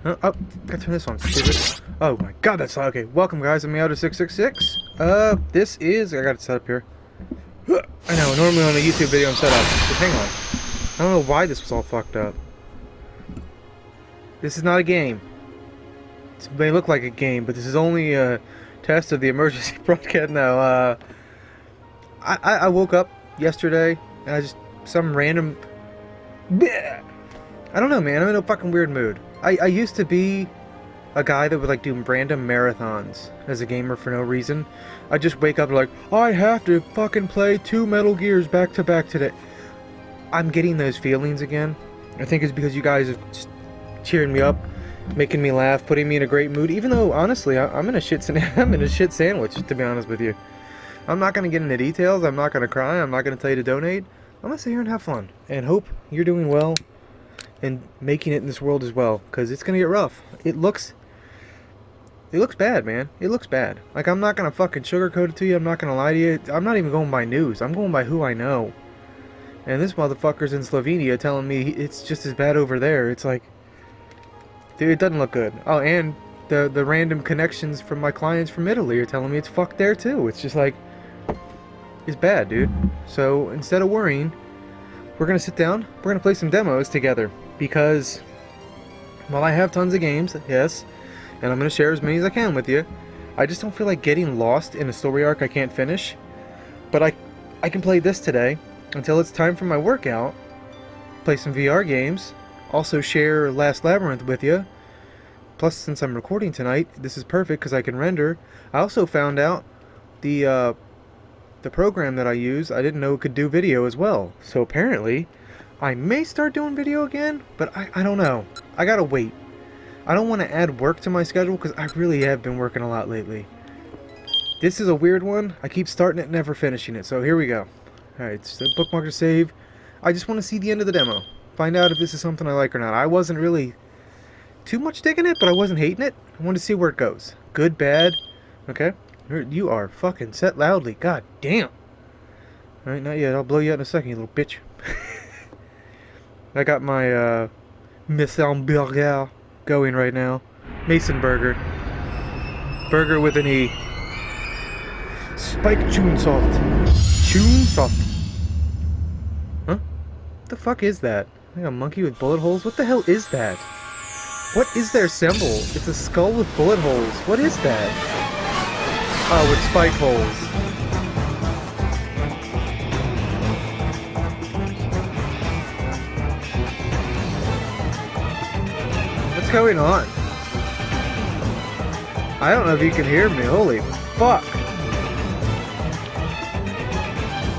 Oh, gotta turn this on, stupid. Oh my god, that's loud. Okay, welcome guys, I'm Ayato666. This is, I got it set up here. I know, normally on a YouTube video I'm set up, but hang on. I don't know why this was all fucked up. This is not a game. This may look like a game, but this is only a test of the emergency broadcast. No, I woke up yesterday, and I just, some random... I don't know, man, I'm in a fucking weird mood. I used to be a guy that would like do random marathons as a gamer for no reason. I just wake up and like, I have to fucking play 2 Metal Gears back to back today. I'm getting those feelings again. I think it's because you guys are just cheering me up, making me laugh, putting me in a great mood. Even though honestly, I'm in a shit I'm in a shit sandwich, to be honest with you. I'm not gonna get into details. I'm not gonna cry. I'm not gonna tell you to donate. I'm gonna sit here and have fun and hope you're doing well and making it in this world as well, because it's gonna get rough. It looks bad, man. It looks bad. Like, I'm not gonna fucking sugarcoat it to you. I'm not gonna lie to you. I'm not even going by news. I'm going by who I know. And this motherfucker's in Slovenia telling me it's just as bad over there. It's like, dude, it doesn't look good. Oh, and the random connections from my clients from Italy are telling me it's fucked there too. It's just like, it's bad, dude. So instead of worrying, we're gonna sit down. We're gonna play some demos together. Because, while I have tons of games, yes, and I'm going to share as many as I can with you, I just don't feel like getting lost in a story arc I can't finish. But I can play this today until it's time for my workout, play some VR games, also share Last Labyrinth with you. Plus, since I'm recording tonight, this is perfect because I can render. I also found out the program that I use, I didn't know it could do video as well. So apparently, I may start doing video again, but I don't know. I gotta wait. I don't want to add work to my schedule because I really have been working a lot lately. This is a weird one. I keep starting it and never finishing it, so here we go. Alright, so bookmark to save. I just want to see the end of the demo. Find out if this is something I like or not. I wasn't really too much digging it, but I wasn't hating it. I wanted to see where it goes. Good, bad. Okay. You are fucking set loudly. God damn. Alright, not yet. I'll blow you out in a second, you little bitch. I got my Mason Burger going right now. Mason Burger. Burger with an E. Spike Tune Soft. Tune Soft. Huh? What the fuck is that? Like a monkey with bullet holes? What the hell is that? What is their symbol? It's a skull with bullet holes. What is that? Oh, with spike holes. What's going on? I don't know if you can hear me. Holy fuck.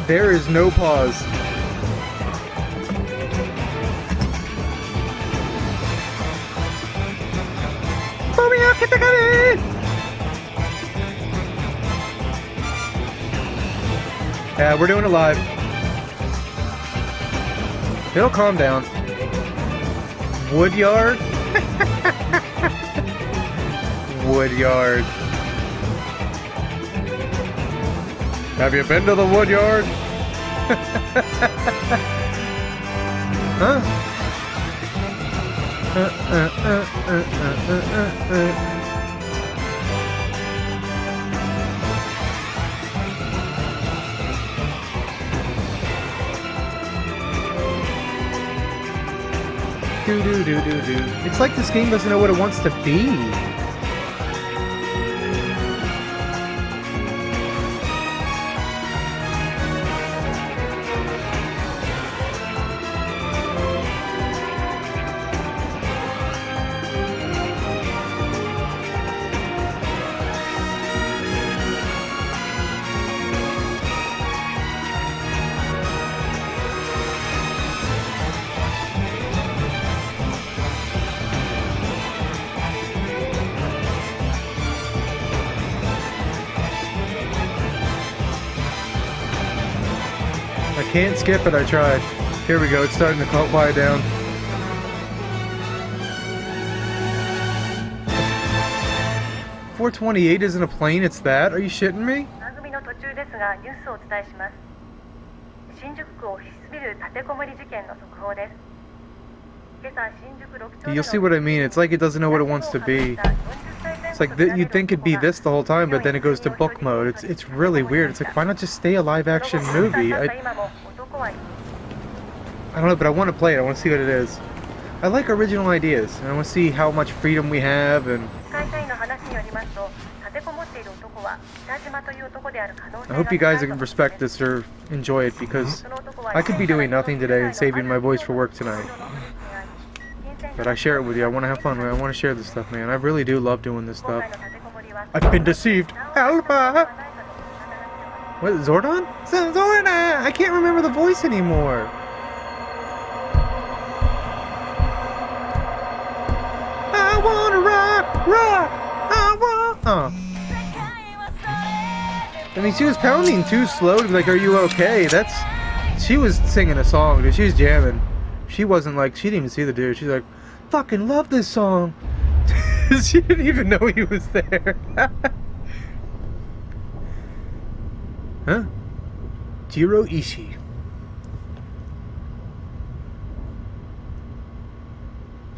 There is no pause. Yeah, we're doing it live. It'll calm down. Woodyard? Woodyard. Have you been to the woodyard? Huh? Do do do do do. It's like this game doesn't know what it wants to be. I can't skip it, I tried. Here we go, it's starting to quiet down. $428 isn't a plane, it's that? Are you shitting me? 番組の途中ですがニュースをお伝えします。新宿区オフィスビル立てこもり事件の速報です。You'll see what I mean. It's like it doesn't know what it wants to be. It's like you'd think it'd be this the whole time, but then it goes to book mode. It's really weird. It's like, why not just stay a live action movie? I don't know, but I want to play it. I want to see what it is. I like original ideas, and I want to see how much freedom we have. And I hope you guys respect this or enjoy it, because I could be doing nothing today and saving my voice for work tonight. But I share it with you. I want to have fun. I want to share this stuff, man. I really do love doing this stuff. I've been deceived. Alpha! What, Zordon? Zordon! I can't remember the voice anymore. I wanna rock, rock! I want... Oh. I mean, she was pounding too slow to be like, are you okay? She was singing a song, dude. She was jamming. She wasn't like, she didn't even see the dude. She's like, fucking love this song. She didn't even know he was there. Huh? Jiro Ishii.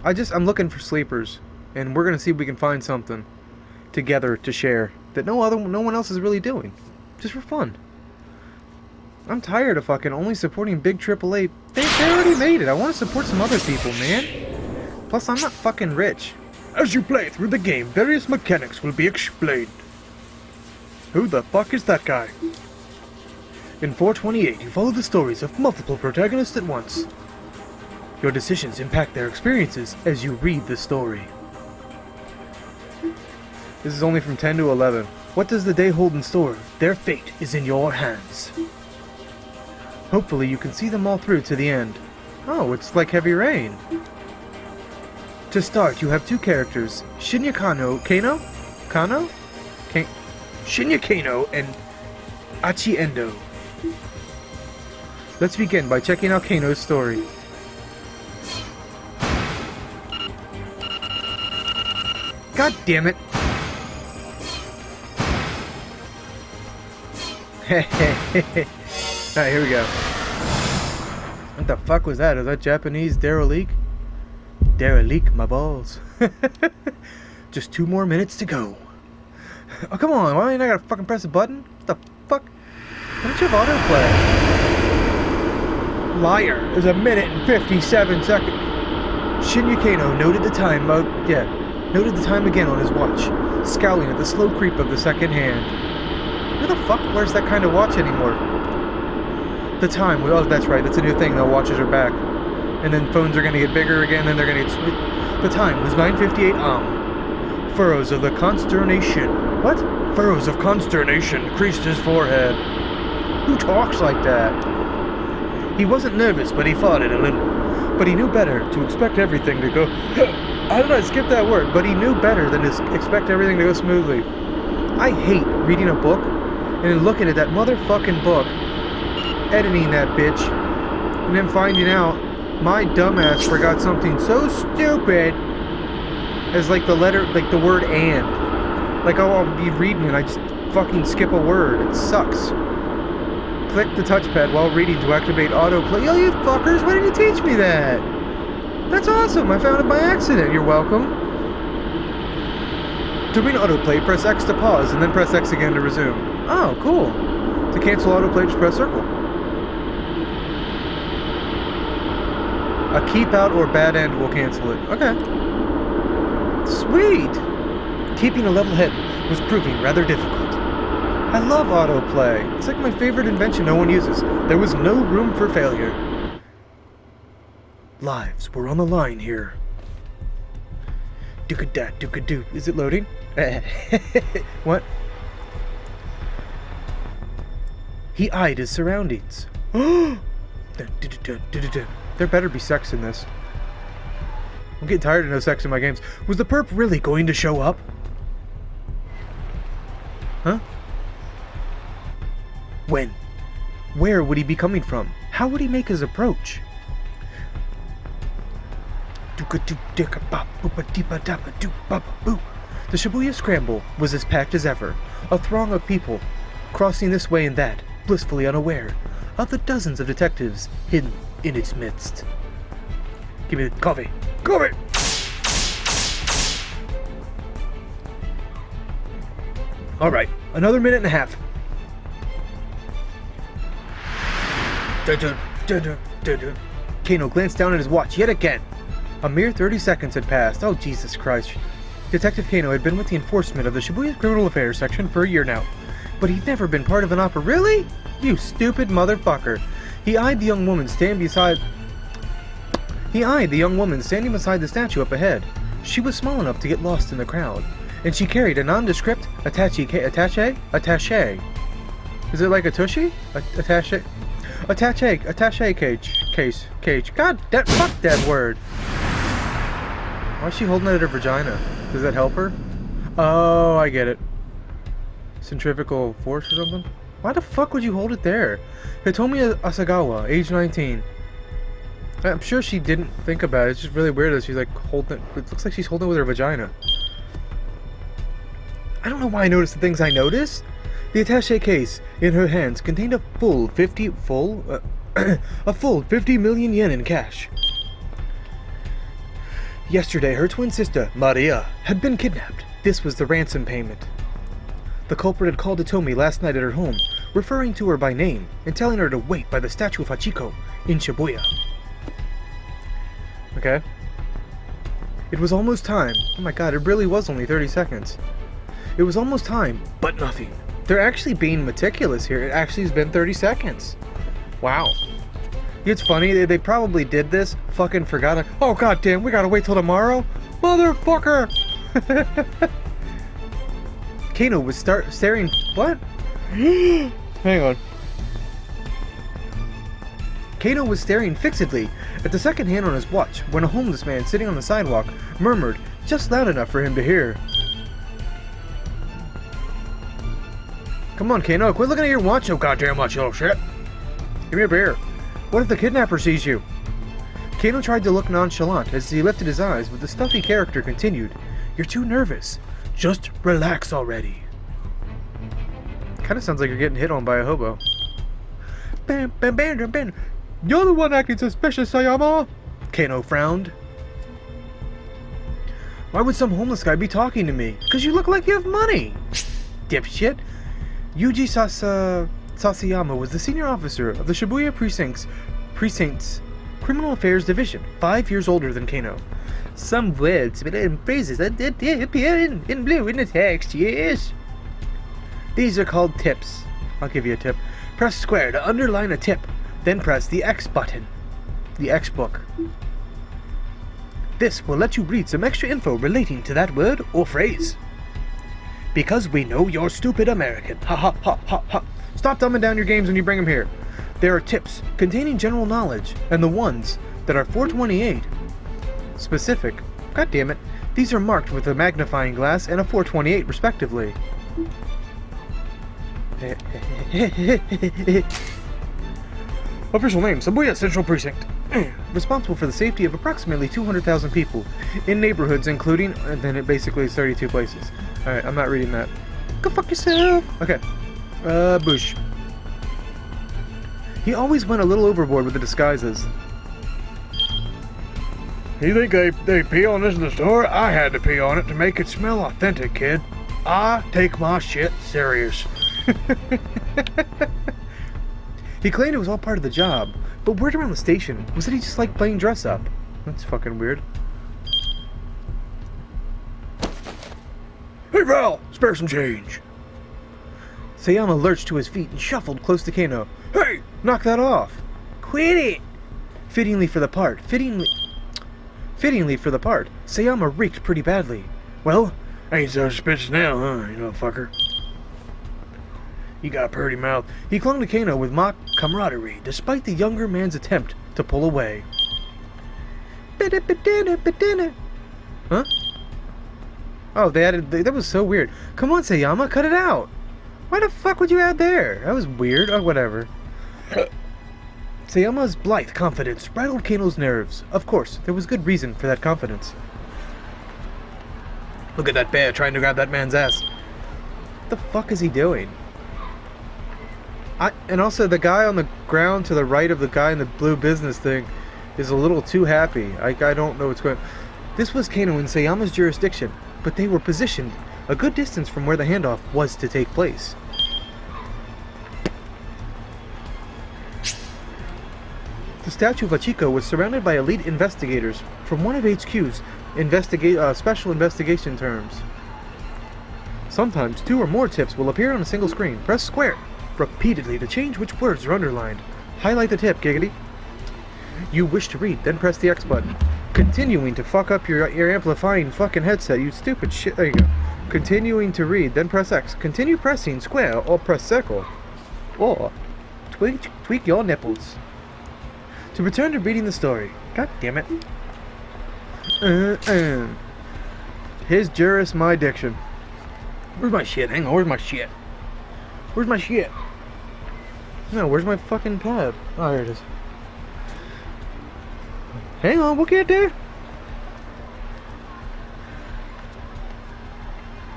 I'm looking for sleepers, and we're gonna see if we can find something together to share that no one else is really doing, just for fun. I'm tired of fucking only supporting big AAA. They already made it. I want to support some other people, man. Plus, I'm not fucking rich. As you play through the game, various mechanics will be explained. Who the fuck is that guy? In 428, you follow the stories of multiple protagonists at once. Your decisions impact their experiences as you read the story. This is only from 10 to 11. What does the day hold in store? Their fate is in your hands. Hopefully you can see them all through to the end. Oh, it's like Heavy Rain. To start, you have two characters, Shinya Kano and Achi Endo. Let's begin by checking out Kano's story. God damn it! Alright, here we go. What the fuck was that? Is that Japanese derelict? Derelict, my balls. Just 2 more minutes to go. Oh, come on. Why ain't I gotta fucking press a button? What the fuck? Why don't you have autoplay? Liar. There's 1 minute and 57 seconds. Shinya Kano noted the time noted the time again on his watch, scowling at the slow creep of the second hand. Who the fuck wears that kind of watch anymore? The time, oh that's right, that's a new thing, the watches are back. And then phones are gonna get bigger again, then they're gonna get the time was 9:58 Furrows of the consternation. What? Furrows of consternation creased his forehead. Who talks like that? He wasn't nervous, but he farted a little. But he knew better to expect everything to go... How did I skip that word? But he knew better than to expect everything to go smoothly. I hate reading a book and then looking at that motherfucking book, editing that bitch, and then finding out my dumbass forgot something so stupid as like the word and. Like I'll be reading and I just fucking skip a word. It sucks. Click the touchpad while reading to activate autoplay. Oh, you fuckers, why didn't you teach me that? That's awesome, I found it by accident. You're welcome. During autoplay, press X to pause and then press X again to resume. Oh, cool. To cancel autoplay, just press circle. A keep out or bad end will cancel it. Okay. Sweet! Keeping a level head was proving rather difficult. I love autoplay. It's like my favorite invention no one uses. There was no room for failure. Lives were on the line here. Dook-a-dat, dook-a-doo. Is it loading? What? He eyed his surroundings. There better be sex in this. I'm getting tired of no sex in my games. Was the perp really going to show up? Huh? When? Where would he be coming from? How would he make his approach? The Shibuya Scramble was as packed as ever, a throng of people crossing this way and that, blissfully unaware of the dozens of detectives hidden in its midst. Give me the coffee. Coffee! Alright, another minute and a half. Kano glanced down at his watch yet again. A mere 30 seconds had passed. Oh, Jesus Christ. Detective Kano had been with the enforcement of the Shibuya Criminal Affairs section for a year now. But he'd never been part of an opera. Really? You stupid motherfucker. He eyed the young woman standing beside the statue up ahead. She was small enough to get lost in the crowd, and she carried a nondescript attache. Is it like a tushy? Attache cage. God, fuck that word. Why is she holding it at her vagina? Does that help her? Oh, I get it. Centrifugal force or something? Why the fuck would you hold it there? Hitomi Asagawa, age 19. I'm sure she didn't think about it. It's just really weird that she's like holding it. It looks like she's holding it with her vagina. I don't know why I noticed the things I noticed. The attaché case in her hands contained a full 50 million yen in cash. Yesterday, her twin sister, Maria, had been kidnapped. This was the ransom payment. The culprit had called Hitomi last night at her home, referring to her by name and telling her to wait by the statue of Hachiko in Shibuya. Okay. It was almost time. Oh my god, it really was only 30 seconds. It was almost time, but nothing. They're actually being meticulous here. It actually has been 30 seconds. Wow. It's funny, they probably did this, fucking forgot it. Oh goddamn, we gotta wait till tomorrow? Motherfucker! Kano was staring. What? Hang on. Kano was staring fixedly at the second hand on his watch when a homeless man sitting on the sidewalk murmured just loud enough for him to hear. Come on, Kano, quit looking at your watch so goddamn much, you little shit. Give me a beer. What if the kidnapper sees you? Kano tried to look nonchalant as he lifted his eyes, but the stuffy character continued. You're too nervous. Just relax already. Kinda sounds like you're getting hit on by a hobo. Bam, bam, bam, bam, bam. You're the one acting suspicious, Sayama! Kano frowned. Why would some homeless guy be talking to me? Because you look like you have money! Dipshit. Yuji Sasayama was the senior officer of the Shibuya Precinct's Criminal Affairs Division, 5 years older than Kano. Some words and phrases that appear in blue in the text, yes? These are called tips. I'll give you a tip. Press square to underline a tip, then press the X button. The X book. This will let you read some extra info relating to that word or phrase. Because we know you're stupid American. Ha ha ha ha ha. Stop dumbing down your games when you bring them here. There are tips containing general knowledge, and the ones that are 428 specific. God damn it. These are marked with a magnifying glass and a 428 respectively. Official name, Shibuya Central Precinct. Responsible for the safety of approximately 200,000 people in neighborhoods including, and then it basically is 32 places. Alright, I'm not reading that. Go fuck yourself! Okay. Bush. He always went a little overboard with the disguises. You think they pee on this in the store? I had to pee on it to make it smell authentic, kid. I take my shit serious. He claimed it was all part of the job, but word around the station was that he just liked playing dress up. That's fucking weird. Hey Val, spare some change. Sayama lurched to his feet and shuffled close to Kano. Hey, knock that off. Quit it. Fittingly for the part, Sayama reeked pretty badly. Well, ain't so suspicious now, huh, you know, fucker. You got a pretty mouth. He clung to Kano with mock camaraderie, despite the younger man's attempt to pull away. Huh? Oh, that was so weird. Come on, Sayama, cut it out. Why the fuck would you add there? That was weird. Oh, whatever. Sayama's blithe confidence rattled Kano's nerves. Of course, there was good reason for that confidence. Look at that bear trying to grab that man's ass. What the fuck is he doing? And also, the guy on the ground to the right of the guy in the blue business thing, is a little too happy. I don't know what's going on. This was Kano and Sayama's jurisdiction, but they were positioned a good distance from where the handoff was to take place. The statue of Hachiko was surrounded by elite investigators from one of HQ's special investigation terms. Sometimes 2 or more tips will appear on a single screen. Press square repeatedly to change which words are underlined. Highlight the tip, giggity. You wish to read, then press the X button. Continuing to fuck up your amplifying fucking headset, you stupid shit. There you go. Continuing to read, then press X. Continue pressing square or press circle. Or tweak your nipples. To return to reading the story. God damn it. His juris, my diction. Where's my shit? Hang on, where's my shit? Where's my shit? No, where's my fucking pad? Oh, here it is. Hang on, we'll get there.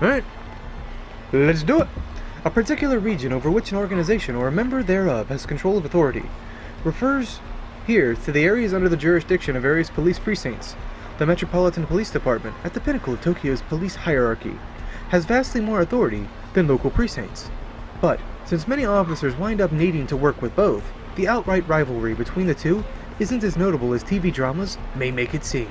Alright. Let's do it. A particular region over which an organization or a member thereof has control of authority refers here to the areas under the jurisdiction of various police precincts. The Metropolitan Police Department, at the pinnacle of Tokyo's police hierarchy, has vastly more authority than local precincts. But, since many officers wind up needing to work with both, the outright rivalry between the two isn't as notable as TV dramas may make it seem.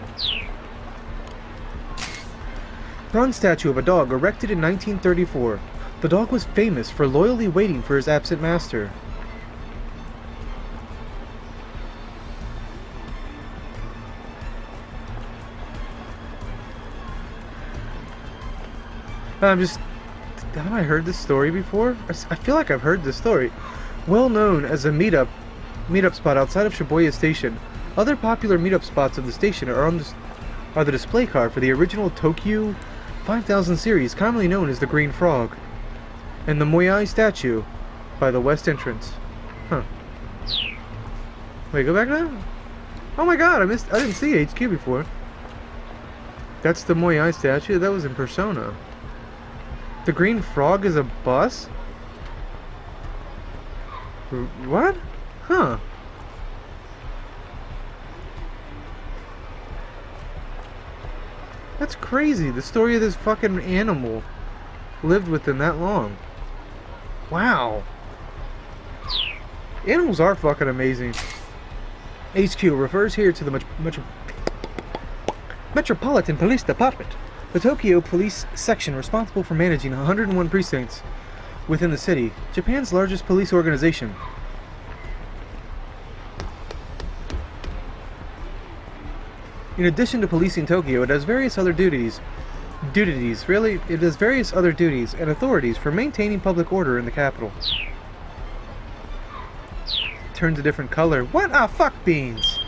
Bronze statue of a dog erected in 1934. The dog was famous for loyally waiting for his absent master. Have I heard this story before? I feel like I've heard this story. Well known as a meetup spot outside of Shibuya Station. Other popular meetup spots of the station are the display car for the original Tokyo 5000 series, commonly known as the Green Frog, and the Moyai statue by the west entrance. Huh. Wait, go back now? Oh my god, I didn't see HQ before. That's the Moyai statue? That was in Persona. The Green Frog is a bus? What? Huh. That's crazy. The story of this fucking animal lived with them that long. Wow. Animals are fucking amazing. HQ refers here to the Metropolitan Police Department, the Tokyo Police Section responsible for managing 101 precincts within the city, Japan's largest police organization. In addition to policing Tokyo, it has various other duties and authorities for maintaining public order in the capital. Turns a different color. What? Ah, fuck beans!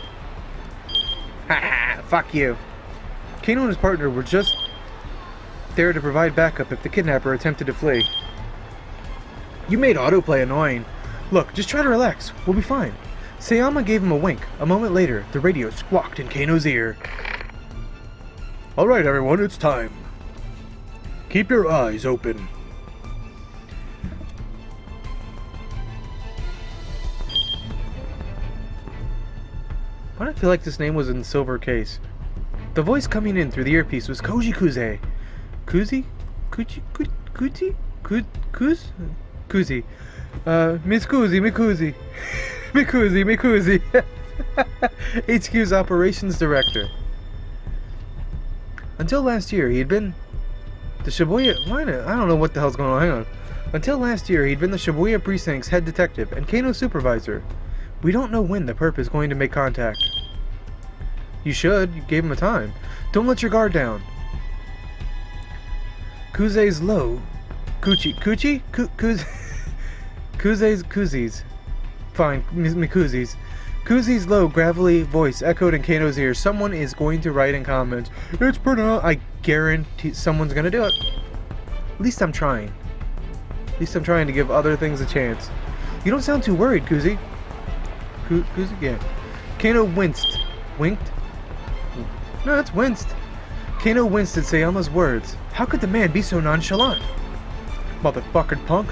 Haha, fuck you. Kano and his partner were just there to provide backup if the kidnapper attempted to flee. You made autoplay annoying. Look, just try to relax. We'll be fine. Sayama gave him a wink. A moment later, the radio squawked in Kano's ear. Alright everyone, it's time. Keep your eyes open. Why do I feel like this name was in silver case? The voice coming in through the earpiece was Koji Kuze. Kuzi? Kuzi? Kuzi? Kuzi? Miss Kuzi, Mikuzi. Mikuzi. HQ's operations director. Until last year, he had been the Shibuya... I don't know what the hell's going on. Hang on. Until last year, he'd been the Shibuya Precinct's head detective and Kano's supervisor. We don't know when the perp is going to make contact. You should. You gave him a time. Don't let your guard down. Kuze's low... Kuzi's... Fine, Mikuzi's. Kuzi's low, gravelly voice echoed in Kano's ear. Someone is going to write in comments, "It's pronounced." I guarantee someone's gonna do it. At least I'm trying. At least I'm trying to give other things a chance. You don't sound too worried, Kuzi. Kuzi? Yeah. Kano winced. Winked? No, it's winced. Kano winced at Sayama's words. How could the man be so nonchalant? Motherfucking punk.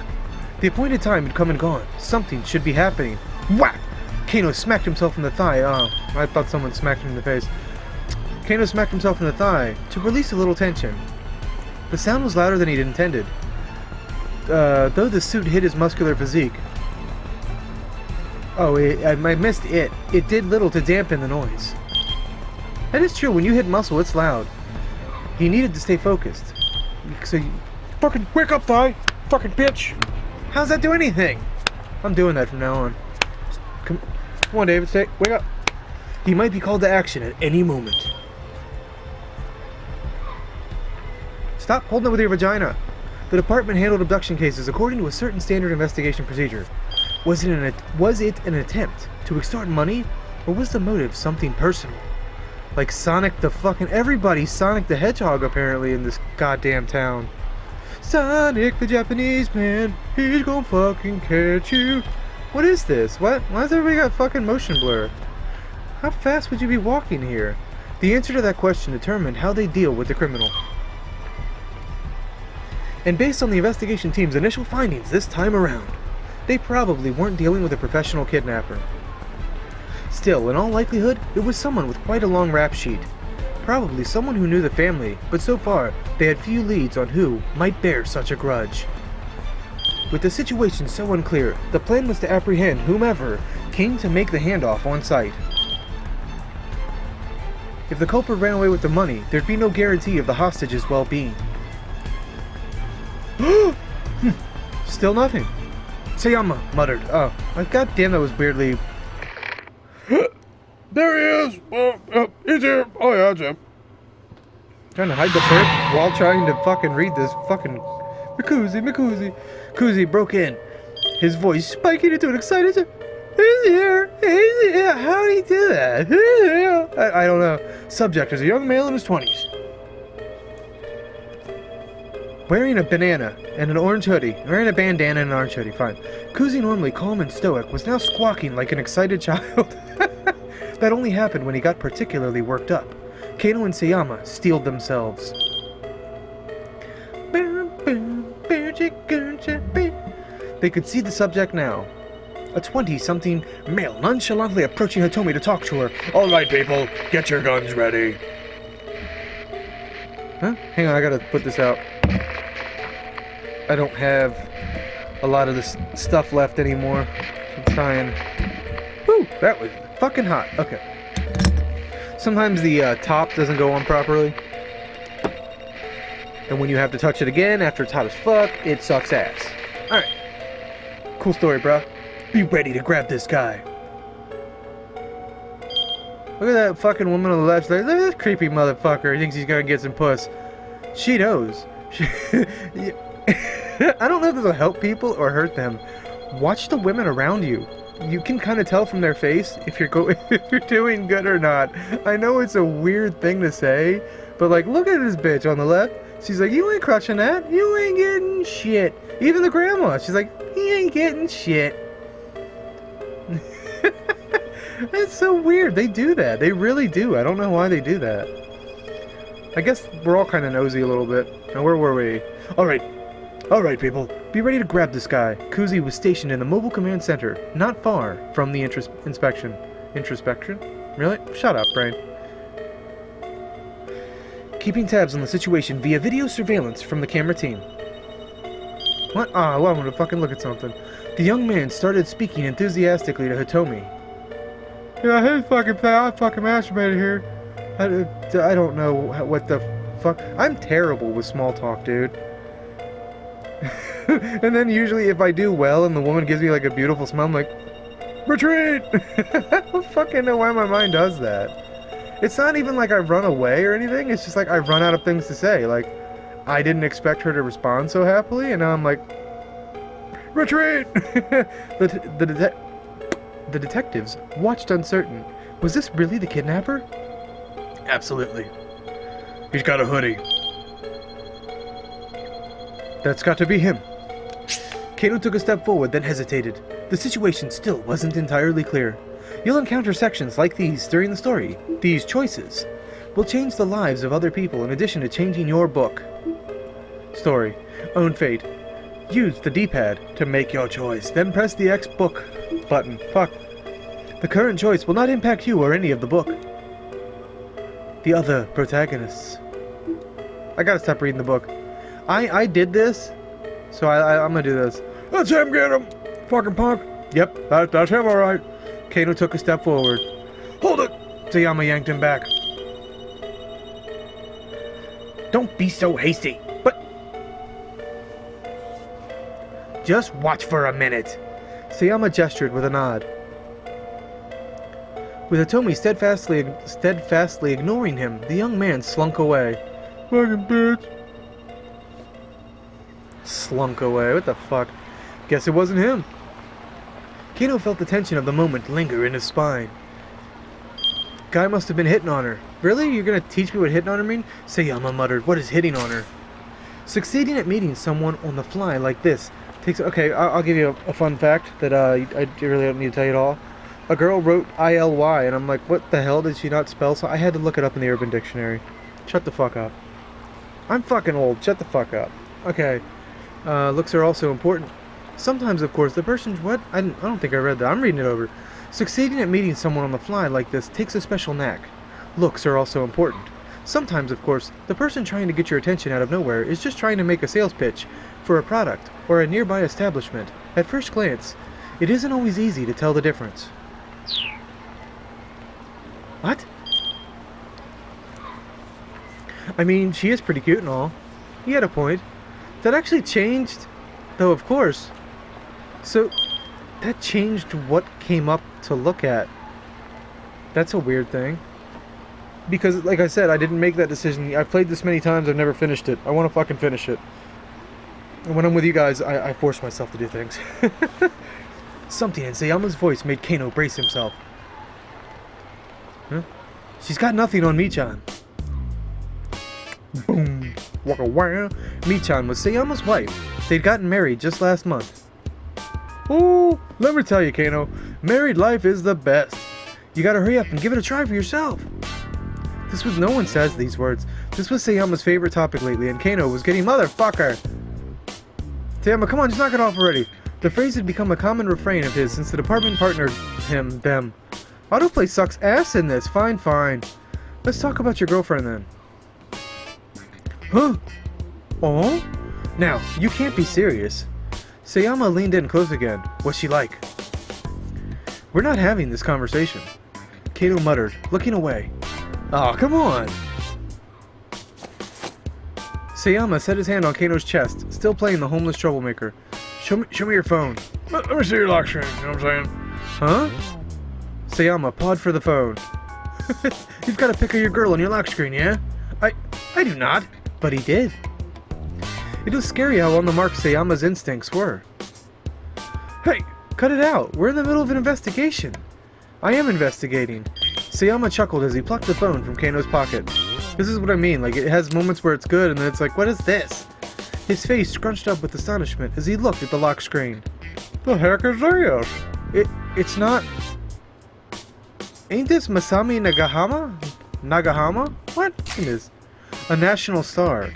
The appointed time had come and gone. Something should be happening. Whack! Kano smacked himself in the thigh. Oh, I thought someone smacked him in the face. Kano smacked himself in the thigh to release a little tension. The sound was louder than he'd intended, though the suit hit his muscular physique. Oh, I missed it. It did little to dampen the noise. That is true, when you hit muscle, it's loud. He needed to stay focused. So, fucking wake up, thigh! Fucking bitch! How's that do anything? I'm doing that from now on. Come on, David, wake up. He might be called to action at any moment. Stop holding it with your vagina. The department handled abduction cases according to a certain standard investigation procedure. Was it an attempt to extort money, or was the motive something personal? Like Sonic the fucking... Everybody's Sonic the Hedgehog, apparently, in this goddamn town. Sonic the Japanese man, he's gonna fucking catch you. What is this? What? Why has everybody got fucking motion blur? How fast would you be walking here? The answer to that question determined how they deal with the criminal. And based on the investigation team's initial findings this time around, they probably weren't dealing with a professional kidnapper. Still, in all likelihood, it was someone with quite a long rap sheet. Probably someone who knew the family, but so far, they had few leads on who might bear such a grudge. With the situation so unclear, the plan was to apprehend whomever came to make the handoff on site. If the culprit ran away with the money, there'd be no guarantee of the hostage's well-being. Still nothing. Sayama muttered. Oh, god damn, that was weirdly... There he is! He's here! Oh yeah, Jim. Trying to hide the bird while trying to fucking read this fucking... Mikuzi. Kuzi broke in, his voice spiking into an excited... He's here! He's here! How did he do that? He's here! I don't know. Subject is a young male in his 20s. Wearing a banana and an orange hoodie. Wearing a bandana and an orange hoodie, fine. Kuzi, normally calm and stoic, was now squawking like an excited child. That only happened when he got particularly worked up. Kano and Sayama steeled themselves. They could see the subject now. A 20-something male nonchalantly approaching Hitomi to talk to her. Alright people, get your guns ready. Huh? Hang on, I gotta put this out. I don't have a lot of this stuff left anymore. I'm trying. Whew, that was fucking hot. Okay. Sometimes the top doesn't go on properly. And when you have to touch it again after it's hot as fuck, it sucks ass. Alright. Cool story, bro. Be ready to grab this guy. Look at that fucking woman on the left. Look at that creepy motherfucker. He thinks he's gonna get some puss. She knows. I don't know if this will help people or hurt them. Watch the women around you. You can kind of tell from their face if you're doing good or not. I know it's a weird thing to say, but like, look at this bitch on the left. She's like, you ain't crushing that. You ain't getting shit. Even the grandma. She's like, he ain't getting shit. It's so weird. They do that. They really do. I don't know why they do that. I guess we're all kind of nosy a little bit. Now, where were we? Alright, people. Be ready to grab this guy. Kuzi was stationed in the mobile command center, not far from the introspection. Introspection? Really? Shut up, brain. Keeping tabs on the situation via video surveillance from the camera team. What? Ah, well, I'm gonna fucking look at something. The young man started speaking enthusiastically to Hitomi. Yeah, hey, fucking pal, I fucking masturbated here. I don't know what the fuck. I'm terrible with small talk, dude. And then usually if I do well and the woman gives me like a beautiful smile, I'm like, retreat! I don't fucking know why my mind does that. It's not even like I run away or anything, it's just like I run out of things to say. Like, I didn't expect her to respond so happily, and now I'm like, retreat! The detectives watched uncertain. Was this really the kidnapper? Absolutely. He's got a hoodie. That's got to be him. Kano took a step forward, then hesitated. The situation still wasn't entirely clear. You'll encounter sections like these during the story. These choices will change the lives of other people in addition to changing your book. Story. Own fate. Use the D-pad to make your choice, then press the X book button. Fuck. The current choice will not impact you or any of the book. The other protagonists. I gotta stop reading the book. I did this, so I'm gonna do this. Let's him get him! Fucking punk! Yep, That's him, alright. Kano took a step forward. Hold it! Sayama yanked him back. Don't be so hasty. But just watch for a minute. Sayama gestured with a nod. With Hitomi steadfastly ignoring him, the young man slunk away. Fucking bitch. Slunk away. What the fuck? Guess it wasn't him. Kano felt the tension of the moment linger in his spine. Guy must have been hitting on her. Really? You're gonna teach me what hitting on her mean? Sayama muttered. What is hitting on her? Succeeding at meeting someone on the fly like this takes... Okay, I'll give you a fun fact that I really don't need to tell you it all. A girl wrote ILY, and I'm like, what the hell did she not spell? So I had to look it up in the Urban Dictionary. Shut the fuck up. I'm fucking old. Shut the fuck up. Okay. Looks are also important. Sometimes, of course, the person's... What? I don't think I read that. I'm reading it over. Succeeding at meeting someone on the fly like this takes a special knack. Looks are also important. Sometimes, of course, the person trying to get your attention out of nowhere is just trying to make a sales pitch for a product or a nearby establishment. At first glance, it isn't always easy to tell the difference. What? I mean, she is pretty cute and all. He had a point. That actually changed, though, of course. So, that changed what came up to look at. That's a weird thing. Because, like I said, I didn't make that decision. I've played this many times, I've never finished it. I want to fucking finish it. And when I'm with you guys, I force myself to do things. Something in Sayama's voice made Kano brace himself. Huh? She's got nothing on Michan. Boom. Waka waka. Michan was Sayama's wife. They'd gotten married just last month. Oh, let me tell you, Kano, married life is the best. You gotta hurry up and give it a try for yourself. This was... No one says these words. This was Sayama's favorite topic lately, and Kano was getting motherfucker. Sayama, come on, just knock it off already. The phrase had become a common refrain of his since the department partnered them. Autoplay sucks ass in this. Fine. Let's talk about your girlfriend then. Huh? Oh? Now, you can't be serious. Sayama leaned in close again. What's she like? We're not having this conversation. Kano muttered, looking away. Aw, come on! Sayama set his hand on Kano's chest, still playing the homeless troublemaker. Show me your phone. Let me see your lock screen, you know what I'm saying? Huh? Sayama pawed for the phone. You've got a pic of your girl on your lock screen, yeah? I do not. But he did. It was scary how on the mark Sayama's instincts were. Hey, cut it out. We're in the middle of an investigation. I am investigating. Sayama chuckled as he plucked the phone from Kano's pocket. This is what I mean, like, it has moments where it's good and then it's like, what is this? His face scrunched up with astonishment as he looked at the lock screen. The heck is this? It's not... Ain't this Masami Nagahama? What? It is. A national star.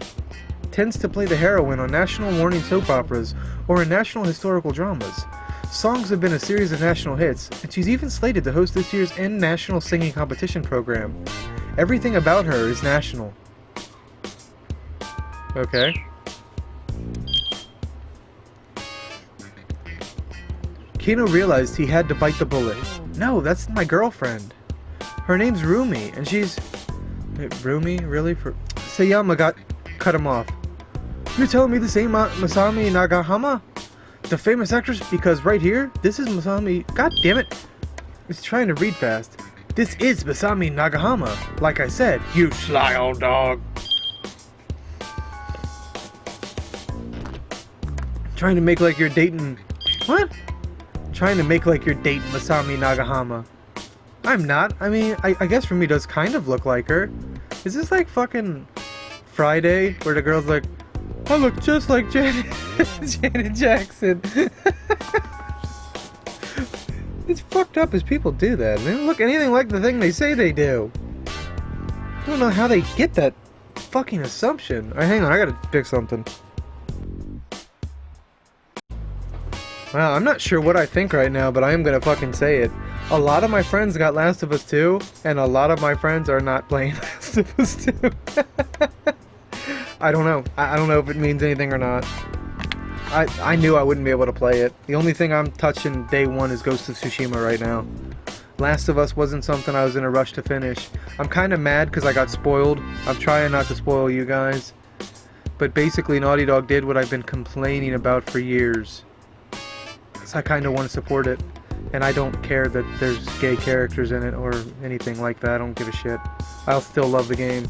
Tends to play the heroine on national morning soap operas or in national historical dramas. Songs have been a series of national hits, and she's even slated to host this year's N National Singing Competition program. Everything about her is national. Okay. Kano realized he had to bite the bullet. No, that's my girlfriend. Her name's Rumi, and she's... Rumi? Really? Sayama cut him off. You're telling me this ain't Masami Nagahama? The famous actress? Because right here, this is Masami... God damn it! He's trying to read fast. This is Masami Nagahama. Like I said, You sly old dog. trying to make like you're dating... What? Trying to make like you're dating Masami Nagahama. I'm not. I mean, I guess Rumi does kind of look like her. Is this like fucking Friday where the girl's like, I look just like Janet Jackson. It's fucked up as people do that. They don't look anything like the thing they say they do. I don't know how they get that fucking assumption. Alright, hang on, I gotta pick something. Well, I'm not sure what I think right now, but I am gonna fucking say it. A lot of my friends got Last of Us 2, and a lot of my friends are not playing Last of Us 2. I don't know. I don't know if it means anything or not. I knew I wouldn't be able to play it. The only thing I'm touching day one is Ghost of Tsushima right now. Last of Us wasn't something I was in a rush to finish. I'm kind of mad because I got spoiled. I'm trying not to spoil you guys. But basically, Naughty Dog did what I've been complaining about for years. So I kind of want to support it. And I don't care that there's gay characters in it or anything like that. I don't give a shit. I'll still love the game.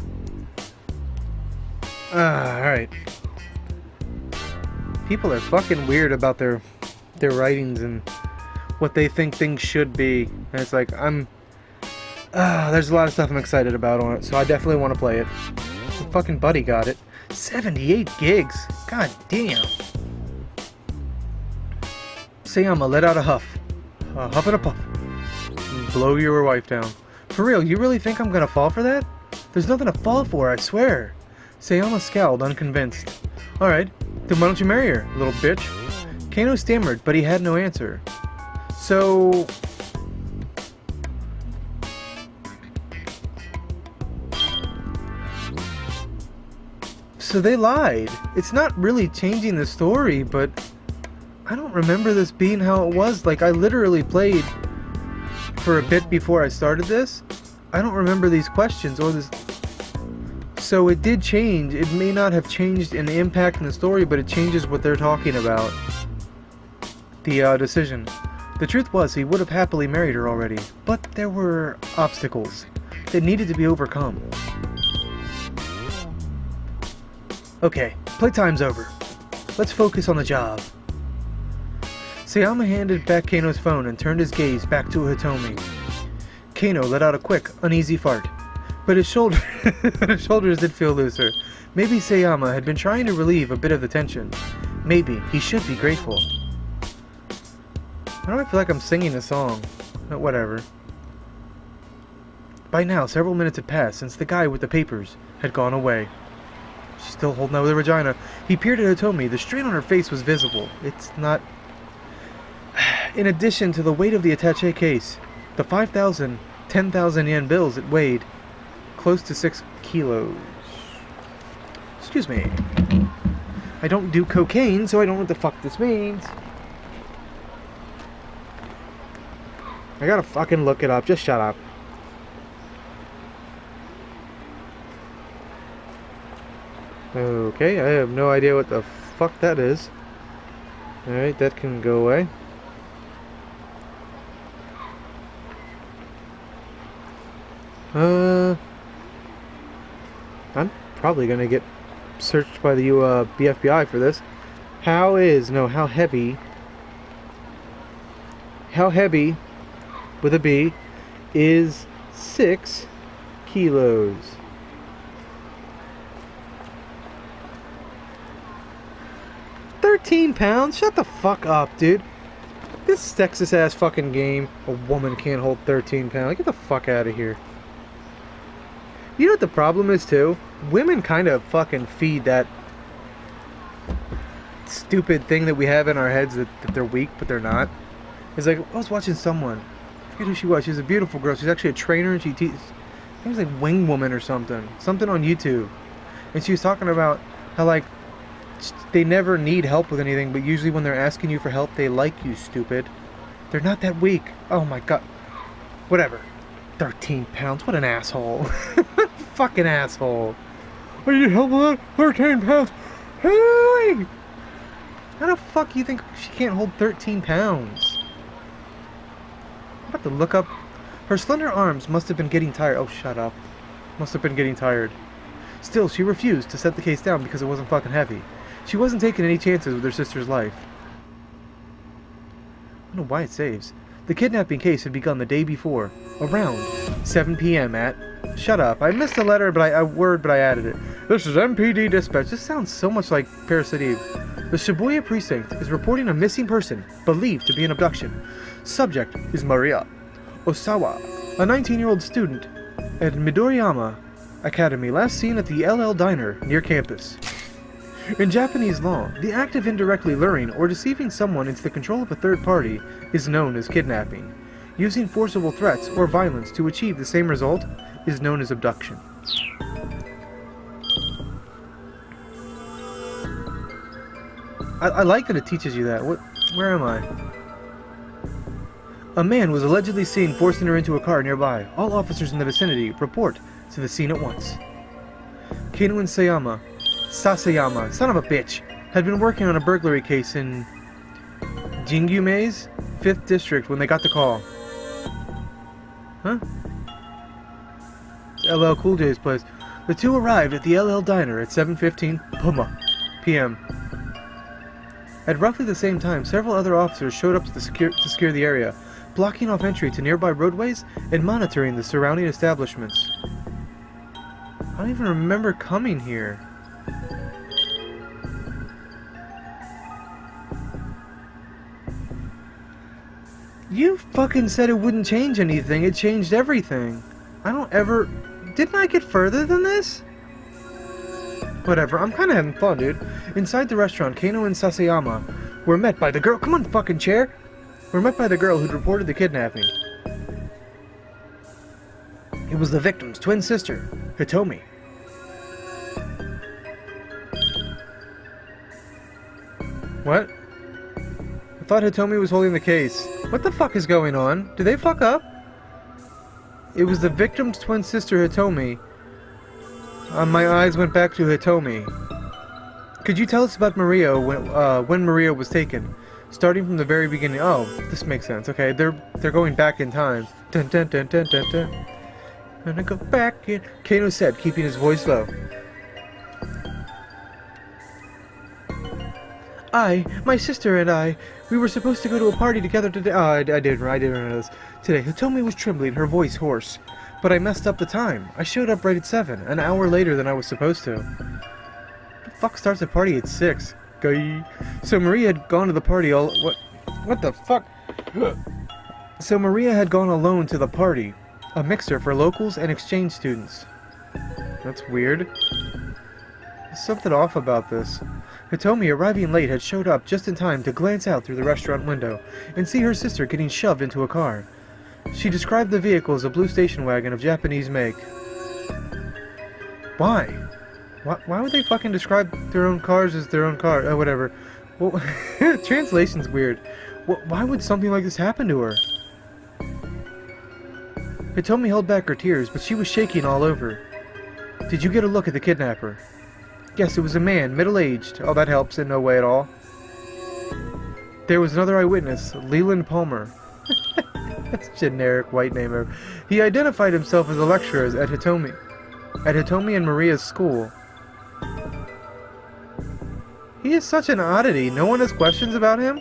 Alright. People are fucking weird about their writings and what they think things should be. And it's like, there's a lot of stuff I'm excited about on it, so I definitely want to play it. The fucking buddy got it. 78 gigs. God damn. Sayama let out a huff. A huff and a puff. Blow your wife down. For real, you really think I'm gonna fall for that? There's nothing to fall for, I swear. Sayama scowled, unconvinced. Alright, then why don't you marry her, little bitch? Kano stammered, but he had no answer. So they lied. It's not really changing the story, but I don't remember this being how it was. Like, I literally played for a bit before I started this. I don't remember these questions or this. So it did change. It may not have changed in the impact in the story, but it changes what they're talking about. The decision. The truth was, he would have happily married her already, but there were obstacles that needed to be overcome. Okay, playtime's over. Let's focus on the job. Sayama handed back Kano's phone and turned his gaze back to Hitomi. Kano let out a quick, uneasy fart, but his shoulders did feel looser. Maybe Sayama had been trying to relieve a bit of the tension. Maybe he should be grateful. Why do I feel like I'm singing a song? But whatever. By now, several minutes had passed since the guy with the papers had gone away. She's still holding out with her vagina. He peered at Hitomi. The strain on her face was visible. It's not... In addition to the weight of the attaché case, the 5,000, 10,000 yen bills it weighed close to 6 kilos. Excuse me. I don't do cocaine, so I don't know what the fuck this means. I gotta fucking look it up. Just shut up. Okay, I have no idea what the fuck that is. Alright, that can go away. I'm probably gonna get searched by the BFBI for this. How heavy, with a B, is 6 kilos? £13? Shut the fuck up, dude. This sexist ass fucking game. A woman can't hold 13 pounds. Get the fuck out of here. You know what the problem is too? Women kind of fucking feed that stupid thing that we have in our heads that they're weak, but they're not. It's like, I was watching someone. I forget who she was. She was a beautiful girl. She's actually a trainer, and she teaches. I think it was like Wing Woman or something. Something on YouTube. And she was talking about how, like, they never need help with anything, but usually when they're asking you for help, they like you, stupid. They're not that weak. Oh my god. Whatever. 13 pounds. What an asshole. Fucking asshole. I need help with that? 13 pounds. Hey! How the fuck do you think she can't hold 13 pounds? I'm about to look up. Her slender arms must have been getting tired. Oh, shut up. Must have been getting tired. Still, she refused to set the case down because it wasn't fucking heavy. She wasn't taking any chances with her sister's life. I don't know why it saves. The kidnapping case had begun the day before, around 7 p.m. at... Shut up. I missed a letter, but I added it. This is MPD Dispatch. This sounds so much like Parasite Eve. The Shibuya precinct is reporting a missing person, believed to be an abduction. Subject is Maria Osawa, a 19-year-old student at Midoriyama Academy, last seen at the LL Diner near campus. In Japanese law, the act of indirectly luring or deceiving someone into the control of a third party is known as kidnapping. Using forcible threats or violence to achieve the same result is known as abduction. I like that it teaches you that. Where am I? A man was allegedly seen forcing her into a car nearby. All officers in the vicinity report to the scene at once. Kano and Sasayama, son of a bitch, had been working on a burglary case in Jingyu-mei's 5th district when they got the call. Huh? It's LL Cool J's place. The two arrived at the LL Diner at 7:15 p.m. At roughly the same time, several other officers showed up to secure the area, blocking off entry to nearby roadways and monitoring the surrounding establishments. I don't even remember coming here. You fucking said it wouldn't change anything. It changed everything. I don't ever... Didn't I get further than this? Whatever, I'm kinda having fun, dude. Inside the restaurant, Kano and Sasayama were met by the girl... Come on, fucking chair! Were met by the girl who'd reported the kidnapping. It was the victim's twin sister, Hitomi. What? I thought Hitomi was holding the case. What the fuck is going on? Did they fuck up? It was the victim's twin sister, Hitomi. My eyes went back to Hitomi. Could you tell us about Maria when Maria was taken? Starting from the very beginning. Oh, this makes sense. Okay, they're going back in time. Dun dun dun dun dun dun. I'm gonna go back in. Kano said, keeping his voice low. My sister and I, we were supposed to go to a party together today. Oh, I didn't know this. Today, Hitomi was trembling, her voice hoarse. But I messed up the time. I showed up right at 7, an hour later than I was supposed to. The fuck starts a party at 6? Gay. So Maria had gone to the party all... What the fuck? So Maria had gone alone to the party. A mixer for locals and exchange students. That's weird. There's something off about this. Hitomi, arriving late, had showed up just in time to glance out through the restaurant window and see her sister getting shoved into a car. She described the vehicle as a blue station wagon of Japanese make. Why? Why would they fucking describe their own cars as their own car? Oh, whatever. Well, translation's weird. Why would something like this happen to her? Hitomi held back her tears, but she was shaking all over. Did you get a look at the kidnapper? Yes, it was a man, middle-aged. Oh, that helps in no way at all. There was another eyewitness, Leland Palmer. That's a generic white name ever. He identified himself as a lecturer at Hitomi and Maria's school. He is such an oddity. No one has questions about him?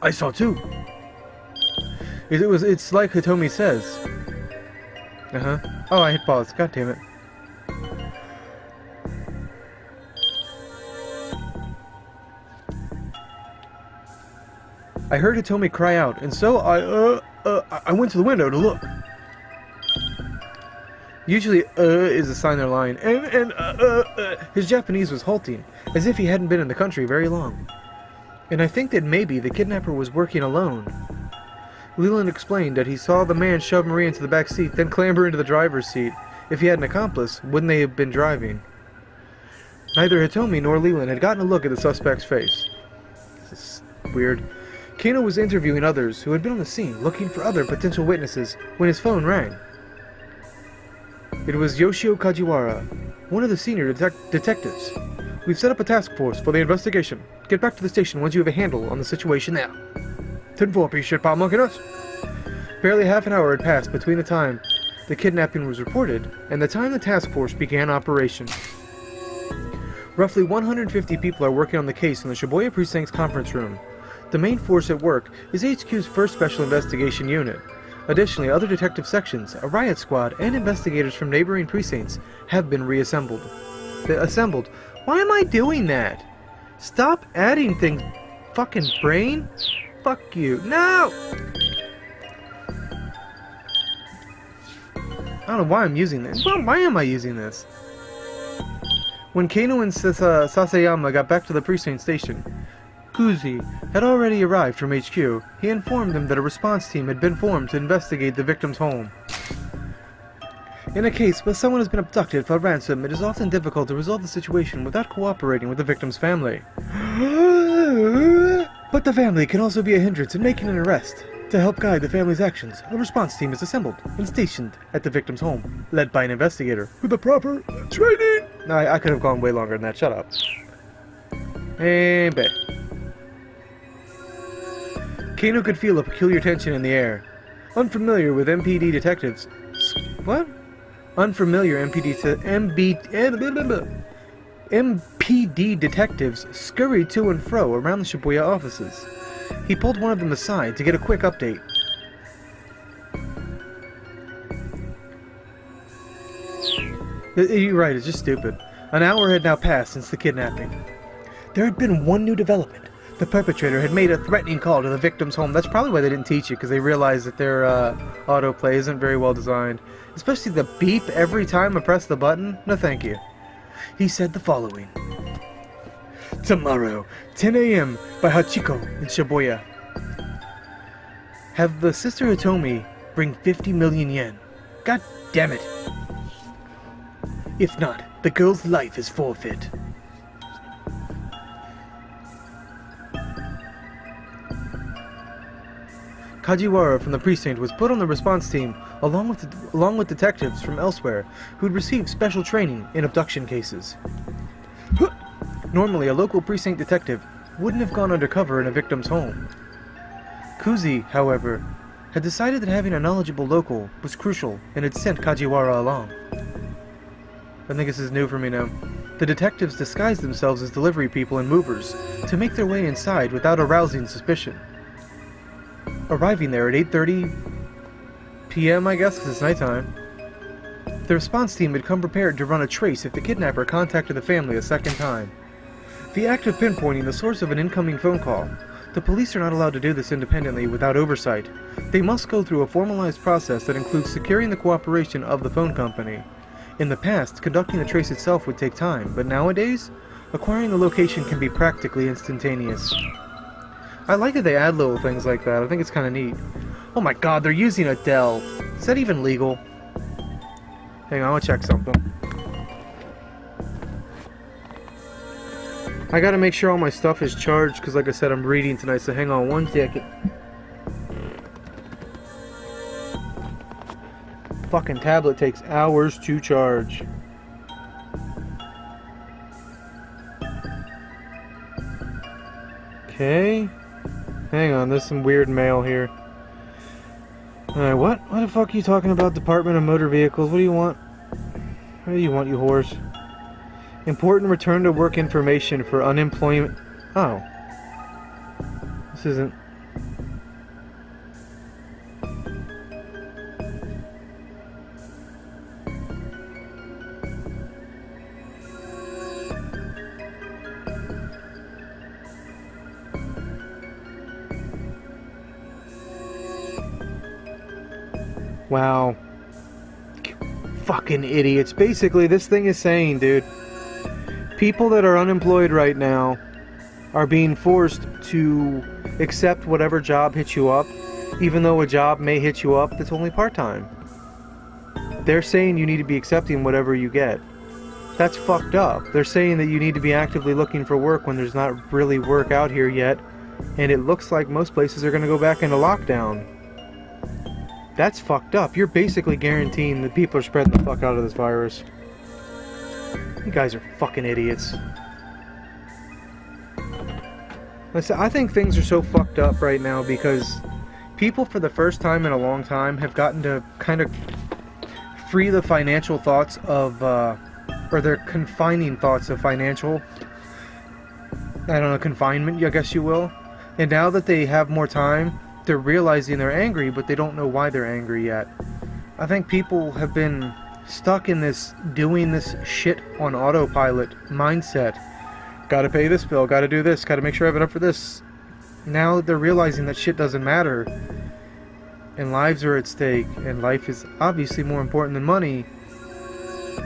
I saw too. It's like Hitomi says. Uh-huh. Oh, I hit pause. God damn it. I heard Hitomi cry out, and so I went to the window to look. Usually, is a sign they're lying, and his Japanese was halting, as if he hadn't been in the country very long. And I think that maybe the kidnapper was working alone. Leland explained that he saw the man shove Maria into the back seat, then clamber into the driver's seat. If he had an accomplice, wouldn't they have been driving? Neither Hitomi nor Leland had gotten a look at the suspect's face. This is weird. Kano was interviewing others who had been on the scene, looking for other potential witnesses, when his phone rang. It was Yoshio Kajiwara, one of the senior detectives. We've set up a task force for the investigation. Get back to the station once you have a handle on the situation now. 10-4, appreciate Pop Monkey us. Barely half an hour had passed between the time the kidnapping was reported and the time the task force began operation. Roughly 150 people are working on the case in the Shibuya Precinct's conference room. The main force at work is HQ's 1st Special Investigation Unit. Additionally, other detective sections, a riot squad, and investigators from neighboring precincts have been reassembled. Why am I doing that? Stop adding things, fucking brain. Fuck you. No! I don't know why I'm using this. Well, why am I using this? When Kano and Sasayama got back to the precinct station, Kuzi had already arrived from HQ. He informed them that a response team had been formed to investigate the victim's home. In a case where someone has been abducted for ransom, it is often difficult to resolve the situation without cooperating with the victim's family. But the family can also be a hindrance in making an arrest. To help guide the family's actions, a response team is assembled and stationed at the victim's home, led by an investigator with the proper training. I could have gone way longer than that. Shut up. And back. Kano could feel a peculiar tension in the air. Unfamiliar with MPD detectives. What? Unfamiliar MPD detectives scurried to and fro around the Shibuya offices. He pulled one of them aside to get a quick update. You're right, it's just stupid. An hour had now passed since the kidnapping. There had been one new development. The perpetrator had made a threatening call to the victim's home. That's probably why they didn't teach it, because they realized that their autoplay isn't very well designed. Especially the beep every time I press the button. No thank you. He said the following. Tomorrow, 10 a.m. by Hachiko in Shibuya. Have the Sister Hitomi bring 50 million yen. God damn it. If not, the girl's life is forfeit. Kajiwara from the precinct was put on the response team along with detectives from elsewhere who'd received special training in abduction cases. Normally, a local precinct detective wouldn't have gone undercover in a victim's home. Kuzi, however, had decided that having a knowledgeable local was crucial and had sent Kajiwara along. I think this is new for me now. The detectives disguised themselves as delivery people and movers to make their way inside without arousing suspicion. Arriving there at 8:30 p.m., I guess, because it's nighttime, the response team had come prepared to run a trace if the kidnapper contacted the family a second time. The act of pinpointing the source of an incoming phone call. The police are not allowed to do this independently without oversight. They must go through a formalized process that includes securing the cooperation of the phone company. In the past, conducting the trace itself would take time, but nowadays, acquiring the location can be practically instantaneous. I like that they add little things like that. I think it's kind of neat. Oh my god, they're using a Dell. Is that even legal? Hang on, I want to check something. I gotta make sure all my stuff is charged, because like I said, I'm reading tonight, so hang on one second. Fucking tablet takes hours to charge. Okay. Hang on, there's some weird mail here. Alright, what? What the fuck are you talking about? Department of Motor Vehicles? What do you want? What do you want, you whores? Important return to work information for unemployment. Oh. This isn't. Wow. Fucking idiots. Basically, this thing is saying, dude, people that are unemployed right now are being forced to accept whatever job hits you up, even though a job may hit you up that's only part-time. They're saying you need to be accepting whatever you get. That's fucked up. They're saying that you need to be actively looking for work when there's not really work out here yet, and it looks like most places are going to go back into lockdown. That's fucked up. You're basically guaranteeing that people are spreading the fuck out of this virus. You guys are fucking idiots. Listen, I think things are so fucked up right now because people for the first time in a long time have gotten to kind of free the financial thoughts of, or their confining thoughts of financial, I don't know, confinement, I guess you will. And now that they have more time, they're realizing they're angry, but they don't know why they're angry yet. I think people have been stuck in this doing this shit on autopilot mindset. Gotta pay this bill, gotta do this, gotta make sure I have enough for this. Now they're realizing that shit doesn't matter, and lives are at stake, and life is obviously more important than money.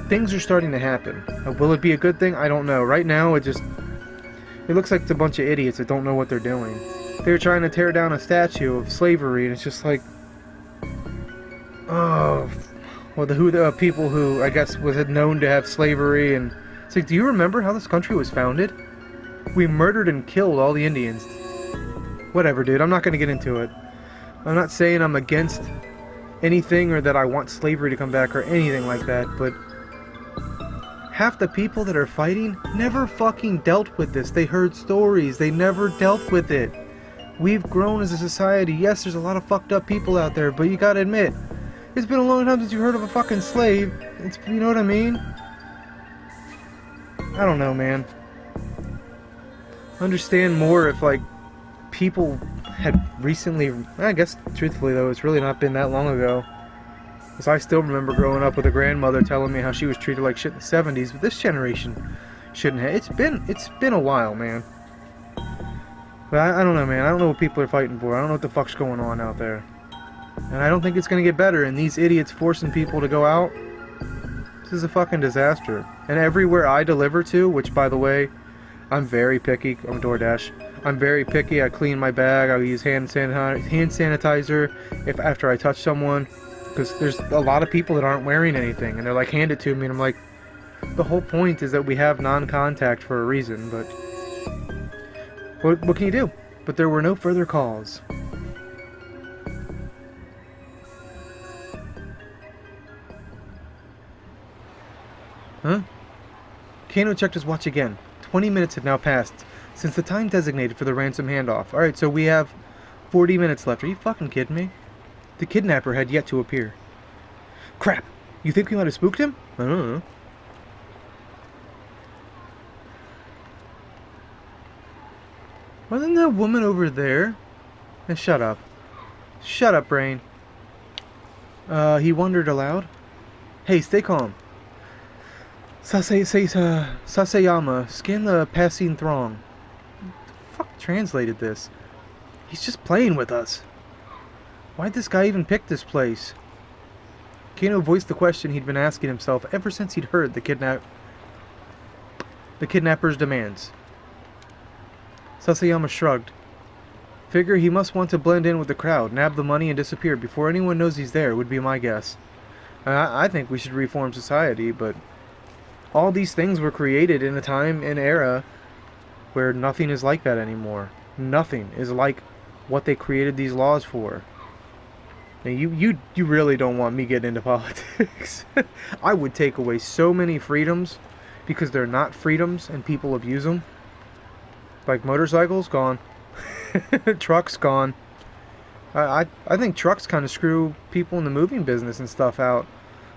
things are starting to happen. Will it be a good thing? I don't know. Right now, it looks like it's a bunch of idiots that don't know what they're doing. They were trying to tear down a statue of slavery, and it's just like, oh, well, the people who I guess was known to have slavery, and it's like, do you remember how this country was founded? We murdered and killed all the Indians. Whatever, dude. I'm not gonna get into it. I'm not saying I'm against anything or that I want slavery to come back or anything like that, but half the people that are fighting never fucking dealt with this. They heard stories. They never dealt with it. We've grown as a society. Yes, there's a lot of fucked up people out there, but you gotta admit, it's been a long time since you heard of a fucking slave. You know what I mean? I don't know, man. Understand more if, like, people had recently, I guess, truthfully though, it's really not been that long ago. Because I still remember growing up with a grandmother telling me how she was treated like shit in the 70s, but this generation shouldn't have. It's been a while, man. But I don't know, man. I don't know what people are fighting for. I don't know what the fuck's going on out there. And I don't think it's gonna get better, and these idiots forcing people to go out, this is a fucking disaster. And everywhere I deliver to, which by the way, I'm very picky. I'm DoorDash. I'm very picky. I clean my bag. I use hand sanitizer if after I touch someone, because there's a lot of people that aren't wearing anything, and they're like, hand it to me, and I'm like, the whole point is that we have non-contact for a reason. But what can you do? But there were no further calls. Huh? Kano checked his watch again. 20 minutes had now passed since the time designated for the ransom handoff. Alright, so we have 40 minutes left. Are you fucking kidding me? The kidnapper had yet to appear. Crap! You think we might have spooked him? I don't know. Wasn't that woman over there? Shut up. Shut up, brain. He wondered aloud. Hey, stay calm. Sasayama, scan the passing throng. The fuck translated this? He's just playing with us. Why'd this guy even pick this place? Kano voiced the question he'd been asking himself ever since he'd heard the kidnapper's demands. Sasayama shrugged. Figure he must want to blend in with the crowd, nab the money, and disappear before anyone knows he's there, would be my guess. I think we should reform society, but all these things were created in a time and era where nothing is like that anymore. Nothing is like what they created these laws for. Now you really don't want me getting into politics. I would take away so many freedoms because they're not freedoms and people abuse them. Like motorcycles, gone. Trucks, gone. I think trucks kind of screw people in the moving business and stuff out.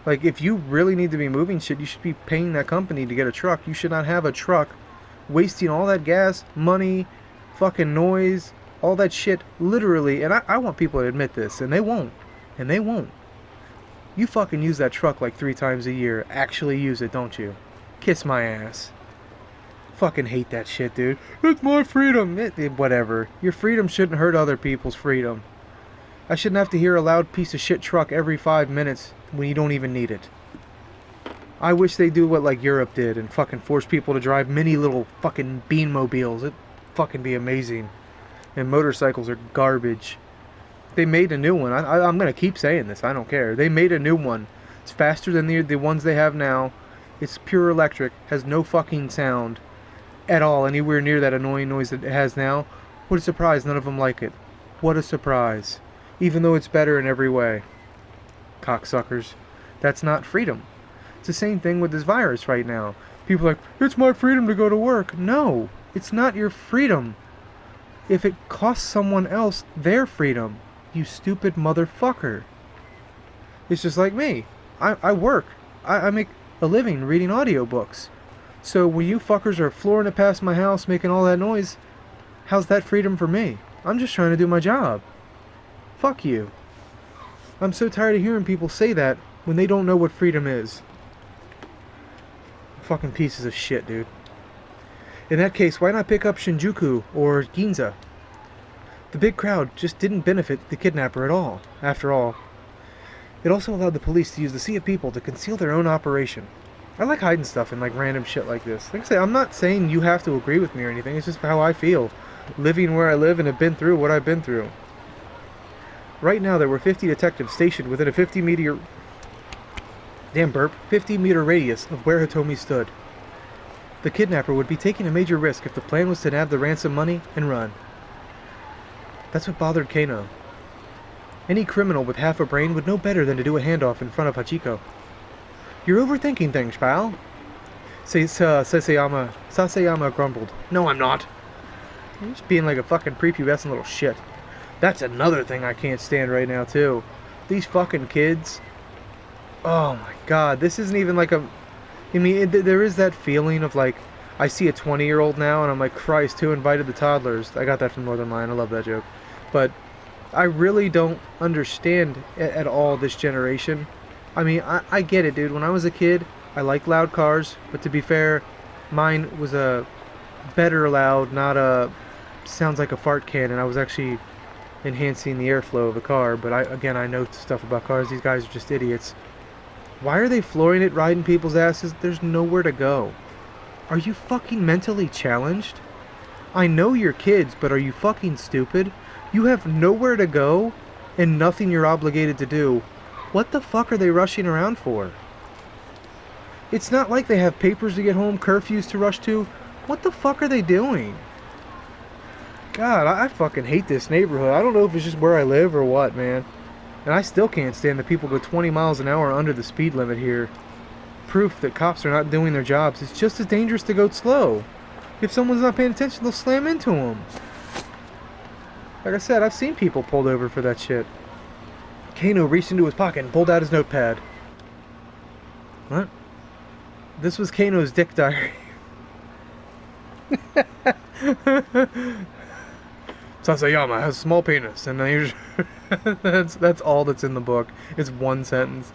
Like, if you really need to be moving shit, you should be paying that company to get a truck. You should not have a truck wasting all that gas, money, fucking noise, all that shit, literally. And I want people to admit this, and they won't. And they won't. You fucking use that truck like 3 times a year. Actually use it, don't you? Kiss my ass. Fucking hate that shit, dude. It's my freedom. Whatever. Your freedom shouldn't hurt other people's freedom. I shouldn't have to hear a loud piece of shit truck every 5 minutes when you don't even need it. I wish they do what like Europe did and fucking force people to drive mini little fucking beanmobiles. It'd fucking be amazing. And motorcycles are garbage. They made a new one. I'm gonna keep saying this. I don't care. They made a new one. It's faster than the ones they have now. It's pure electric. Has no fucking sound at all. Anywhere near that annoying noise that it has now. What a surprise. None of them like it. What a surprise. Even though it's better in every way. Cocksuckers. That's not freedom. It's the same thing with this virus right now. People are like, it's my freedom to go to work. No, it's not your freedom. If it costs someone else their freedom, you stupid motherfucker. It's just like me. I work. I make a living reading audiobooks. So when you fuckers are flooring it past my house making all that noise, how's that freedom for me? I'm just trying to do my job. Fuck you. I'm so tired of hearing people say that when they don't know what freedom is. Fucking pieces of shit, dude. In that case, why not pick up Shinjuku or Ginza? The big crowd just didn't benefit the kidnapper at all, after all. It also allowed the police to use the sea of people to conceal their own operation. I like hiding stuff and like random shit like this. Like I say, I'm not saying you have to agree with me or anything. It's just how I feel, living where I live and have been through what I've been through. Right now, there were 50 detectives stationed within a 50-meter... Damn burp. 50-meter radius of where Hitomi stood. The kidnapper would be taking a major risk if the plan was to nab the ransom money and run. That's what bothered Kano. Any criminal with half a brain would know better than to do a handoff in front of Hachiko. You're overthinking things, pal. Sasayama grumbled. No, I'm not. You're just being like a fucking prepubescent little shit. That's another thing I can't stand right now, too. These fucking kids. Oh my god, this isn't even like a... I mean, there is that feeling of like, I see a 20-year-old now and I'm like, Christ, who invited the toddlers? I got that from Northern Lion, I love that joke. But I really don't understand at all this generation. I mean, I get it, dude. When I was a kid, I liked loud cars, but to be fair, mine was a better loud, not a sounds like a fart can, and I was actually enhancing the airflow of the car. But I know stuff about cars. These guys are just idiots. Why are they flooring it, riding people's asses? There's nowhere to go. Are you fucking mentally challenged? I know you're kids, but are you fucking stupid? You have nowhere to go and nothing you're obligated to do. What the fuck are they rushing around for? It's not like they have papers to get home, curfews to rush to. What the fuck are they doing? God, I fucking hate this neighborhood. I don't know if it's just where I live or what, man. And I still can't stand that people go 20 miles an hour under the speed limit here. Proof that cops are not doing their jobs. It's just as dangerous to go slow. If someone's not paying attention, they'll slam into them. Like I said, I've seen people pulled over for that shit. Kano reached into his pocket and pulled out his notepad. What? This was Kano's dick diary. Sasayama has a small penis, and that's all that's in the book. It's one sentence,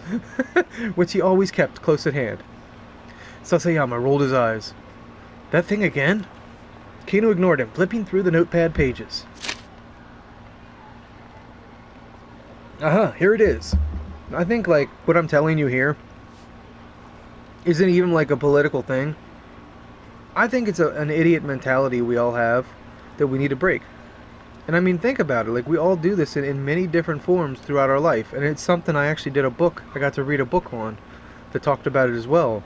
which he always kept close at hand. Sasayama rolled his eyes. That thing again? Kano ignored him, flipping through the notepad pages. Here it is. I think, like, what I'm telling you here isn't even, like, a political thing. I think it's an idiot mentality we all have that we need to break. And I mean, think about it. Like, we all do this in many different forms throughout our life. And it's something I actually did a book. I got to read a book on that talked about it as well.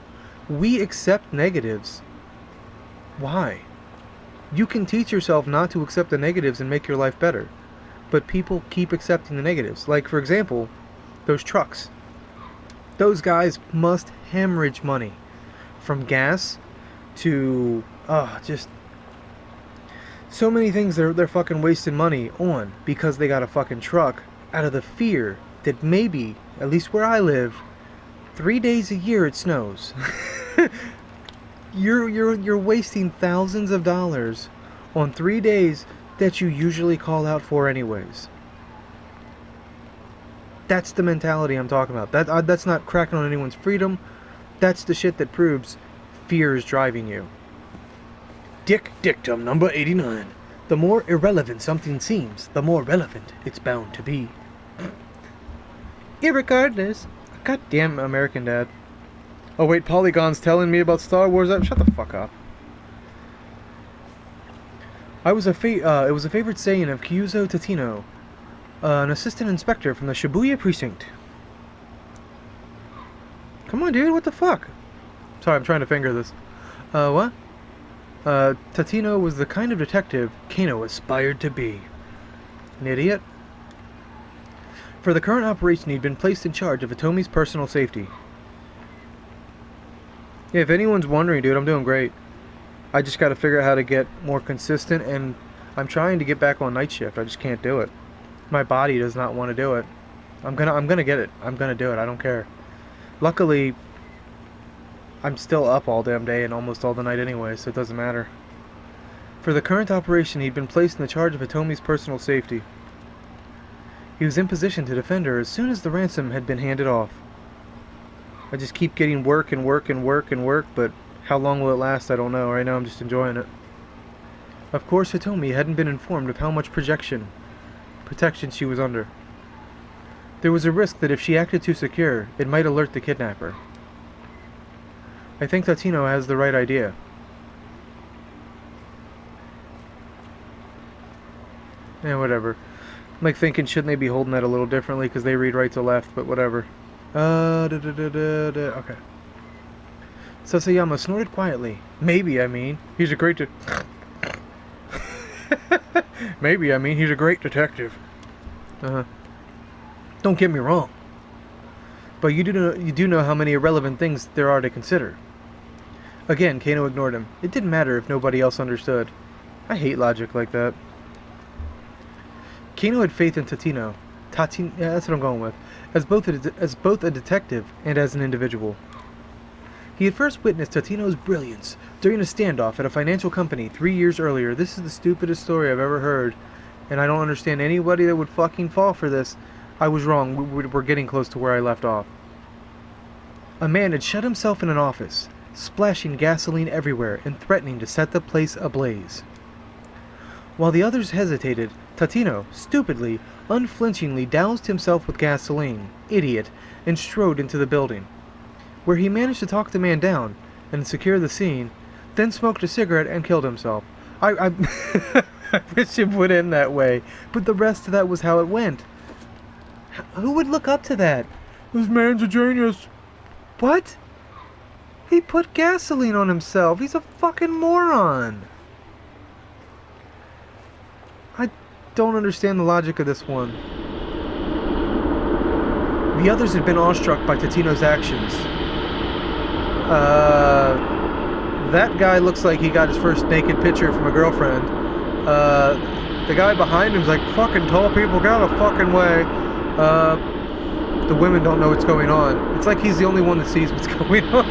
We accept negatives. Why? You can teach yourself not to accept the negatives and make your life better. But people keep accepting the negatives. Like, for example, those trucks. Those guys must hemorrhage money. From gas to, just so many things they're fucking wasting money on because they got a fucking truck out of the fear that maybe, at least where I live, 3 days a year it snows. You're wasting thousands of dollars on 3 days that you usually call out for anyways. That's the mentality I'm talking about. That's not cracking on anyone's freedom. That's the shit that proves fear is driving you. Dick dictum number 89. The more irrelevant something seems, the more relevant it's bound to be. Irregardless. Goddamn American Dad. Oh wait, Polygon's telling me about Star Wars. Shut the fuck up. It was a favorite saying of Kyuzo Tatino, an assistant inspector from the Shibuya precinct. Come on, dude, what the fuck? Sorry, I'm trying to finger this. What? Tatino was the kind of detective Kano aspired to be. An idiot? For the current operation, he'd been placed in charge of Atomi's personal safety. Yeah, if anyone's wondering, dude, I'm doing great. I just gotta figure out how to get more consistent, and I'm trying to get back on night shift. I just can't do it. My body does not want to do it. I'm gonna get it. I'm gonna do it. I don't care. Luckily, I'm still up all damn day and almost all the night anyway, so it doesn't matter. For the current operation, he'd been placed in the charge of Hitomi's personal safety. He was in position to defend her as soon as the ransom had been handed off. I just keep getting work and work and work and work, but how long will it last, I don't know. Right now I'm just enjoying it. Of course, Hitomi hadn't been informed of how much protection she was under. There was a risk that if she acted too secure, it might alert the kidnapper. I think Tatino has the right idea. Yeah, whatever. I'm like thinking, shouldn't they be holding that a little differently because they read right to left, but whatever. Okay. Sasayama snorted quietly. Maybe, I mean, he's a great Maybe, I mean, he's a great detective. Uh-huh. Don't get me wrong. But you do know how many irrelevant things there are to consider. Again, Kano ignored him. It didn't matter if nobody else understood. I hate logic like that. Kano had faith in Tatino. Yeah, that's what I'm going with. As both a detective and as an individual. He had first witnessed Tatino's brilliance during a standoff at a financial company 3 years earlier. This is the stupidest story I've ever heard, and I don't understand anybody that would fucking fall for this. I was wrong. We're getting close to where I left off. A man had shut himself in an office, splashing gasoline everywhere and threatening to set the place ablaze. While the others hesitated, Tatino, stupidly, unflinchingly doused himself with gasoline, idiot, and strode into the building, where he managed to talk the man down and secure the scene, then smoked a cigarette and killed himself. I wish it would end that way, but the rest of that was how it went. Who would look up to that? This man's a genius. What? He put gasoline on himself. He's a fucking moron. I don't understand the logic of this one. The others had been awestruck by Tatino's actions. That guy looks like he got his first naked picture from a girlfriend. The guy behind him's like, fucking tall people get out of fucking way. The women don't know what's going on. It's like he's the only one that sees what's going on.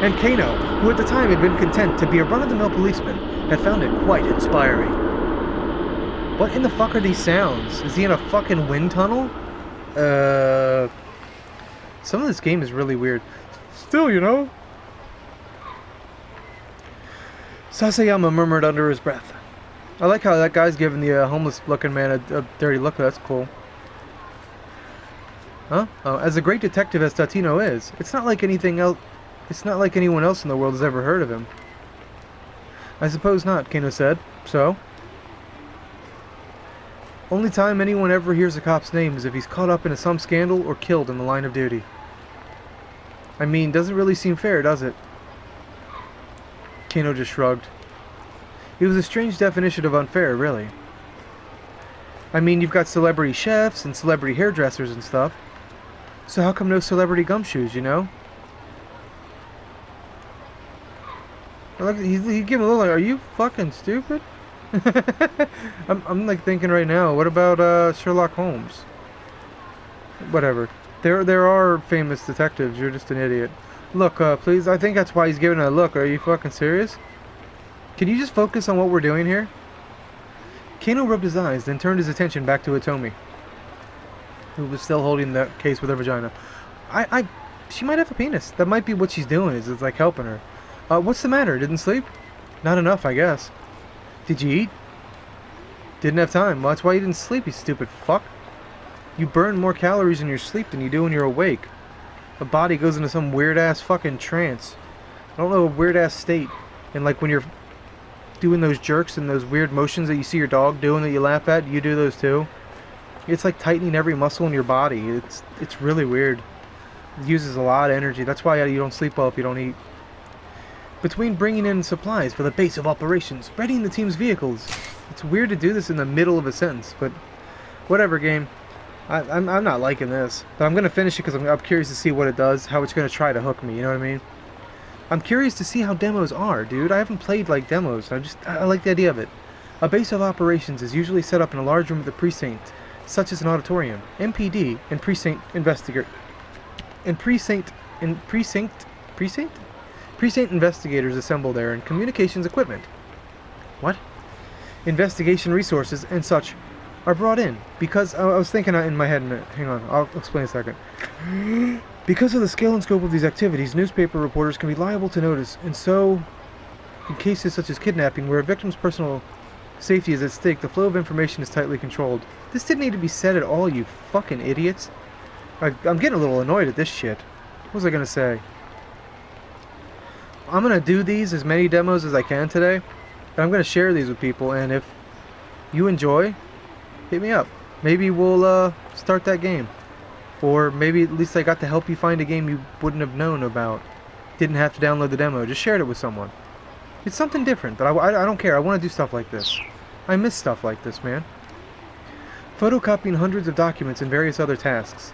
And Kano, who at the time had been content to be a run-of-the-mill policeman, had found it quite inspiring. What in the fuck are these sounds? Is he in a fucking wind tunnel? Some of this game is really weird. Still, you know. Sasayama murmured under his breath. I like how that guy's giving the homeless-looking man a dirty look. That's cool. Huh? Oh, as a great detective as Tatino is, it's not like anything else. It's not like anyone else in the world has ever heard of him. I suppose not, Kano said. So? Only time anyone ever hears a cop's name is if he's caught up in some scandal or killed in the line of duty. I mean, doesn't really seem fair, does it? Kano just shrugged. It was a strange definition of unfair, really. I mean, you've got celebrity chefs and celebrity hairdressers and stuff. So how come no celebrity gumshoes, you know? He gave him a little like, are you fucking stupid? I'm like thinking right now, what about Sherlock Holmes? Whatever. There are famous detectives, you're just an idiot. Look, please, I think that's why he's giving a look. Are you fucking serious? Can you just focus on what we're doing here? Kano rubbed his eyes, then turned his attention back to Hitomi, who was still holding the case with her vagina. She might have a penis. That might be what she's doing, is it's like helping her. What's the matter? Didn't sleep? Not enough, I guess. Did you eat? Didn't have time. Well, that's why you didn't sleep, you stupid fuck. You burn more calories in your sleep than you do when you're awake. The body goes into some weird-ass fucking trance. I don't know, a weird-ass state. And like when you're doing those jerks and those weird motions that you see your dog doing that you laugh at, you do those too. It's like tightening every muscle in your body. It's really weird. It uses a lot of energy. That's why you don't sleep well if you don't eat. Between bringing in supplies for the base of operations, readying the team's vehicles. It's weird to do this in the middle of a sentence, but whatever, game. I'm not liking this. But I'm going to finish it because I'm curious to see what it does, how it's going to try to hook me, you know what I mean? I'm curious to see how demos are, dude. I haven't played like demos. I like the idea of it. A base of operations is usually set up in a large room at the precinct, such as an auditorium. MPD and precinct investigators assemble there, and communications equipment. What? Investigation resources and such are brought in because I was thinking in my head. Hang on, I'll explain in a second. Because of the scale and scope of these activities, newspaper reporters can be liable to notice, and so, in cases such as kidnapping, where a victim's personal safety is at stake, the flow of information is tightly controlled. This didn't need to be said at all, you fucking idiots. I'm getting a little annoyed at this shit. What was I gonna say? I'm gonna do these as many demos as I can today, and I'm gonna share these with people. And if you enjoy, hit me up. Maybe we'll start that game, or maybe at least I got to help you find a game you wouldn't have known about. Didn't have to download the demo, just shared it with someone. It's something different, but I don't care. I want to do stuff like this. I miss stuff like this, man. Photocopying hundreds of documents and various other tasks.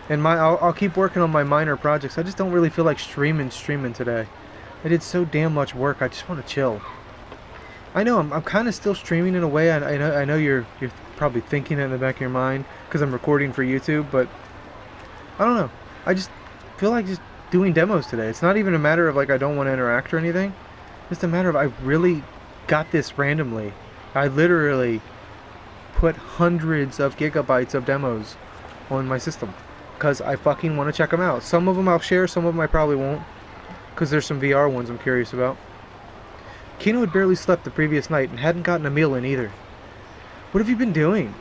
And I'll keep working on my minor projects. I just don't really feel like streaming today. I did so damn much work. I just want to chill. I know I'm kind of still streaming in a way. I know you're probably thinking it in the back of your mind because I'm recording for YouTube, but I don't know. I just feel like just doing demos today. It's not even a matter of like I don't want to interact or anything. It's a matter of I really got this randomly. I literally put hundreds of gigabytes of demos on my system because I fucking want to check them out. Some of them I'll share, some of them I probably won't, because there's some VR ones I'm curious about. Kino had barely slept the previous night and hadn't gotten a meal in either. What have you been doing?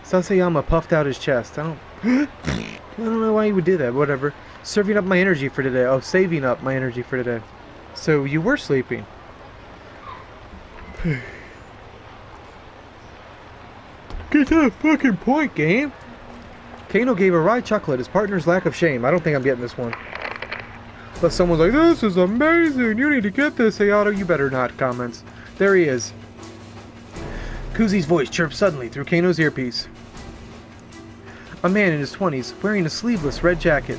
Sasayama puffed out his chest. I don't know why he would do that, but whatever. Serving up my energy for today. Oh, saving up my energy for today. So you were sleeping. Get to the fucking point, game. Kano gave a wry chuckle at his partner's lack of shame. I don't think I'm getting this one. But someone's like, this is amazing. You need to get this, Ayato. You better not. Comments. There he is. Kuzi's voice chirped suddenly through Kano's earpiece. A man in his 20s, wearing a sleeveless red jacket.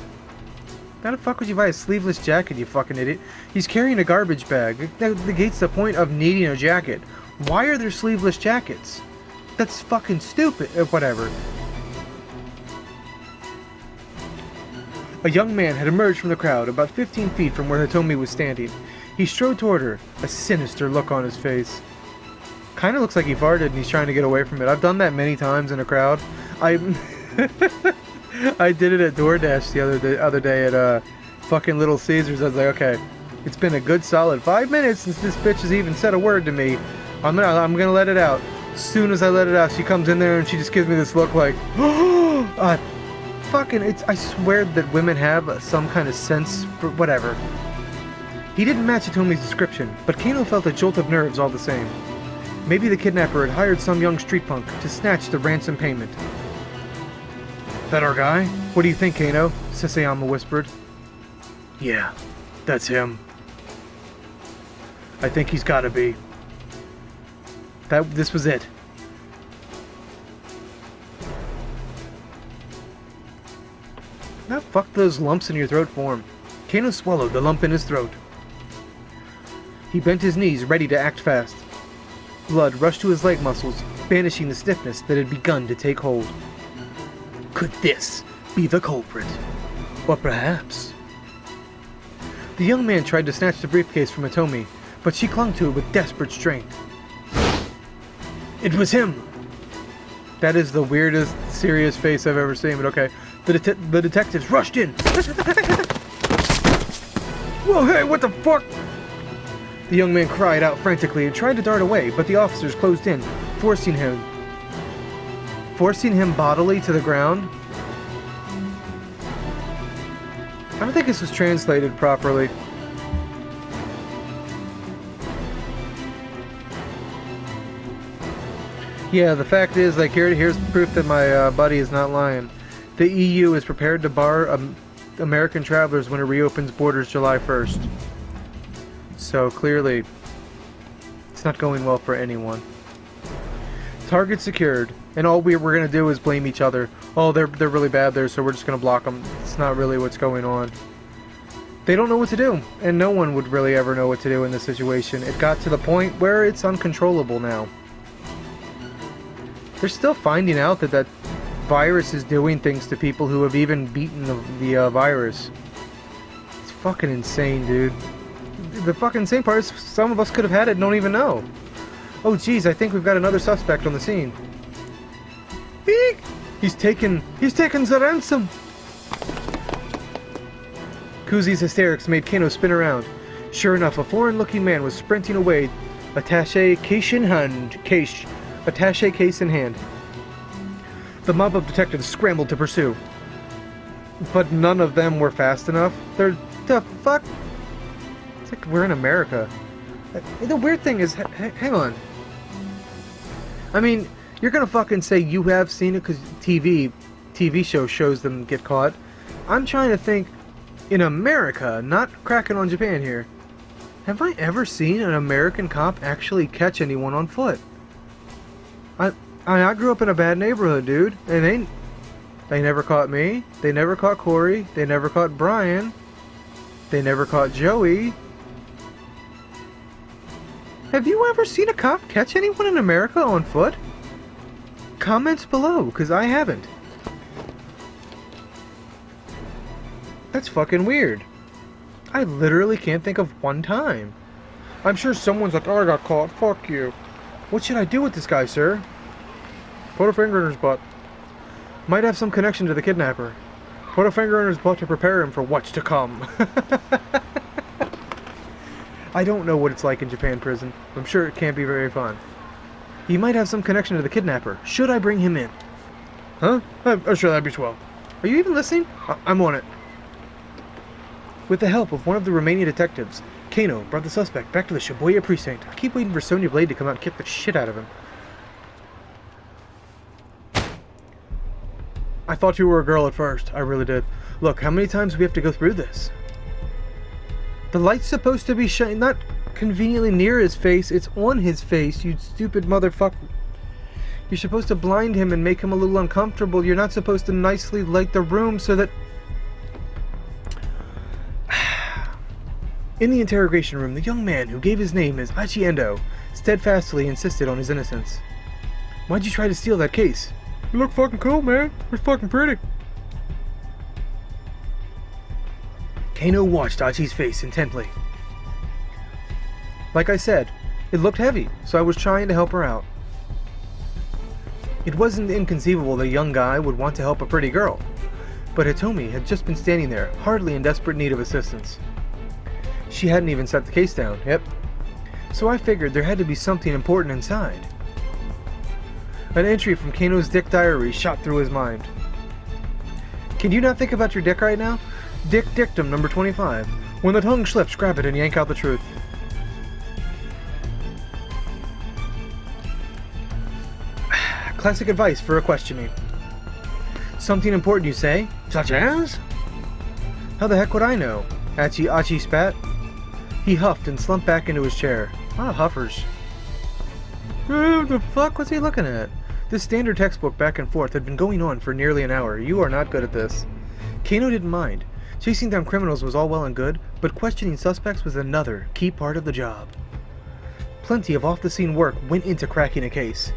How the fuck would you buy a sleeveless jacket, you fucking idiot? He's carrying a garbage bag. That negates the point of needing a jacket. Why are there sleeveless jackets? That's fucking stupid. Whatever. A young man had emerged from the crowd about 15 feet from where Hitomi was standing. He strode toward her, a sinister look on his face. Kinda looks like he farted and he's trying to get away from it. I've done that many times in a crowd. I did it at DoorDash the other day at fucking Little Caesars. I was like, okay, it's been a good solid 5 minutes since this bitch has even said a word to me. I'm gonna let it out. As soon as I let it out, she comes in there and she just gives me this look like, I swear that women have some kind of sense for whatever. He didn't match Hitomi's description, but Kano felt a jolt of nerves all the same. Maybe the kidnapper had hired some young street punk to snatch the ransom payment. That our guy? What do you think, Kano? Sasayama whispered. Yeah, that's him. I think he's gotta be. This was it. Now fuck those lumps in your throat form. Kano swallowed the lump in his throat. He bent his knees, ready to act fast. Blood rushed to his leg muscles, banishing the stiffness that had begun to take hold. Could this be the culprit? Or perhaps... The young man tried to snatch the briefcase from Hitomi, but she clung to it with desperate strength. It was him! That is the weirdest, serious face I've ever seen, but okay. The detectives rushed in. Whoa, hey, what the fuck? The young man cried out frantically and tried to dart away, but the officers closed in, forcing him bodily to the ground. I don't think this was translated properly. Yeah, the fact is, like, here's proof that my buddy is not lying. The EU is prepared to bar American travelers when it reopens borders July 1st. So clearly, it's not going well for anyone. Target secured, and all we're gonna do is blame each other. Oh, they're really bad there, so we're just gonna block them. It's not really what's going on. They don't know what to do, and no one would really ever know what to do in this situation. It got to the point where it's uncontrollable now. They're still finding out that virus is doing things to people who have even beaten the virus. It's fucking insane, dude. The fucking insane part is some of us could have had it and don't even know. Oh geez, I think we've got another suspect on the scene. Beak! He's taken the ransom! Kuzi's hysterics made Kano spin around. Sure enough, a foreign-looking man was sprinting away, attaché case in hand. The mob of detectives scrambled to pursue. But none of them were fast enough. The fuck? It's like we're in America. The weird thing is, hang on. I mean, you're gonna fucking say you have seen it because TV show shows them get caught. I'm trying to think, in America, not cracking on Japan here. Have I ever seen an American cop actually catch anyone on foot? I grew up in a bad neighborhood, dude, and they never caught me. They never caught Corey. They never caught Brian. They never caught Joey. Have you ever seen a cop catch anyone in America on foot? Comments below, because I haven't. That's fucking weird. I literally can't think of one time. I'm sure someone's like, oh, I got caught. Fuck you. What should I do with this guy, sir? Put a finger in his butt. Might have some connection to the kidnapper. Put a finger in his butt to prepare him for what's to come. I don't know what it's like in Japan prison. I'm sure it can't be very fun. He might have some connection to the kidnapper. Should I bring him in? Huh? Oh, sure, that'd be swell. Are you even listening? I'm on it. With the help of one of the remaining detectives, Kano brought the suspect back to the Shibuya precinct. I keep waiting for Sonya Blade to come out and kick the shit out of him. I thought you were a girl at first. I really did. Look, how many times do we have to go through this? The light's supposed to be shining, not conveniently near his face, it's on his face, you stupid motherfucker. You're supposed to blind him and make him a little uncomfortable. You're not supposed to nicely light the room so that... In the interrogation room, the young man who gave his name as Achi Endo steadfastly insisted on his innocence. Why'd you try to steal that case? You look fucking cool, man. You're fucking pretty. Kano watched Achi's face intently. Like I said, it looked heavy, so I was trying to help her out. It wasn't inconceivable that a young guy would want to help a pretty girl, but Hitomi had just been standing there, hardly in desperate need of assistance. She hadn't even set the case down, yep. So I figured there had to be something important inside. An entry from Kano's dick diary shot through his mind. Can you not think about your dick right now? Dick dictum number 25. When the tongue slips, grab it and yank out the truth. Classic advice for a questioning. Something important you say? Such as? How the heck would I know? Achi spat. He huffed and slumped back into his chair. A lot of huffers. What the fuck was he looking at? This standard textbook back and forth had been going on for nearly an hour. You are not good at this. Kano didn't mind. Chasing down criminals was all well and good, but questioning suspects was another key part of the job. Plenty of off-the-scene work went into cracking a case.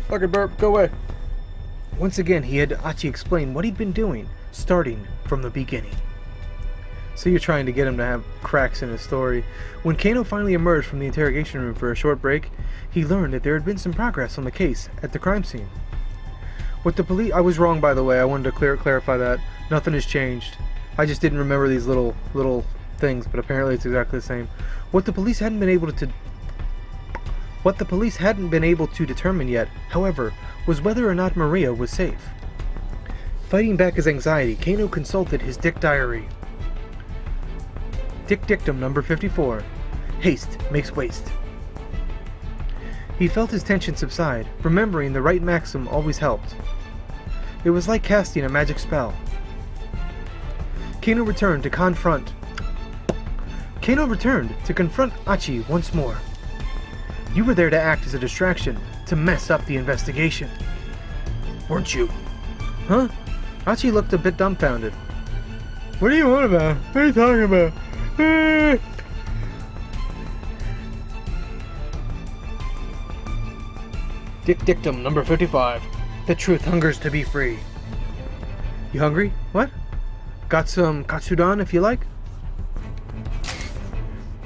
Fucking burp, go away. Once again, he had Achi explain what he'd been doing, starting from the beginning. So you're trying to get him to have cracks in his story. When Kano finally emerged from the interrogation room for a short break, he learned that there had been some progress on the case at the crime scene. What the police... I was wrong, by the way. I wanted to clarify that. Nothing has changed. I just didn't remember these little things, but apparently it's exactly the same. What the police hadn't been able to determine yet, however, was whether or not Maria was safe. Fighting back his anxiety, Kano consulted his dick diary. Dick dictum number 54. Haste makes waste. He felt his tension subside, remembering the right maxim always helped. It was like casting a magic spell. Kano returned to confront Achi once more. You were there to act as a distraction, to mess up the investigation. Weren't you? Huh? Achi looked a bit dumbfounded. What do you want about? What are you talking about? Dick dictum number 55. The truth hungers to be free. You hungry? What? Got some katsudon if you like?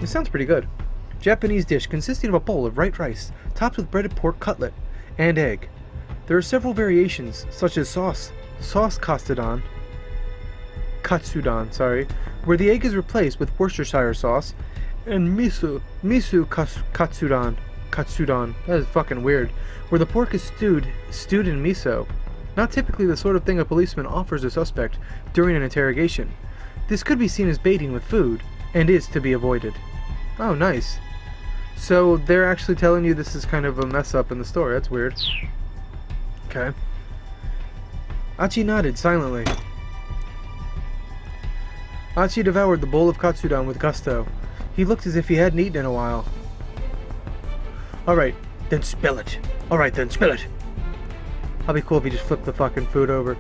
This sounds pretty good. Japanese dish consisting of a bowl of white rice, topped with breaded pork cutlet, and egg. There are several variations, such as sauce katsudon, where the egg is replaced with Worcestershire sauce, and miso katsudon, that is fucking weird, where the pork is stewed in miso. Not typically the sort of thing a policeman offers a suspect during an interrogation. This could be seen as baiting with food, and is to be avoided. Oh, nice. So they're actually telling you this is kind of a mess up in the story. That's weird. Okay. Achi nodded silently. Achi devoured the bowl of katsudon with gusto. He looked as if he hadn't eaten in a while. Alright, then spill it. Alright, then spill it. I'll be cool if you just flip the fucking food over.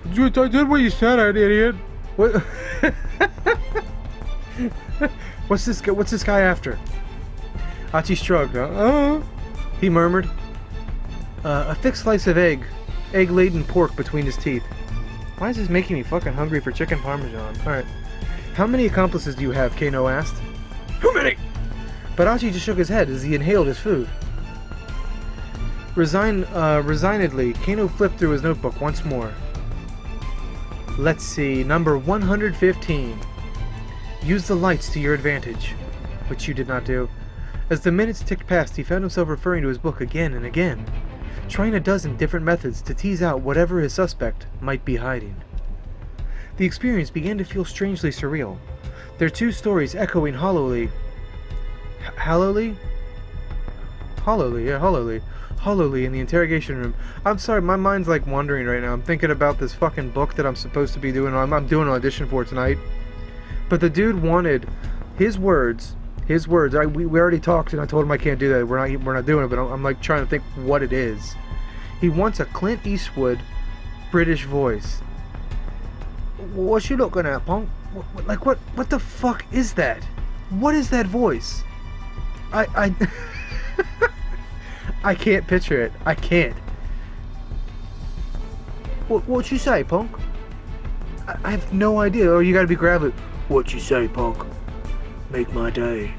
I did what you said, idiot. What? What's this guy after? Achi shrugged. He murmured. A thick slice of egg-laden pork between his teeth. Why is this making me fucking hungry for chicken parmesan? Alright. How many accomplices do you have? Kano asked. Too many! But Achi just shook his head as he inhaled his food. Resignedly, Kano flipped through his notebook once more. Let's see, number 115. Use the lights to your advantage, which you did not do. As the minutes ticked past, he found himself referring to his book again and again, trying a dozen different methods to tease out whatever his suspect might be hiding. The experience began to feel strangely surreal, their two stories echoing hollowly in the interrogation room. I'm sorry, my mind's like wandering right now. I'm thinking about this fucking book that I'm supposed to be doing. I'm doing an audition for tonight. But the dude wanted his words. We already talked, and I told him I can't do that. We're not doing it. But I'm like trying to think what it is. He wants a Clint Eastwood British voice. What you looking at, punk? What the fuck is that? What is that voice? I I can't picture it. I can't. What you say, punk? I have no idea. Oh, you gotta be gravelly. What you say, punk? Make my day.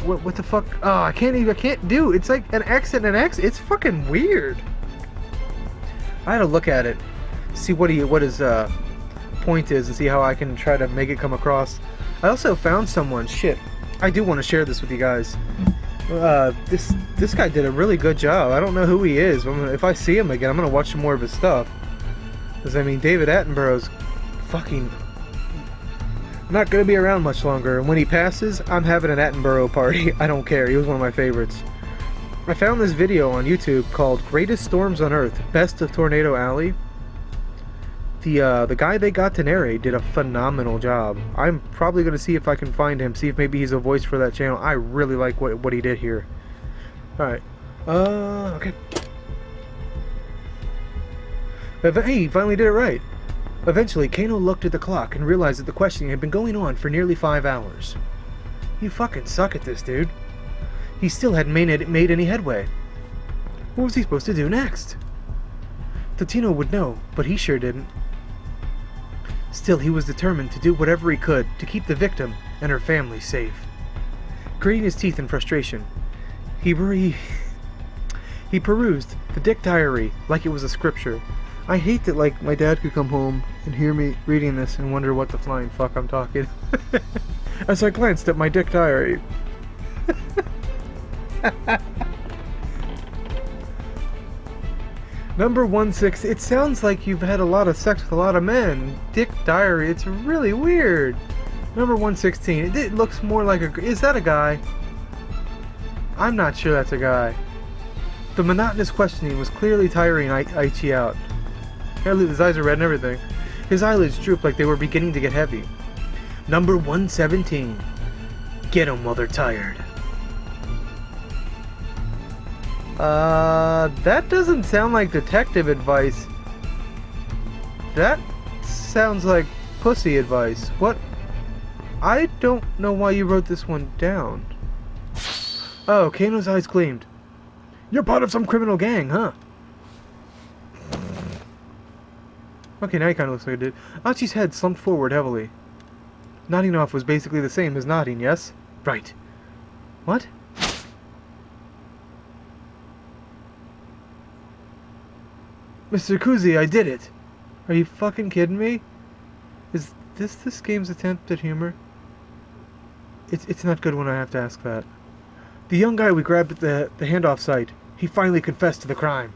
What the fuck? Oh, I can't do. It's like an accent and an accent. It's fucking weird. I had to look at it, see what his point is, and see how I can try to make it come across. I also found someone. Shit, I do want to share this with you guys. This guy did a really good job. I don't know who he is. If I see him again, I'm gonna watch some more of his stuff. Because I mean, David Attenborough's fucking not gonna be around much longer. And when he passes, I'm having an Attenborough party. I don't care. He was one of my favorites. I found this video on YouTube called "Greatest Storms on Earth: Best of Tornado Alley." The guy they got to narrate did a phenomenal job. I'm probably going to see if I can find him, see if maybe he's a voice for that channel. I really like what he did here. Alright. Okay. Hey, he finally did it right. Eventually, Kano looked at the clock and realized that the questioning had been going on for nearly 5 hours. You fucking suck at this, dude. He still hadn't made any headway. What was he supposed to do next? Totino would know, but he sure didn't. Still, he was determined to do whatever he could to keep the victim and her family safe. Gritting his teeth in frustration, he perused the Dick Diary like it was a scripture. I hate that, like, my dad could come home and hear me reading this and wonder what the flying fuck I'm talking. As I glanced at my Dick Diary. Number 16. It sounds like you've had a lot of sex with a lot of men. Dick Diary. It's really weird. Number 116. It looks more like a... Is that a guy? I'm not sure that's a guy. The monotonous questioning was clearly tiring Aichi out. His eyes are red and everything. His eyelids drooped like they were beginning to get heavy. Number 117. Get 'em while they're tired. That doesn't sound like detective advice. That sounds like pussy advice. What? I don't know why you wrote this one down. Oh, Kano's eyes gleamed. You're part of some criminal gang, huh? Okay, now he kind of looks like a dude. Achi's head slumped forward heavily. Nodding off was basically the same as nodding, yes? Right. What? Mr. Kuzi, I did it! Are you fucking kidding me? Is this game's attempt at humor? It's not good when I have to ask that. The young guy we grabbed at the handoff site, he finally confessed to the crime.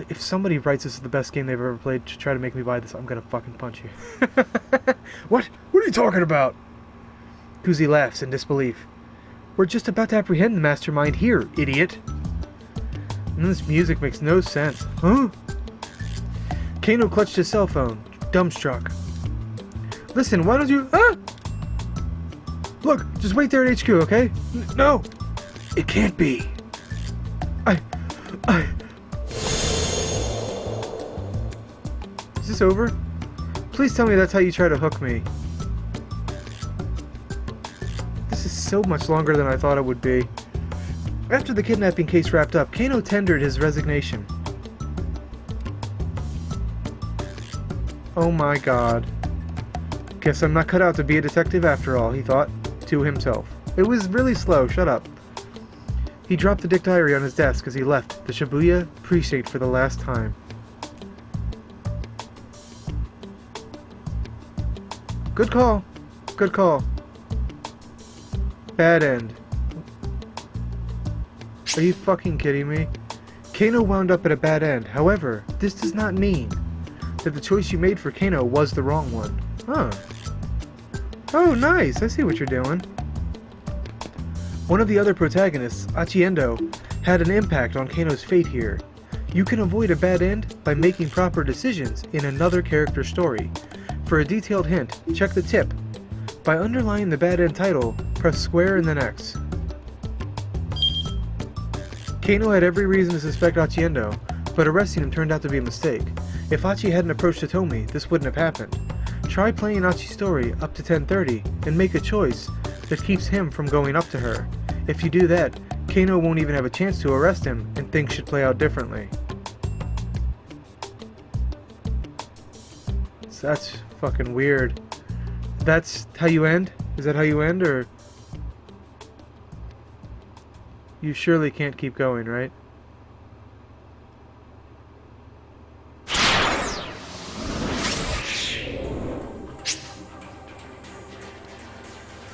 If somebody writes this is the best game they've ever played to try to make me buy this, I'm gonna fucking punch you. What? What are you talking about? Kuzi laughs in disbelief. We're just about to apprehend the mastermind here, idiot. And this music makes no sense. Huh? Kano clutched his cell phone, dumbstruck. Listen, why don't you... Ah! Look, just wait there at HQ, okay? No! It can't be. Is this over? Please tell me that's how you try to hook me. This is so much longer than I thought it would be. After the kidnapping case wrapped up, Kano tendered his resignation. Oh my god. Guess I'm not cut out to be a detective after all, he thought to himself. It was really slow, shut up. He dropped the Dick Diary on his desk as he left the Shibuya precinct for the last time. Good call. Good call. Bad end. Are you fucking kidding me? Kano wound up at a bad end. However, this does not mean that the choice you made for Kano was the wrong one. Huh. Oh, nice. I see what you're doing. One of the other protagonists, Achiendo, had an impact on Kano's fate here. You can avoid a bad end by making proper decisions in another character's story. For a detailed hint, check the tip. By underlining the bad end title, press square and then X. Kano had every reason to suspect Achiendo, but arresting him turned out to be a mistake. If Achi hadn't approached Hitomi, this wouldn't have happened. Try playing Achi's story up to 10:30 and make a choice that keeps him from going up to her. If you do that, Kano won't even have a chance to arrest him and things should play out differently. So that's fucking weird. That's how you end? Is that how you end, or... You surely can't keep going, right?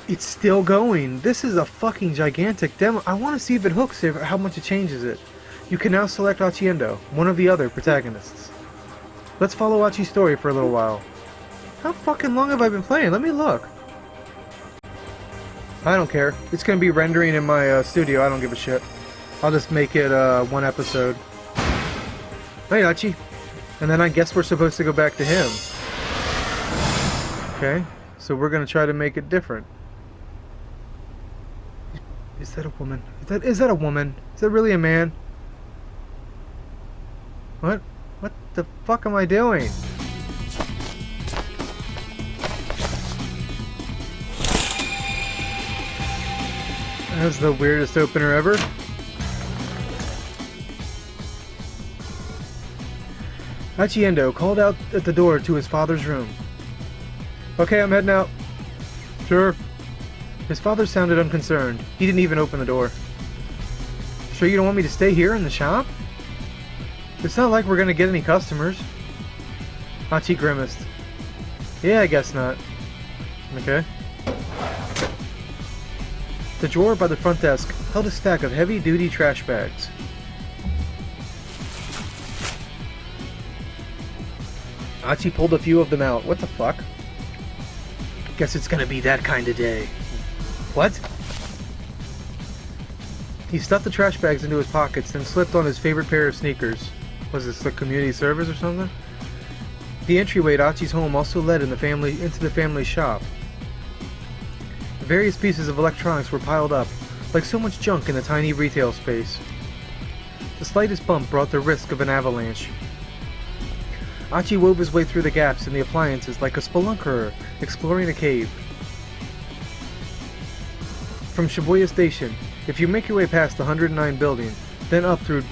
It's still going. This is a fucking gigantic demo. I want to see if it hooks, how much it changes it. You can now select Achiendo, one of the other protagonists. Let's follow Achi's story for a little while. How fucking long have I been playing? Let me look. I don't care. It's going to be rendering in my studio. I don't give a shit. I'll just make it one episode. Hey, Achi. And then I guess we're supposed to go back to him. Okay. So we're going to try to make it different. Is that a woman? Is that a woman? Is that really a man? What? What the fuck am I doing? That's the weirdest opener ever. Achiendo called out at the door to his father's room. Okay, I'm heading out. Sure. His father sounded unconcerned. He didn't even open the door. Sure you don't want me to stay here in the shop? It's not like we're gonna get any customers. Achi grimaced. Yeah, I guess not. Okay. The drawer by the front desk held a stack of heavy-duty trash bags. Achi pulled a few of them out. What the fuck? Guess it's gonna be that kind of day. What? He stuffed the trash bags into his pockets, then slipped on his favorite pair of sneakers. Was this like community service or something? The entryway to Achi's home also led into the family shop. Various pieces of electronics were piled up, like so much junk in a tiny retail space. The slightest bump brought the risk of an avalanche. Achi wove his way through the gaps in the appliances like a spelunkerer exploring a cave. From Shibuya Station, if you make your way past the 109 building, then up through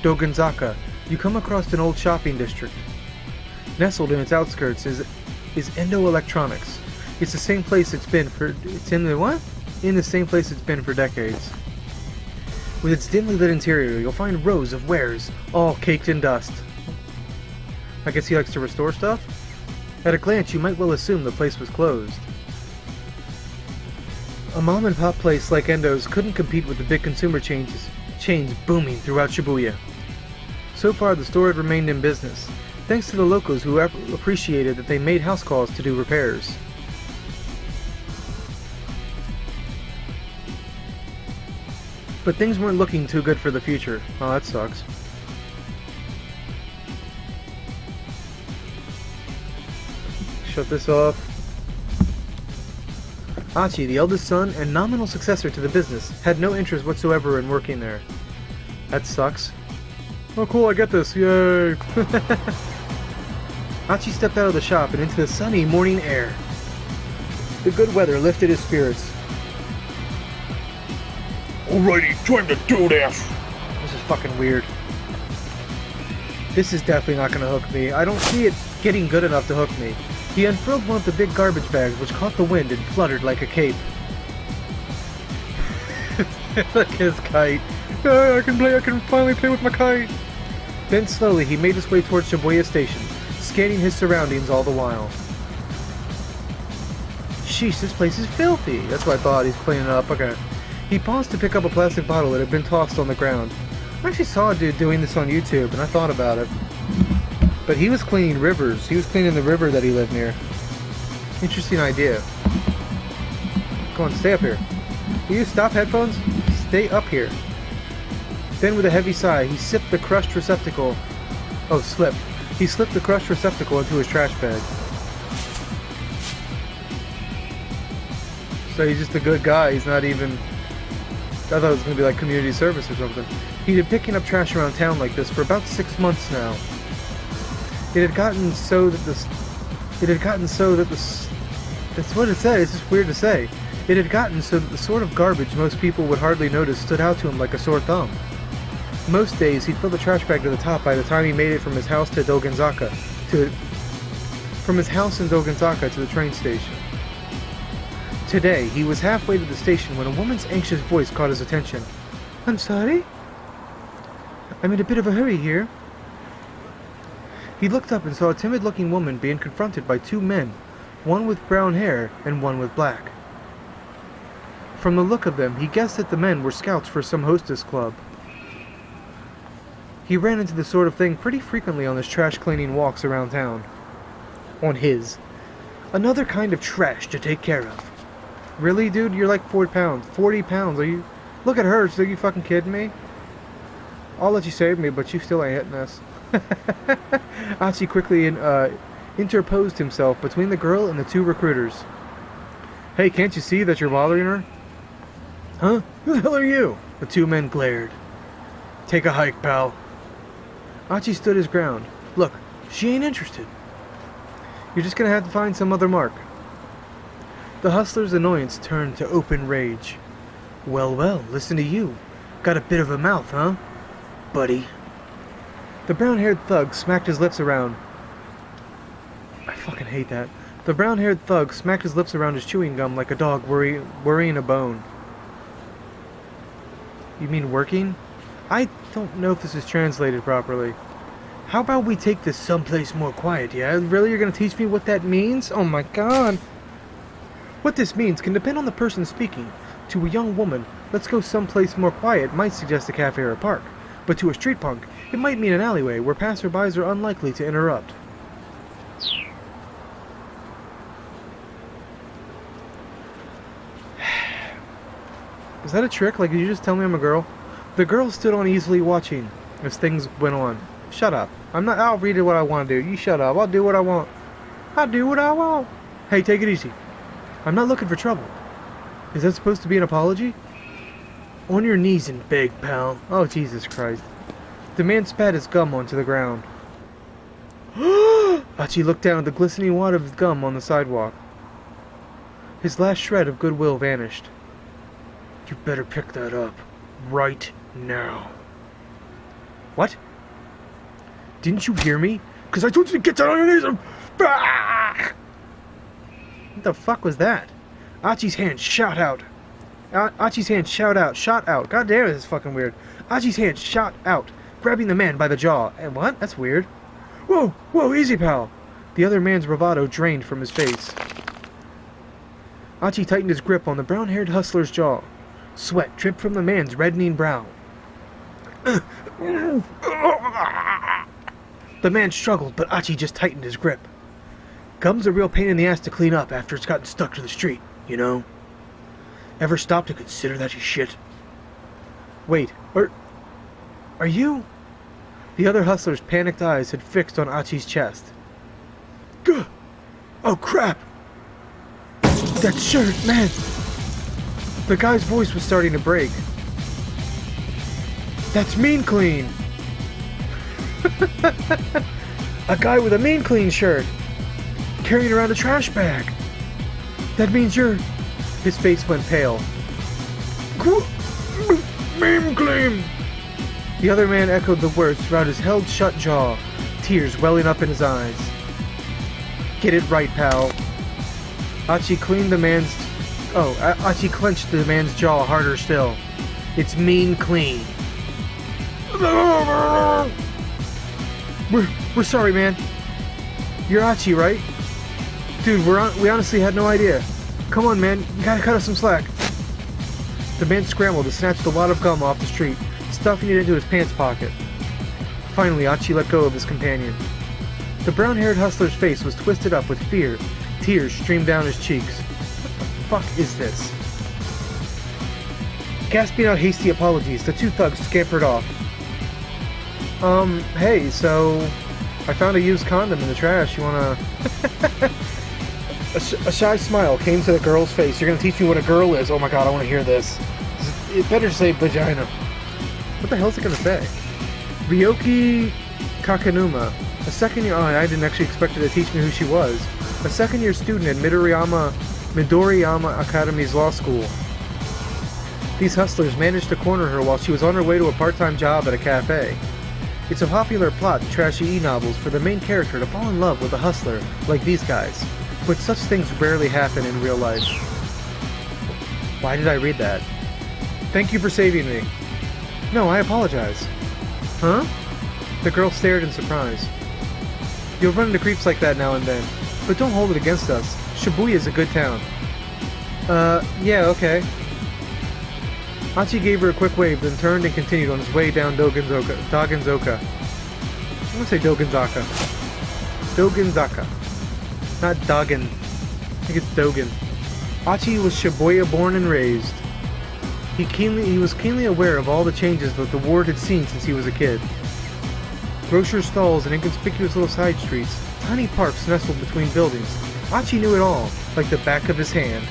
Dogonzaka, you come across an old shopping district. Nestled in its outskirts is Endo Electronics. It's the same place it's been for... In the same place it's been for decades. With its dimly lit interior, you'll find rows of wares, all caked in dust. I guess he likes to restore stuff? At a glance, you might well assume the place was closed. A mom-and-pop place like Endo's couldn't compete with the big consumer chains booming throughout Shibuya. So far, the store had remained in business, thanks to the locals who appreciated that they made house calls to do repairs. But things weren't looking too good for the future. Oh, that sucks. Shut this off. Achi, the eldest son and nominal successor to the business, had no interest whatsoever in working there. That sucks. Oh cool, I get this, yay! Achi stepped out of the shop and into the sunny morning air. The good weather lifted his spirits. Alrighty, time to do this! This is fucking weird. This is definitely not gonna hook me. I don't see it getting good enough to hook me. He unfurled one of the big garbage bags, which caught the wind and fluttered like a cape. Look at his kite. I can finally play with my kite! Then slowly he made his way towards Shibuya Station, scanning his surroundings all the while. Sheesh, this place is filthy! That's what I thought. He's cleaning it up. Okay. He paused to pick up a plastic bottle that had been tossed on the ground. I actually saw a dude doing this on YouTube, and I thought about it. But he was cleaning rivers. He was cleaning the river that he lived near. Interesting idea. Come on, stay up here. Will you stop, headphones? Stay up here. Then with a heavy sigh, he sipped the crushed receptacle. Oh, slipped. He slipped the crushed receptacle into his trash bag. So he's just a good guy. He's not even... I thought it was going to be like community service or something. He'd been picking up trash around town like this for about 6 months now. It had gotten so that that's what it said. It's just weird to say. It had gotten so that the sort of garbage most people would hardly notice stood out to him like a sore thumb. Most days, he'd fill the trash bag to the top by the time he made it from his house to Dogenzaka, from his house in Dogenzaka to the train station. Today, he was halfway to the station when a woman's anxious voice caught his attention. I'm sorry? I'm in a bit of a hurry here. He looked up and saw a timid-looking woman being confronted by 2 men, one with brown hair and one with black. From the look of them, he guessed that the men were scouts for some hostess club. He ran into this sort of thing pretty frequently on his trash-cleaning walks around town. On his. Another kind of trash to take care of. Really, dude? You're like 40 pounds. 40 pounds, are you? Look at her, so you fucking kidding me? I'll let you save me, but you still ain't hitting this. Achi quickly interposed himself between the girl and the 2 recruiters. Hey, can't you see that you're bothering her? Huh? Who the hell are you? The 2 men glared. Take a hike, pal. Achi stood his ground. Look, she ain't interested. You're just gonna have to find some other mark. The hustler's annoyance turned to open rage. Well, well, listen to you. Got a bit of a mouth, huh? Buddy. The brown-haired thug smacked his lips around. I fucking hate that. The brown-haired thug smacked his lips around his chewing gum like a dog worrying a bone. You mean working? I don't know if this is translated properly. How about we take this someplace more quiet, yeah? Really, you're gonna teach me what that means? Oh my god. What this means can depend on the person speaking. To a young woman, let's go someplace more quiet might suggest a cafe or a park. But to a street punk, it might mean an alleyway where passerbys are unlikely to interrupt. Is that a trick? Like, did you just tell me I'm a girl? The girl stood uneasily watching as things went on. Shut up. I'll read it what I want to do. You shut up. I'll do what I want. I'll do what I want. Hey, take it easy. I'm not looking for trouble. Is that supposed to be an apology? On your knees and beg, pal. Oh, Jesus Christ. The man spat his gum onto the ground. Achi looked down at the glistening wad of gum on the sidewalk. His last shred of goodwill vanished. You better pick that up. Right now. What? Didn't you hear me? Because I told you to get down on your knees and... What the fuck was that? Achi's hand shot out. Shot out. God damn it, this is fucking weird. Achi's hand shot out, grabbing the man by the jaw. And what? That's weird. Whoa, easy, pal. The other man's bravado drained from his face. Achi tightened his grip on the brown-haired hustler's jaw. Sweat dripped from the man's reddening brow. The man struggled, but Achi just tightened his grip. Gum's a real pain in the ass to clean up after it's gotten stuck to the street, you know? Ever stop to consider that you shit? Wait, are you? The other hustler's panicked eyes had fixed on Achi's chest. Gah! Oh crap! That shirt, man! The guy's voice was starting to break. That's Mean Clean! A guy with a Mean Clean shirt! Carrying around a trash bag! That means you're... His face went pale. Mean Clean! The other man echoed the words throughout his held-shut jaw, tears welling up in his eyes. Get it right, pal. Achi cleaned the man's... Achi clenched the man's jaw harder still. It's Mean Clean. We're sorry, man. You're Achi, right? Dude, we honestly had no idea. Come on, man. You gotta cut us some slack. The man scrambled and snatched a wad of gum off the street, stuffing it into his pants pocket. Finally, Achi let go of his companion. The brown-haired hustler's face was twisted up with fear. Tears streamed down his cheeks. What the fuck is this? Gasping out hasty apologies, the two thugs scampered off. Hey, so... I found a used condom in the trash. You wanna... A shy smile came to the girl's face. You're gonna teach me what a girl is? Oh my god, I wanna hear this. It better say vagina. What the hell is it gonna say? Ryoki Kakanuma. A second-year... Oh, I didn't actually expect her to teach me who she was. A second-year student at Midoriyama Academy's law school. These hustlers managed to corner her while she was on her way to a part-time job at a cafe. It's a popular plot in trashy e-novels for the main character to fall in love with a hustler, like these guys. But such things rarely happen in real life. Why did I read that? Thank you for saving me. No, I apologize. Huh? The girl stared in surprise. You'll run into creeps like that now and then, but don't hold it against us. Shibuya is a good town. Yeah, okay. Achi gave her a quick wave, then turned and continued on his way down Dogenzoka. I'm gonna say Dogenzaka. Dogenzaka. Not Dogen. I think it's Dogen. Achi was Shibuya born and raised. He was keenly aware of all the changes that the ward had seen since he was a kid. Grocery stalls and inconspicuous little side streets, tiny parks nestled between buildings. Achi knew it all, like the back of his hand.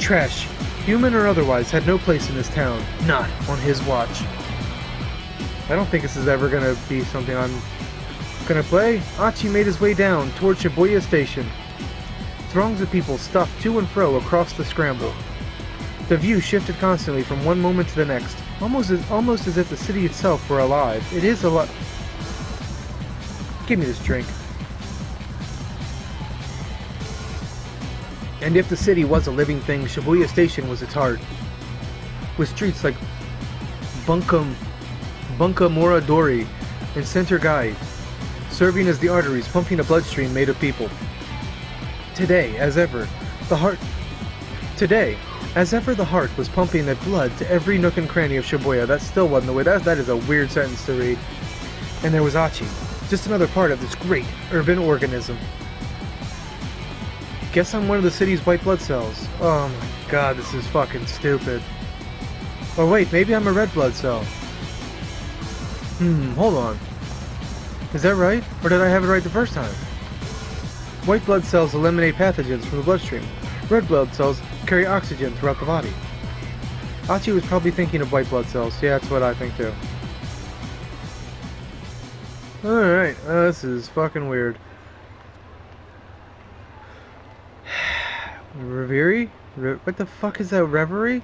Trash, human or otherwise, had no place in this town. Not on his watch. I don't think this is ever gonna be something I'm gonna play. Achi made his way down toward Shibuya Station. Throngs of people stuffed to and fro across the scramble. The view shifted constantly from one moment to the next, almost as if the city itself were alive. It is a lot. Give me this drink. And if the city was a living thing, Shibuya Station was its heart. With streets like Bunkamoridori and Center Gai, serving as the arteries pumping a bloodstream made of people. Today, as ever, the heart was pumping that blood to every nook and cranny of Shibuya. That still wasn't the way. That is a weird sentence to read. And there was Achi, just another part of this great urban organism. Guess I'm one of the city's white blood cells. Oh my god, this is fucking stupid. Or wait, maybe I'm a red blood cell. Hold on. Is that right? Or did I have it right the first time? White blood cells eliminate pathogens from the bloodstream. Red blood cells carry oxygen throughout the body. Achi was probably thinking of white blood cells. Yeah, that's what I think too. Alright, this is fucking weird. Reverie? What the fuck is that, reverie?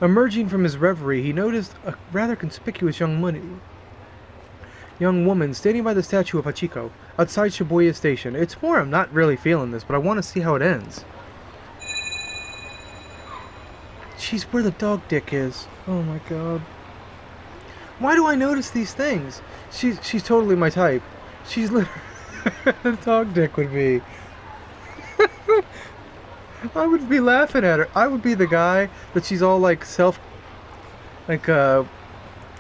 Emerging from his reverie, he noticed a rather conspicuous young woman standing by the statue of Hachiko, outside Shibuya Station. It's more I'm not really feeling this, but I want to see how it ends. She's where the dog dick is. Oh my god. Why do I notice these things? She's totally my type. She's literally... the dog dick would be... I would be laughing at her. I would be the guy that she's all like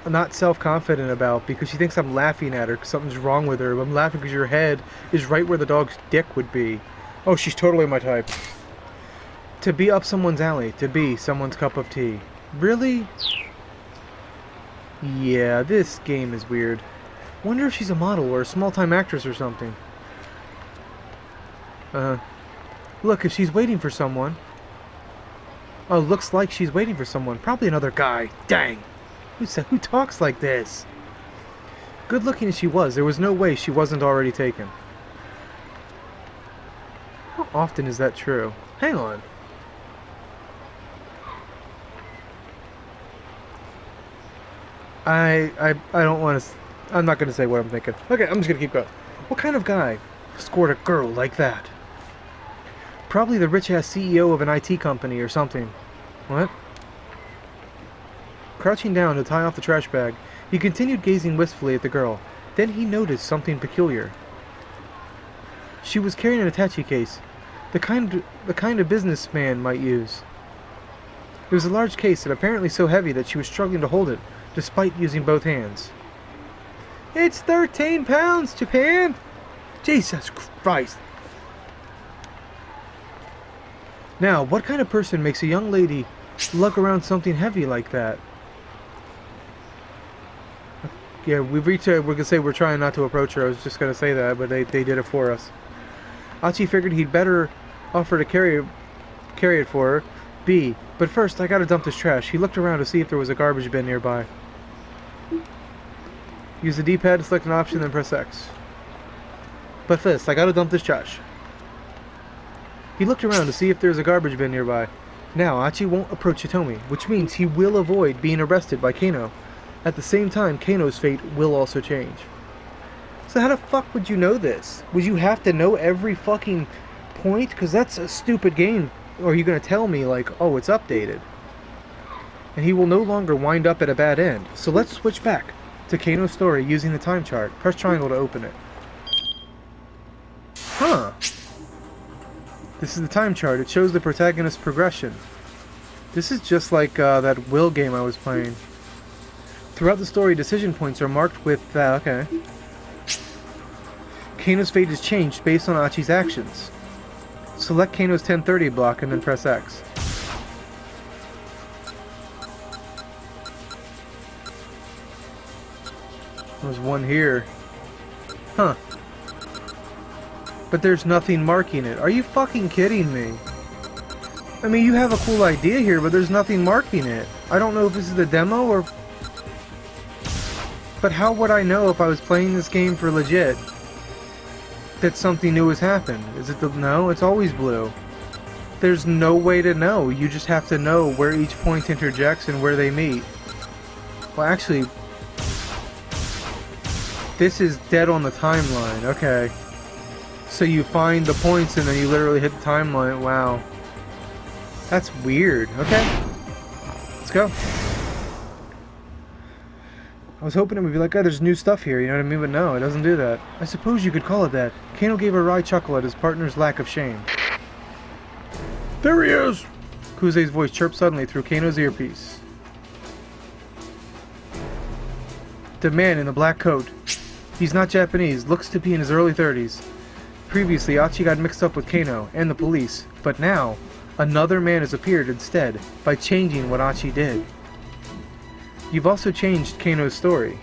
not self-confident about because she thinks I'm laughing at her because something's wrong with her. I'm laughing because your head is right where the dog's dick would be. Oh, she's totally my type. To be up someone's alley. To be someone's cup of tea. Really? Yeah, this game is weird. Wonder if she's a model or a small-time actress or something. Look, if she's waiting for someone. Oh, looks like she's waiting for someone. Probably another guy. Dang. Who talks like this? Good looking as she was, there was no way she wasn't already taken. How often is that true? Hang on. I don't want to... I'm not going to say what I'm thinking. Okay, I'm just going to keep going. What kind of guy scored a girl like that? Probably the rich-ass CEO of an IT company or something. What? Crouching down to tie off the trash bag, he continued gazing wistfully at the girl. Then he noticed something peculiar. She was carrying an attaché case, the kind a businessman might use. It was a large case and apparently so heavy that she was struggling to hold it, despite using both hands. It's 13 pounds, Japan! Jesus Christ! Now, what kind of person makes a young lady lug around something heavy like that? Yeah, we've reached we're gonna say we're trying not to approach her. I was just gonna say that, but they did it for us. Achi figured he'd better offer to carry it for her. B. But first, I gotta dump this trash. He looked around to see if there was a garbage bin nearby. Use the D-pad to select an option, then press X. But first, I gotta dump this trash. He looked around to see if there was a garbage bin nearby. Now, Achi won't approach Hitomi, which means he will avoid being arrested by Kano. At the same time, Kano's fate will also change. So how the fuck would you know this? Would you have to know every fucking point? Because that's a stupid game. Or are you going to tell me, like, oh, it's updated? And he will no longer wind up at a bad end. So let's switch back to Kano's story using the time chart. Press triangle to open it. Huh. This is the time chart. It shows the protagonist's progression. This is just like that Will game I was playing. Throughout the story, decision points are marked with, okay. Kano's fate is changed based on Achi's actions. Select Kano's 1030 block and then press X. There's one here. Huh. But there's nothing marking it. Are you fucking kidding me? I mean, you have a cool idea here, but there's nothing marking it. I don't know if this is the demo or... But how would I know if I was playing this game for legit that something new has happened? Is it the... No, it's always blue. There's no way to know. You just have to know where each point interjects and where they meet. Well, actually... This is dead on the timeline. Okay. So you find the points and then you literally hit the timeline. Wow. That's weird. Okay. Let's go. I was hoping it would be like, oh, there's new stuff here, you know what I mean? But no, it doesn't do that. I suppose you could call it that. Kano gave a wry chuckle at his partner's lack of shame. There he is! Kuze's voice chirped suddenly through Kano's earpiece. The man in the black coat. He's not Japanese, looks to be in his early 30s. Previously, Achi got mixed up with Kano and the police, but now, another man has appeared instead by changing what Achi did. You've also changed Kano's story.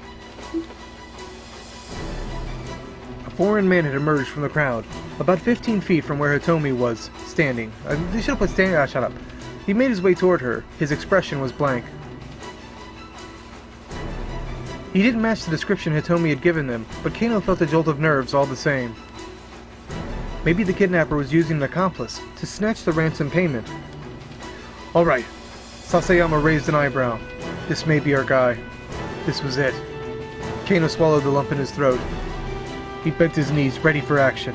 A foreign man had emerged from the crowd, about 15 feet from where Hitomi was standing. They should have put standing. Shut up. He made his way toward her. His expression was blank. He didn't match the description Hitomi had given them, but Kano felt a jolt of nerves all the same. Maybe the kidnapper was using an accomplice to snatch the ransom payment. Alright. Sasayama raised an eyebrow. This may be our guy. This was it. Kano swallowed the lump in his throat. He bent his knees, ready for action.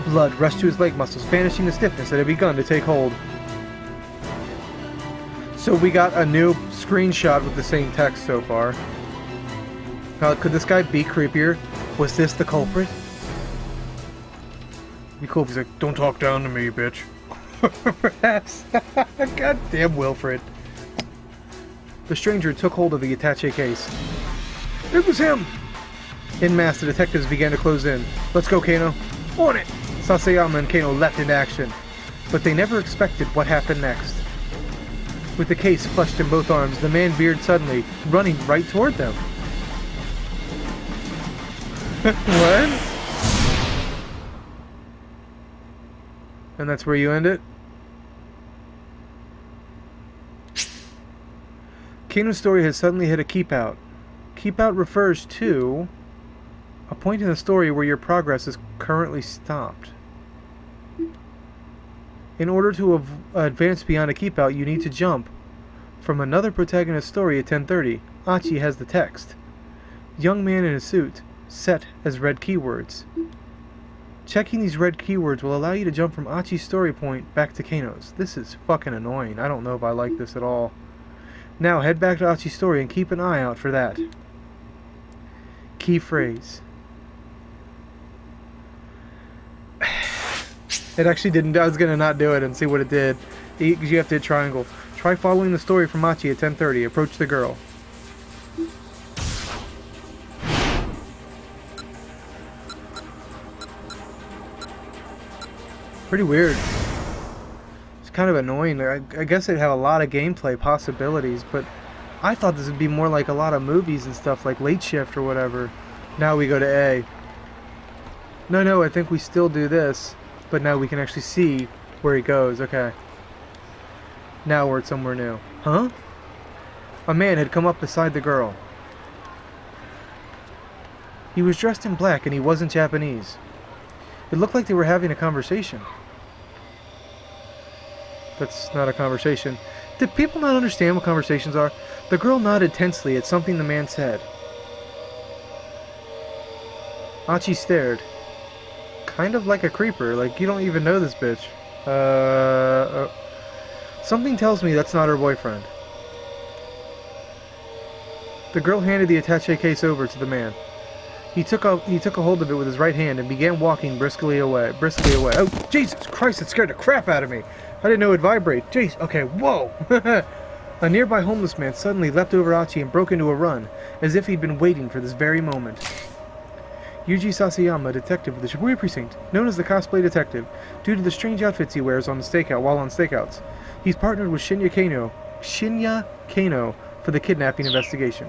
Blood rushed to his leg muscles, banishing the stiffness that had begun to take hold. So we got a new screenshot with the same text so far. Could this guy be creepier? Was this the culprit? It'd be cool if he's like, don't talk down to me, bitch. Perhaps. Goddamn Wilfred. The stranger took hold of the attaché case. It was him! En masse, the detectives began to close in. Let's go, Kano. On it! Sasayama and Kano leapt into action. But they never expected what happened next. With the case clutched in both arms, the man veered suddenly, running right toward them. What? And that's where you end it? Kano's story has suddenly hit a keep out. Keep out refers to a point in the story where your progress is currently stopped. In order to advance beyond a keep out, you need to jump from another protagonist's story at 10:30. Achi has the text. Young man in a suit, set as red keywords. Checking these red keywords will allow you to jump from Achi's story point back to Kano's. This is fucking annoying. I don't know if I like this at all. Now head back to Achi's story and keep an eye out for that. Key phrase. It actually didn't. I was gonna not do it and see what it did. Because you have to hit triangle. Try following the story from Achi at 10:30. Approach the girl. Pretty weird. It's kind of annoying. I guess it'd have a lot of gameplay possibilities, but I thought this would be more like a lot of movies and stuff, like Late Shift or whatever. Now we go to A. No, I think we still do this, but now we can actually see where he goes. Okay. Now we're at somewhere new. Huh? A man had come up beside the girl. He was dressed in black and he wasn't Japanese. It looked like they were having a conversation. That's not a conversation. Did people not understand what conversations are? The girl nodded tensely at something the man said. Achi stared. Kind of like a creeper, like you don't even know this bitch. Something tells me that's not her boyfriend. The girl handed the attaché case over to the man. He took a hold of it with his right hand and began walking briskly away. Oh, Jesus Christ, it scared the crap out of me. I didn't know it'd vibrate. Jeez, okay, whoa. A nearby homeless man suddenly leapt over Achi and broke into a run, as if he'd been waiting for this very moment. Yuji Sasayama, detective of the Shibuya precinct, known as the cosplay detective, due to the strange outfits he wears on the while on stakeouts. He's partnered with Shinya Kano for the kidnapping investigation.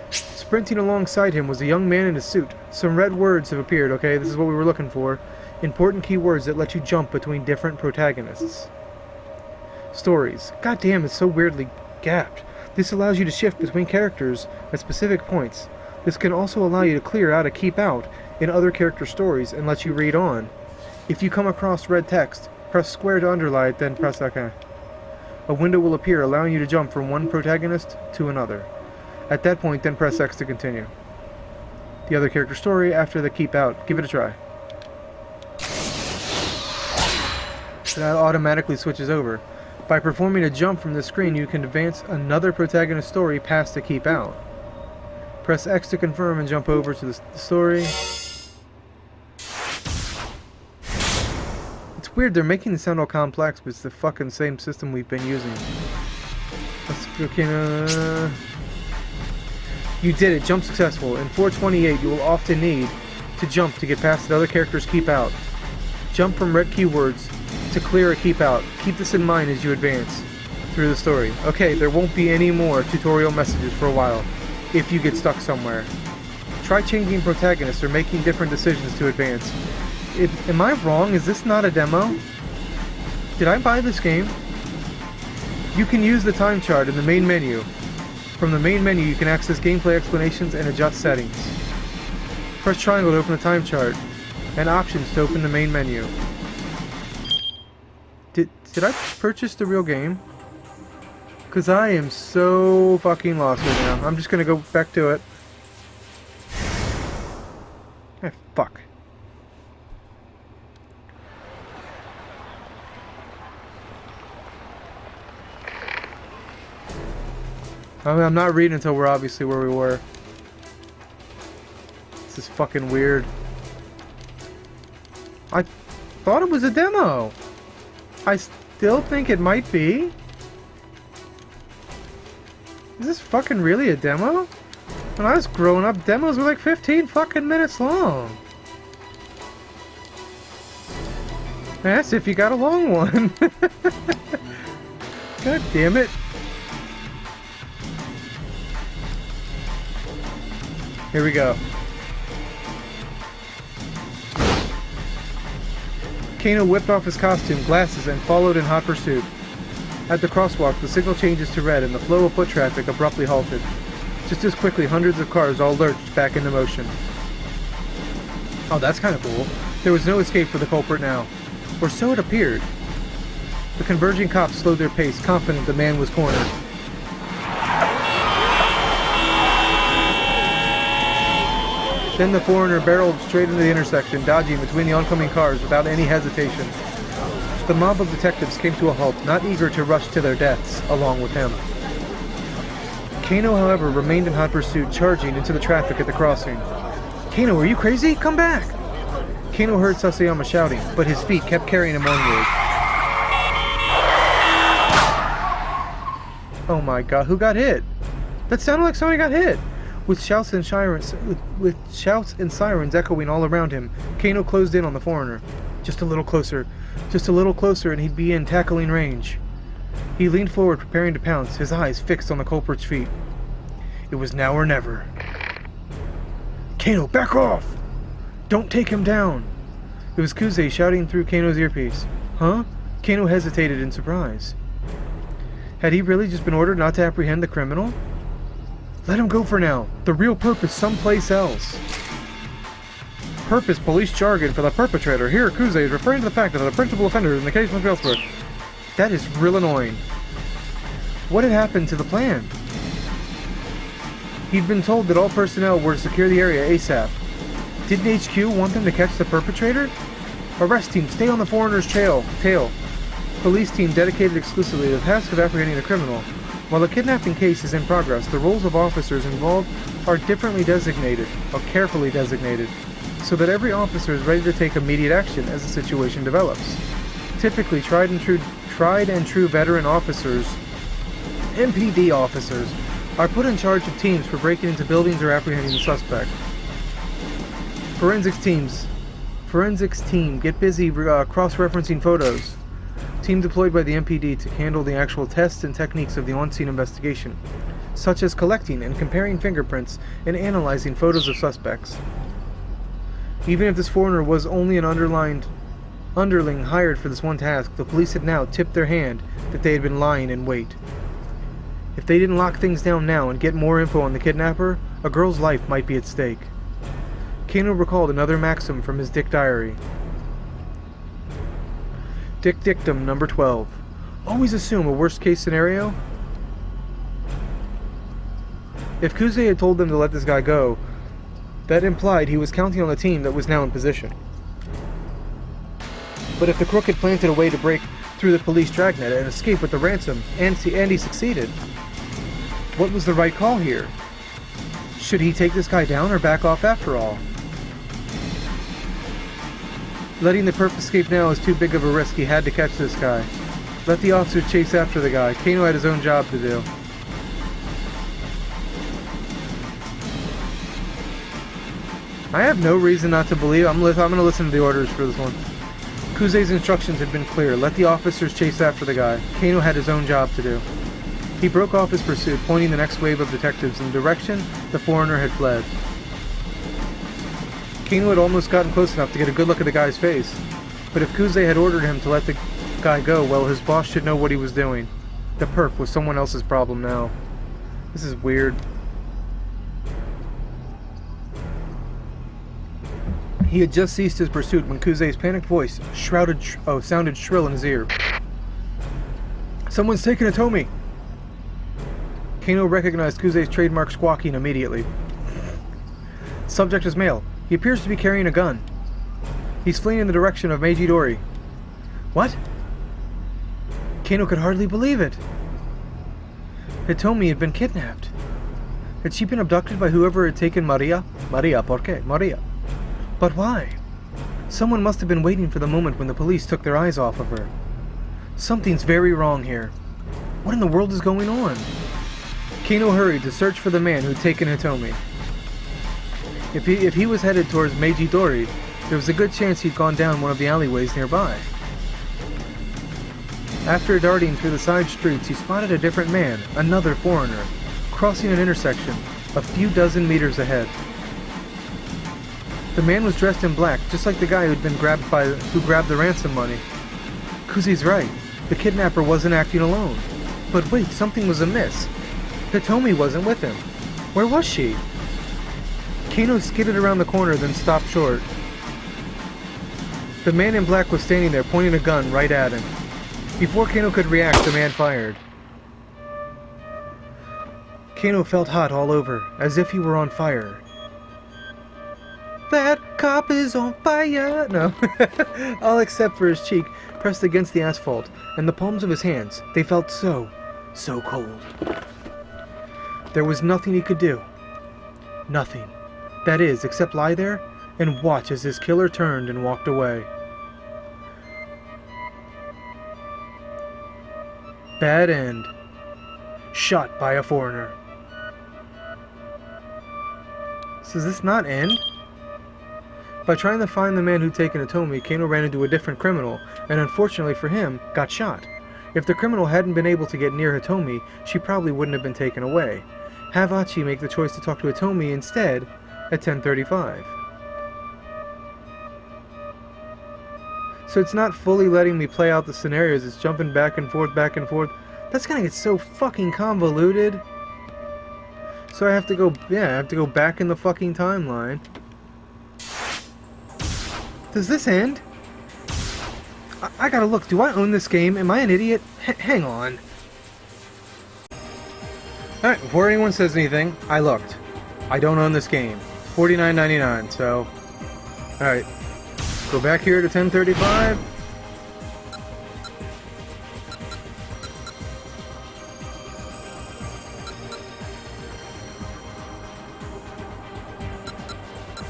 Sprinting alongside him was a young man in a suit. Some red words have appeared, okay? This is what we were looking for. Important keywords that let you jump between different protagonists. Stories. God damn, it's so weirdly gapped. This allows you to shift between characters at specific points. This can also allow you to clear out a keep out in other character stories and let you read on. If you come across red text, press square to underline it, then press OK. A window will appear allowing you to jump from one protagonist to another. At that point, then press X to continue. The other character story after the keep out. Give it a try. That automatically switches over. By performing a jump from the screen, you can advance another protagonist story past the keep out. Press X to confirm and jump over to the story. It's weird, they're making it sound all complex, but it's the fucking same system we've been using. Let's go, You did it, jump successful. In 428, you will often need to jump to get past the other character's keep out. Jump from red keywords to clear a keep out. Keep this in mind as you advance through the story. Okay, there won't be any more tutorial messages for a while if you get stuck somewhere. Try changing protagonists or making different decisions to advance. Am I wrong? Is this not a demo? Did I buy this game? You can use the time chart in the main menu. From the main menu, you can access gameplay explanations and adjust settings. Press triangle to open the time chart, and options to open the main menu. Did I purchase the real game? Because I am so fucking lost right now. I'm just going to go back to it. Ah, fuck. I'm not reading until we're obviously where we were. This is fucking weird. I thought it was a demo. I still think it might be. Is this fucking really a demo? When I was growing up, demos were like 15 fucking minutes long. That's if you got a long one. God damn it. Here we go. Kano whipped off his costume, glasses, and followed in hot pursuit. At the crosswalk, the signal changes to red and the flow of foot traffic abruptly halted. Just as quickly, hundreds of cars all lurched back into motion. Oh, that's kind of cool. There was no escape for the culprit now. Or so it appeared. The converging cops slowed their pace, confident the man was cornered. Then the foreigner barreled straight into the intersection, dodging between the oncoming cars without any hesitation. The mob of detectives came to a halt, not eager to rush to their deaths along with him. Kano, however, remained in hot pursuit, charging into the traffic at the crossing. Kano, are you crazy? Come back! Kano heard Sasayama shouting, but his feet kept carrying him onward. Oh my god, who got hit? That sounded like somebody got hit! With shouts and sirens echoing all around him, Kano closed in on the foreigner. Just a little closer, and he'd be in tackling range. He leaned forward, preparing to pounce, his eyes fixed on the culprit's feet. It was now or never. Kano, back off! Don't take him down! It was Kuze shouting through Kano's earpiece. Huh? Kano hesitated in surprise. Had he really just been ordered not to apprehend the criminal? Let him go for now. The real purpose someplace else. Purpose police jargon for the perpetrator. Here, Kuze is referring to the fact that the principal offender in the case must be elsewhere. That is real annoying. What had happened to the plan? He'd been told that all personnel were to secure the area ASAP. Didn't HQ want them to catch the perpetrator? Arrest team, stay on the foreigner's tail. Police team dedicated exclusively to the task of apprehending the criminal. While the kidnapping case is in progress, the roles of officers involved are differently designated, or carefully designated, so that every officer is ready to take immediate action as the situation develops. Typically, tried and true veteran officers, MPD officers, are put in charge of teams for breaking into buildings or apprehending the suspect. Forensics team get busy cross-referencing photos. Team deployed by the MPD to handle the actual tests and techniques of the on-scene investigation, such as collecting and comparing fingerprints and analyzing photos of suspects. Even if this foreigner was only an underling hired for this one task, the police had now tipped their hand that they had been lying in wait. If they didn't lock things down now and get more info on the kidnapper, a girl's life might be at stake. Kano recalled another maxim from his Dick diary. Dick Dictum number 12. Always assume a worst-case scenario. If Kuze had told them to let this guy go, that implied he was counting on the team that was now in position. But if the crook had planted a way to break through the police dragnet and escape with the ransom, and he succeeded, what was the right call here? Should he take this guy down or back off after all? Letting the perp escape now is too big of a risk. He had to catch this guy. Let the officers chase after the guy. Kano had his own job to do. I have no reason not to believe. I'm going to listen to the orders for this one. Kuze's instructions had been clear. Let the officers chase after the guy. Kano had his own job to do. He broke off his pursuit, pointing the next wave of detectives in the direction the foreigner had fled. Kano had almost gotten close enough to get a good look at the guy's face, but if Kuze had ordered him to let the guy go, well, his boss should know what he was doing. The perp was someone else's problem now. This is weird. He had just ceased his pursuit when Kuze's panicked voice sounded shrill in his ear. Someone's taken a Tomy! Kano recognized Kuze's trademark squawking immediately. Subject is male. He appears to be carrying a gun. He's fleeing in the direction of Meiji Dori. What? Kano could hardly believe it. Hitomi had been kidnapped. Had she been abducted by whoever had taken Maria? Maria, ¿por qué? Maria. But why? Someone must have been waiting for the moment when the police took their eyes off of her. Something's very wrong here. What in the world is going on? Kano hurried to search for the man who'd taken Hitomi. If he was headed towards Meiji Dori, there was a good chance he'd gone down one of the alleyways nearby. After darting through the side streets, he spotted a different man, another foreigner, crossing an intersection, a few dozen meters ahead. The man was dressed in black, just like the guy who grabbed the ransom money. Kuzi's right. The kidnapper wasn't acting alone. But wait, something was amiss. Hitomi wasn't with him. Where was she? Kano skidded around the corner, then stopped short. The man in black was standing there, pointing a gun right at him. Before Kano could react, the man fired. Kano felt hot all over, as if he were on fire. That cop is on fire! No. All except for his cheek, pressed against the asphalt, and the palms of his hands. They felt so cold. There was nothing he could do. Nothing. That is, except lie there and watch as his killer turned and walked away. Bad end. Shot by a foreigner. So does this not end? By trying to find the man who'd taken Hitomi, Kano ran into a different criminal, and unfortunately for him, got shot. If the criminal hadn't been able to get near Hitomi, she probably wouldn't have been taken away. Have Achi make the choice to talk to Hitomi instead at 10:35. So it's not fully letting me play out the scenarios, it's jumping back and forth, back and forth. That's gonna get so fucking convoluted. So I have to go back in the fucking timeline. Does this end? I gotta look, do I own this game? Am I an idiot? Hang on. Alright, before anyone says anything, I looked. I don't own this game. $49.99, so... Alright. Go back here to 10:35.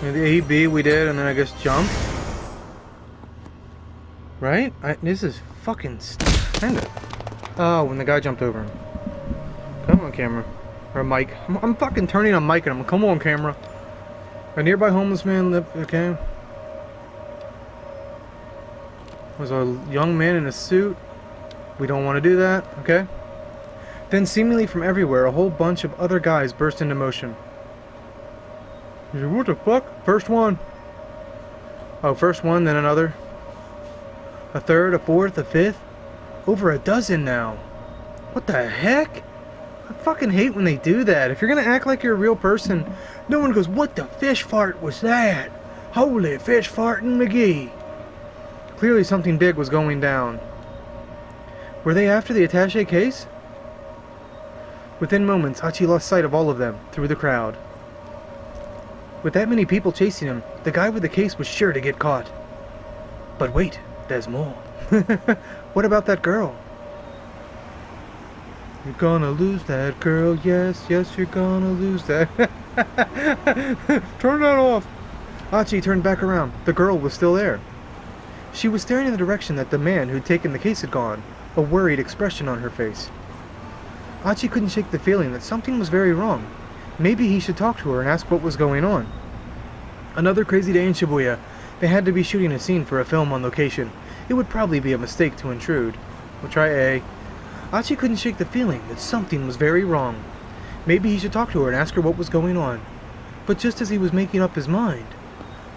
And the A, B we did, and then I guess jump. Right? This is fucking stupid. Oh, when the guy jumped over him. Come on, camera. Or mic. I'm fucking turning on mic and I'm come on, camera. A nearby homeless man lived, okay. Was a young man in a suit. We don't want to do that, okay? Then seemingly from everywhere, a whole bunch of other guys burst into motion. What the fuck? First one. Oh, first one, then another. A third, a fourth, a fifth. Over a dozen now. What the heck? I fucking hate when they do that. If you're gonna act like you're a real person, no one goes, what the fish fart was that? Holy fish fartin' McGee. Clearly something big was going down. Were they after the attaché case? Within moments, Hachi lost sight of all of them, through the crowd. With that many people chasing him, the guy with the case was sure to get caught. But wait, there's more. What about that girl? You're gonna lose that girl, yes, yes, you're gonna lose that. Turn that off! Hachi turned back around. The girl was still there. She was staring in the direction that the man who'd taken the case had gone, a worried expression on her face. Hachi couldn't shake the feeling that something was very wrong. Maybe he should talk to her and ask what was going on. Another crazy day in Shibuya. They had to be shooting a scene for a film on location. It would probably be a mistake to intrude. We'll try A. Hachi couldn't shake the feeling that something was very wrong. Maybe he should talk to her and ask her what was going on. But just as he was making up his mind,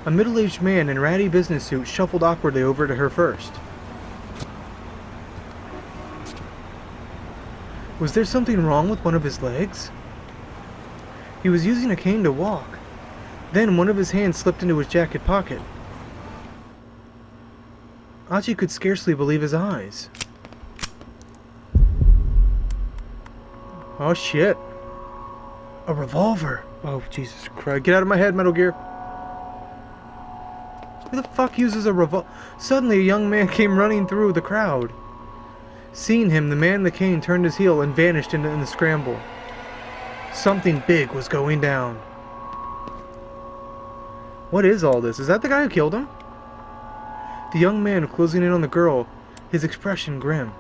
a middle-aged man in a ratty business suit shuffled awkwardly over to her first. Was there something wrong with one of his legs? He was using a cane to walk. Then one of his hands slipped into his jacket pocket. Hachi could scarcely believe his eyes. Oh shit. A revolver. Oh Jesus Christ. Get out of my head, Metal Gear. Who the fuck uses a revolver? Suddenly a young man came running through the crowd. Seeing him, the man in the cane turned his heel and vanished in the scramble. Something big was going down. What is all this? Is that the guy who killed him? The young man closing in on the girl, his expression grim.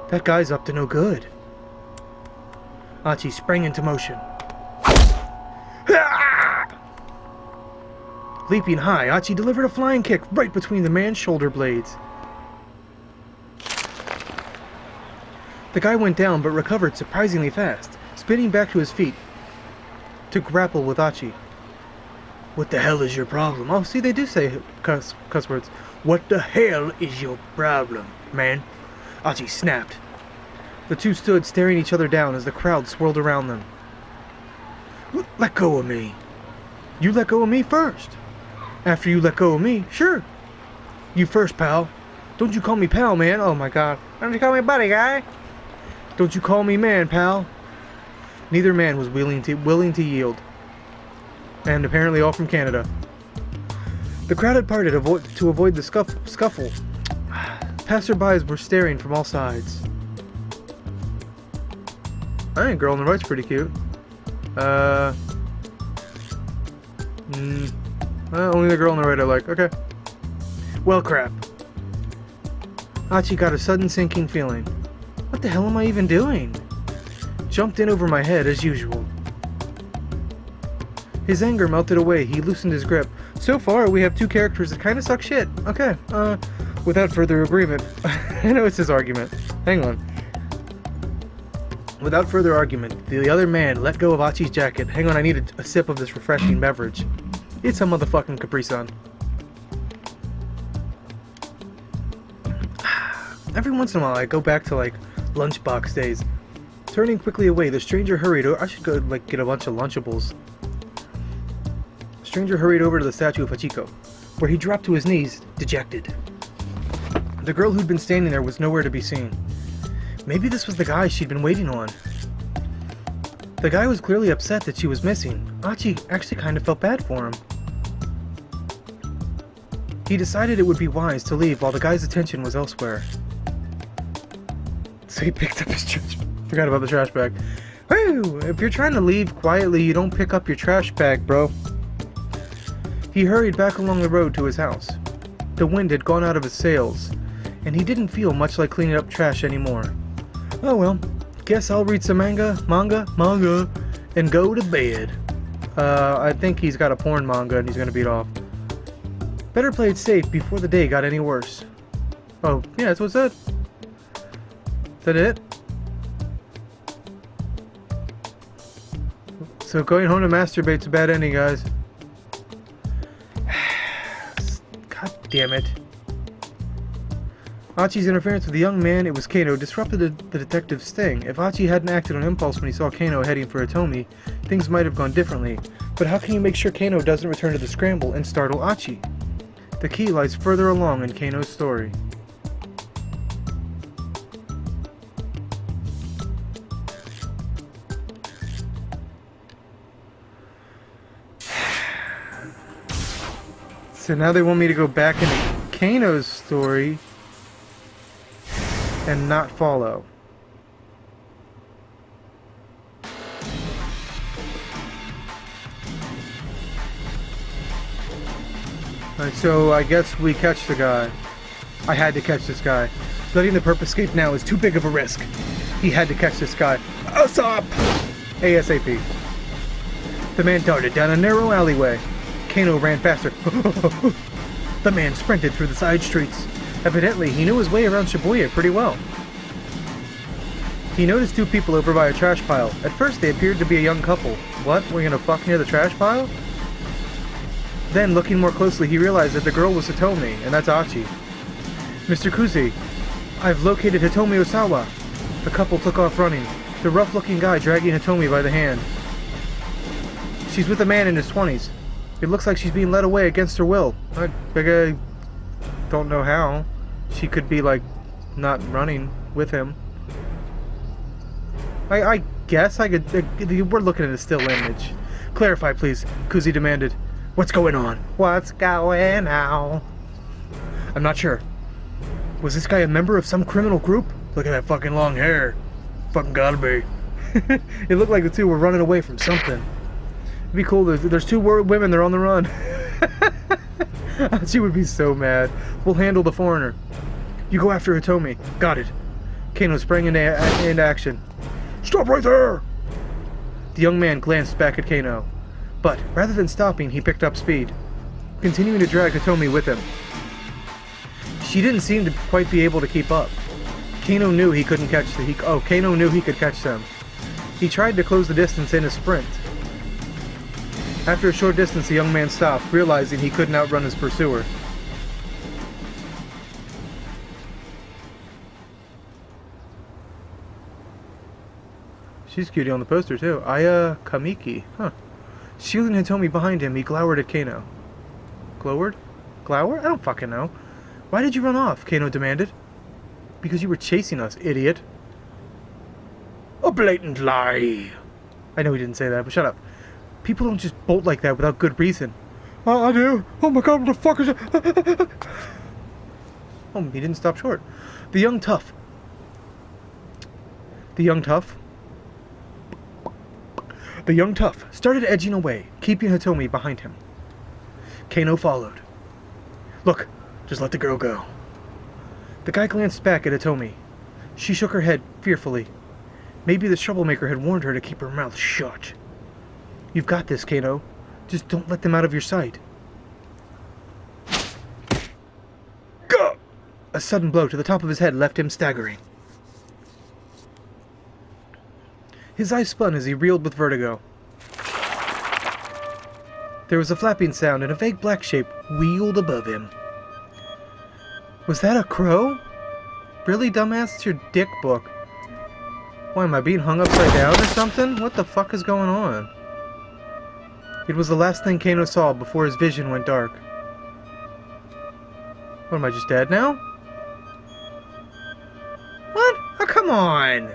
That guy's up to no good. Hachi sprang into motion. Leaping high, Hachi delivered a flying kick right between the man's shoulder blades. The guy went down but recovered surprisingly fast, spinning back to his feet to grapple with Achi. What the hell is your problem? Oh, see, they do say cuss words. What the hell is your problem, man? Achi snapped. The two stood staring each other down as the crowd swirled around them. Let go of me. You let go of me first. After you let go of me, sure. You first, pal. Don't you call me pal, man. Oh my god. Don't you call me buddy, guy? Don't you call me man, pal. Neither man was willing to yield. And apparently all from Canada. The crowd had parted to avoid the scuffle. Passerbys were staring from all sides. I think girl on the right's pretty cute. Only the girl on the right I like. Okay. Well, crap. Achi got a sudden sinking feeling. What the hell am I even doing? Jumped in over my head as usual. His anger melted away. He loosened his grip. So far, we have two characters that kind of suck shit. Okay. Without further agreement. I know it's his argument. Hang on. Without further argument, the other man let go of Achi's jacket. Hang on, I need a sip of this refreshing beverage. It's a motherfucking Capri-Sun. Every once in a while, I go back to, like, lunchbox days. Turning quickly away, the stranger hurried over. I should go, like, get a bunch of Lunchables. The stranger hurried over to the statue of Hachiko, where he dropped to his knees, dejected. The girl who'd been standing there was nowhere to be seen. Maybe this was the guy she'd been waiting on. The guy was clearly upset that she was missing. Achi actually kind of felt bad for him. He decided it would be wise to leave while the guy's attention was elsewhere. So he picked up his trash. Forgot about the trash bag. Woo! If you're trying to leave quietly, you don't pick up your trash bag, bro. He hurried back along the road to his house. The wind had gone out of his sails, and he didn't feel much like cleaning up trash anymore. Oh well, guess I'll read some manga, and go to bed. I think he's got a porn manga and he's gonna beat off. Better play it safe before the day got any worse. Oh, yeah, that's what it said. Is that it? So going home to masturbate's a bad ending, guys. God damn it. Achi's interference with the young man, it was Kano, disrupted the detective's sting. If Achi hadn't acted on impulse when he saw Kano heading for Hitomi, things might have gone differently. But how can you make sure Kano doesn't return to the scramble and startle Achi? The key lies further along in Kano's story. So now they want me to go back into Kano's story and not follow. Alright, so I guess we catch the guy. I had to catch this guy. Letting the perp escape now is too big of a risk. He had to catch this guy. Usopp! ASAP. The man darted down a narrow alleyway. Kano ran faster. The man sprinted through the side streets. Evidently, he knew his way around Shibuya pretty well. He noticed two people over by a trash pile. At first, they appeared to be a young couple. What? We're gonna fuck near the trash pile? Then, looking more closely, he realized that the girl was Hitomi, and that's Achi. Mr. Kuzi, I've located Hitomi Osawa. The couple took off running, the rough-looking guy dragging Hitomi by the hand. She's with a man in his 20s. It looks like she's being led away against her will. I don't know how. She could be, like, not running with him. I guess I could... we're looking at a still image. Clarify, please, Kuzi demanded. What's going on? What's going on? I'm not sure. Was this guy a member of some criminal group? Look at that fucking long hair. Fucking gotta be. It looked like the two were running away from something. It'd be cool. There's two women. They're on the run. She would be so mad. We'll handle the foreigner. You go after Hitomi. Got it. Kano sprang into action. Stop right there! The young man glanced back at Kano. But, rather than stopping, he picked up speed, continuing to drag Hitomi with him. She didn't seem to quite be able to keep up. Kano knew he couldn't catch the... Kano knew he could catch them. He tried to close the distance in a sprint. After a short distance, the young man stopped, realizing he couldn't outrun his pursuer. She's cutie on the poster, too. Aya Kamiki. Huh. Shielding Hitomi behind him, he glowered at Kano. Glowered? Glower? I don't fucking know. Why did you run off? Kano demanded. Because you were chasing us, idiot. A blatant lie. I know he didn't say that, but shut up. People don't just bolt like that without good reason. I do. Oh my god, what the fuck is it? Oh, he didn't stop short. The young tough. The young tough started edging away, keeping Hitomi behind him. Kano followed. Look, just let the girl go. The guy glanced back at Hitomi. She shook her head fearfully. Maybe the troublemaker had warned her to keep her mouth shut. You've got this, Kano. Just don't let them out of your sight. Go! A sudden blow to the top of his head left him staggering. His eyes spun as he reeled with vertigo. There was a flapping sound and a vague black shape wheeled above him. Was that a crow? Really, dumbass? It's your dick book. Why, am I being hung upside down or something? What the fuck is going on? It was the last thing Kano saw before his vision went dark. What, am I just dead now? What? Oh, come on!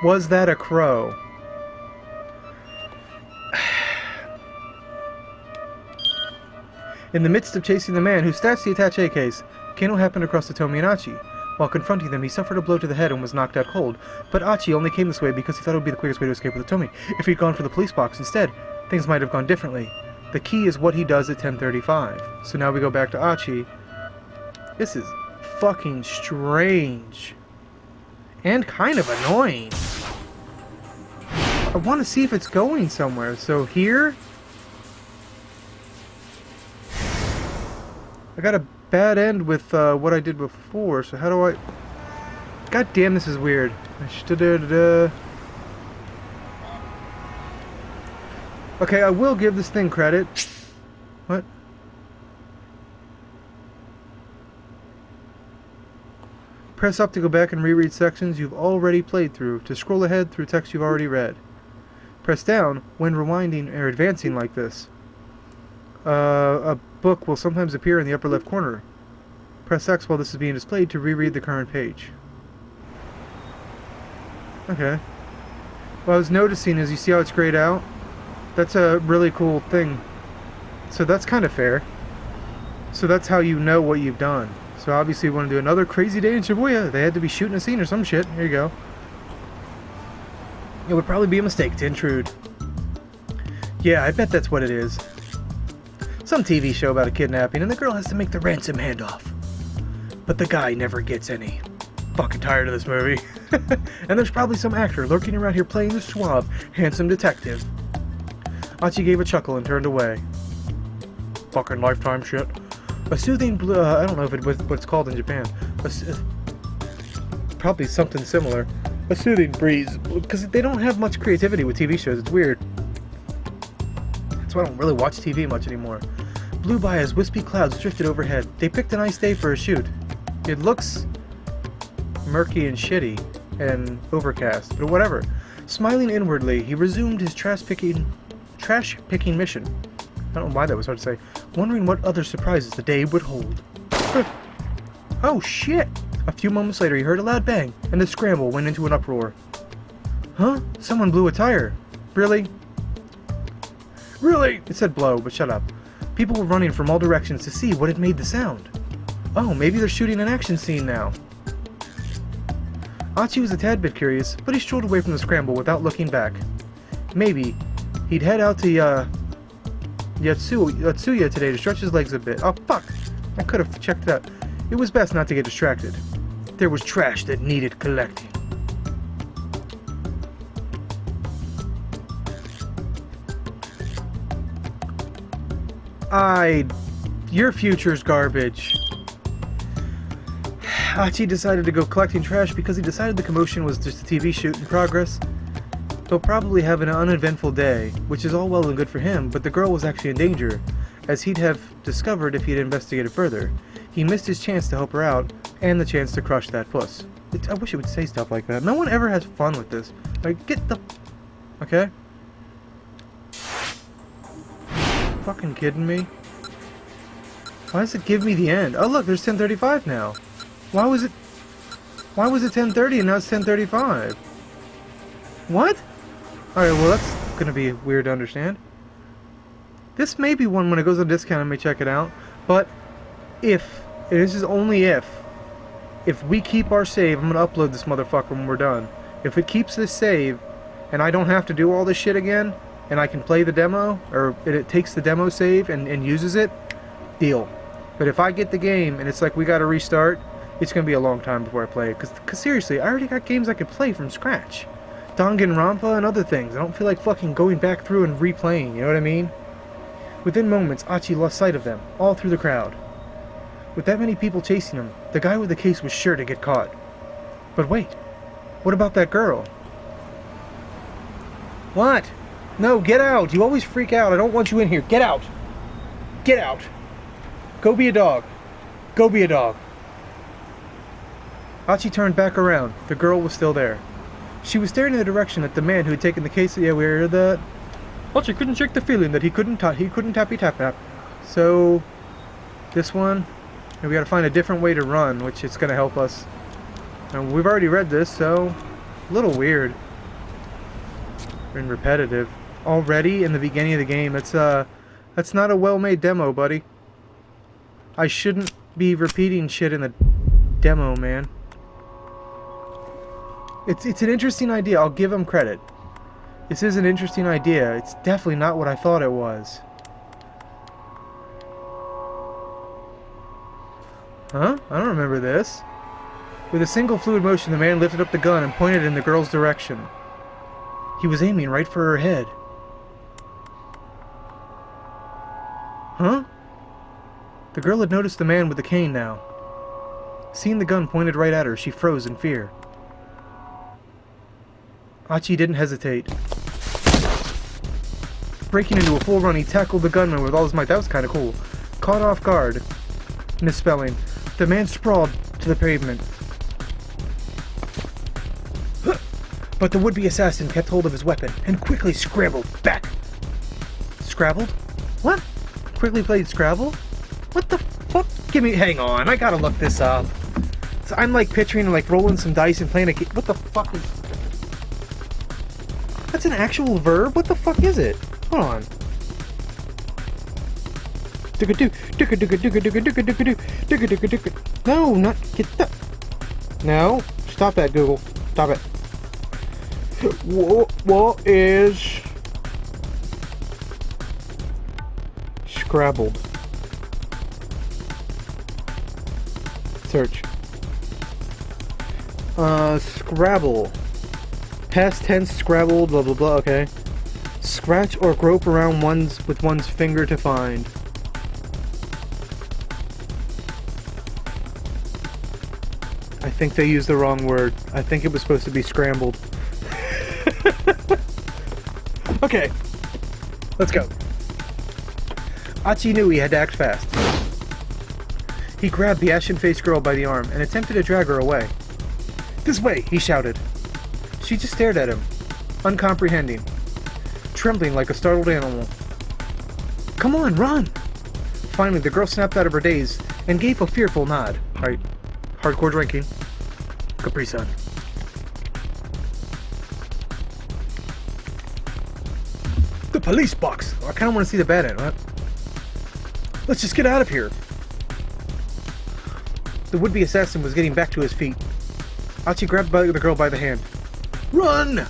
Was that a crow? In the midst of chasing the man who snatched the attaché case, Kano happened across Hitomi and Achi. While confronting them, he suffered a blow to the head and was knocked out cold, but Achi only came this way because he thought it would be the quickest way to escape with Hitomi. If he'd gone for the police box instead, things might have gone differently. The key is what he does at 10:35. So now we go back to Achi. This is fucking strange. And kind of annoying. I want to see if it's going somewhere. So here... I got a bad end with what I did before, so how do I... God damn, this is weird. Okay, I will give this thing credit. What? Press up to go back and reread sections you've already played through, to scroll ahead through text you've already read. Press down when rewinding or advancing like this. A book will sometimes appear in the upper left corner. Press X while this is being displayed to reread the current page. Okay. What I was noticing is, you see how it's grayed out? That's a really cool thing. So that's kind of fair. So that's how you know what you've done. So obviously you want to do another crazy day in Shibuya. They had to be shooting a scene or some shit. Here you go. It would probably be a mistake to intrude. Yeah, I bet that's what it is. Some TV show about a kidnapping and the girl has to make the ransom handoff. But the guy never gets any. Fucking tired of this movie. And there's probably some actor lurking around here playing the suave, handsome detective. Achi gave a chuckle and turned away. Fucking Lifetime shit. A soothing I don't know if it was what it's called in Japan. Probably something similar. A soothing breeze. Because they don't have much creativity with TV shows. It's weird. That's why I don't really watch TV much anymore. Blew by as wispy clouds drifted overhead. They picked a nice day for a shoot. It looks murky and shitty and overcast, but whatever. Smiling inwardly, he resumed his trash-picking mission. I don't know why that was hard to say. Wondering what other surprises the day would hold. Oh shit! A few moments later he heard a loud bang, and the scramble went into an uproar. Huh? Someone blew a tire. Really? Really? It said blow, but shut up. People were running from all directions to see what had made the sound. Oh, maybe they're shooting an action scene now. Achi was a tad bit curious, but he strolled away from the scramble without looking back. Maybe he'd head out to Yatsuya today to stretch his legs a bit. Oh, fuck! I could have checked that. It was best not to get distracted. There was trash that needed collecting. Your future's garbage. Hachi decided to go collecting trash because he decided the commotion was just a TV shoot in progress. He'll probably have an uneventful day, which is all well and good for him, but the girl was actually in danger, as he'd have discovered if he'd investigated further. He missed his chance to help her out, and the chance to crush that puss. I wish it would say stuff like that. No one ever has fun with this. Like, get the... Okay? Fucking kidding me? Why does it give me the end? Oh look, there's 10:35 now. Why was it 10:30 and now it's 10:35? What? Alright, well that's gonna be weird to understand. This may be one when it goes on discount I may check it out, but if, and this is only if we keep our save, I'm gonna upload this motherfucker when we're done. If it keeps this save, and I don't have to do all this shit again, and I can play the demo, or it takes the demo save and uses it, deal. But if I get the game and it's like we gotta restart, it's gonna be a long time before I play it. Cause seriously, I already got games I could play from scratch. Danganronpa and other things. I don't feel like fucking going back through and replaying, you know what I mean? Within moments, Achi lost sight of them, all through the crowd. With that many people chasing him, the guy with the case was sure to get caught. But wait, what about that girl? What? No, get out! You always freak out. I don't want you in here. Get out! Get out! Go be a dog. Go be a dog. Achi turned back around. The girl was still there. She was staring in the direction that the man who had taken the case. Yeah, we heard that. Achi couldn't shake the feeling that he couldn't tappy tap tap. So, this one, and we gotta find a different way to run, which is gonna help us. And we've already read this, so a little weird and repetitive. Already in the beginning of the game, that's not a well-made demo, buddy. I shouldn't be repeating shit in the demo, man. It's an interesting idea. I'll give him credit. This is an interesting idea. It's definitely not what I thought it was. Huh? I don't remember this. With a single fluid motion, the man lifted up the gun and pointed in the girl's direction. He was aiming right for her head. Huh? The girl had noticed the man with the cane now. Seeing the gun pointed right at her, she froze in fear. Achi didn't hesitate. Breaking into a full run, he tackled the gunman with all his might. That was kind of cool. Caught off guard. Misspelling. The man sprawled to the pavement. But the would-be assassin kept hold of his weapon and quickly scrambled back. Scrabbled? What? Quickly played Scrabble? What the fuck? Hang on, I gotta look this up. So I'm like picturing like rolling some dice and playing a game. What the fuck is... That's an actual verb? What the fuck is it? Hold on. No, not get that. No, stop that, Google. Stop it. What is Scrabbled? Search. Scrabble. Past tense, scrabbled, blah blah blah, okay. Scratch or grope around with one's finger to find. I think they used the wrong word. I think it was supposed to be scrambled. Okay. Let's go. Achi knew he had to act fast. He grabbed the ashen-faced girl by the arm and attempted to drag her away. This way, he shouted. She just stared at him, uncomprehending, trembling like a startled animal. Come on, run! Finally, the girl snapped out of her daze and gave a fearful nod. Right. Hardcore drinking. Capri Sun. The police box! I kind of want to see the bad end, right? Let's just get out of here. The would-be assassin was getting back to his feet. Achi grabbed the girl by the hand. Run!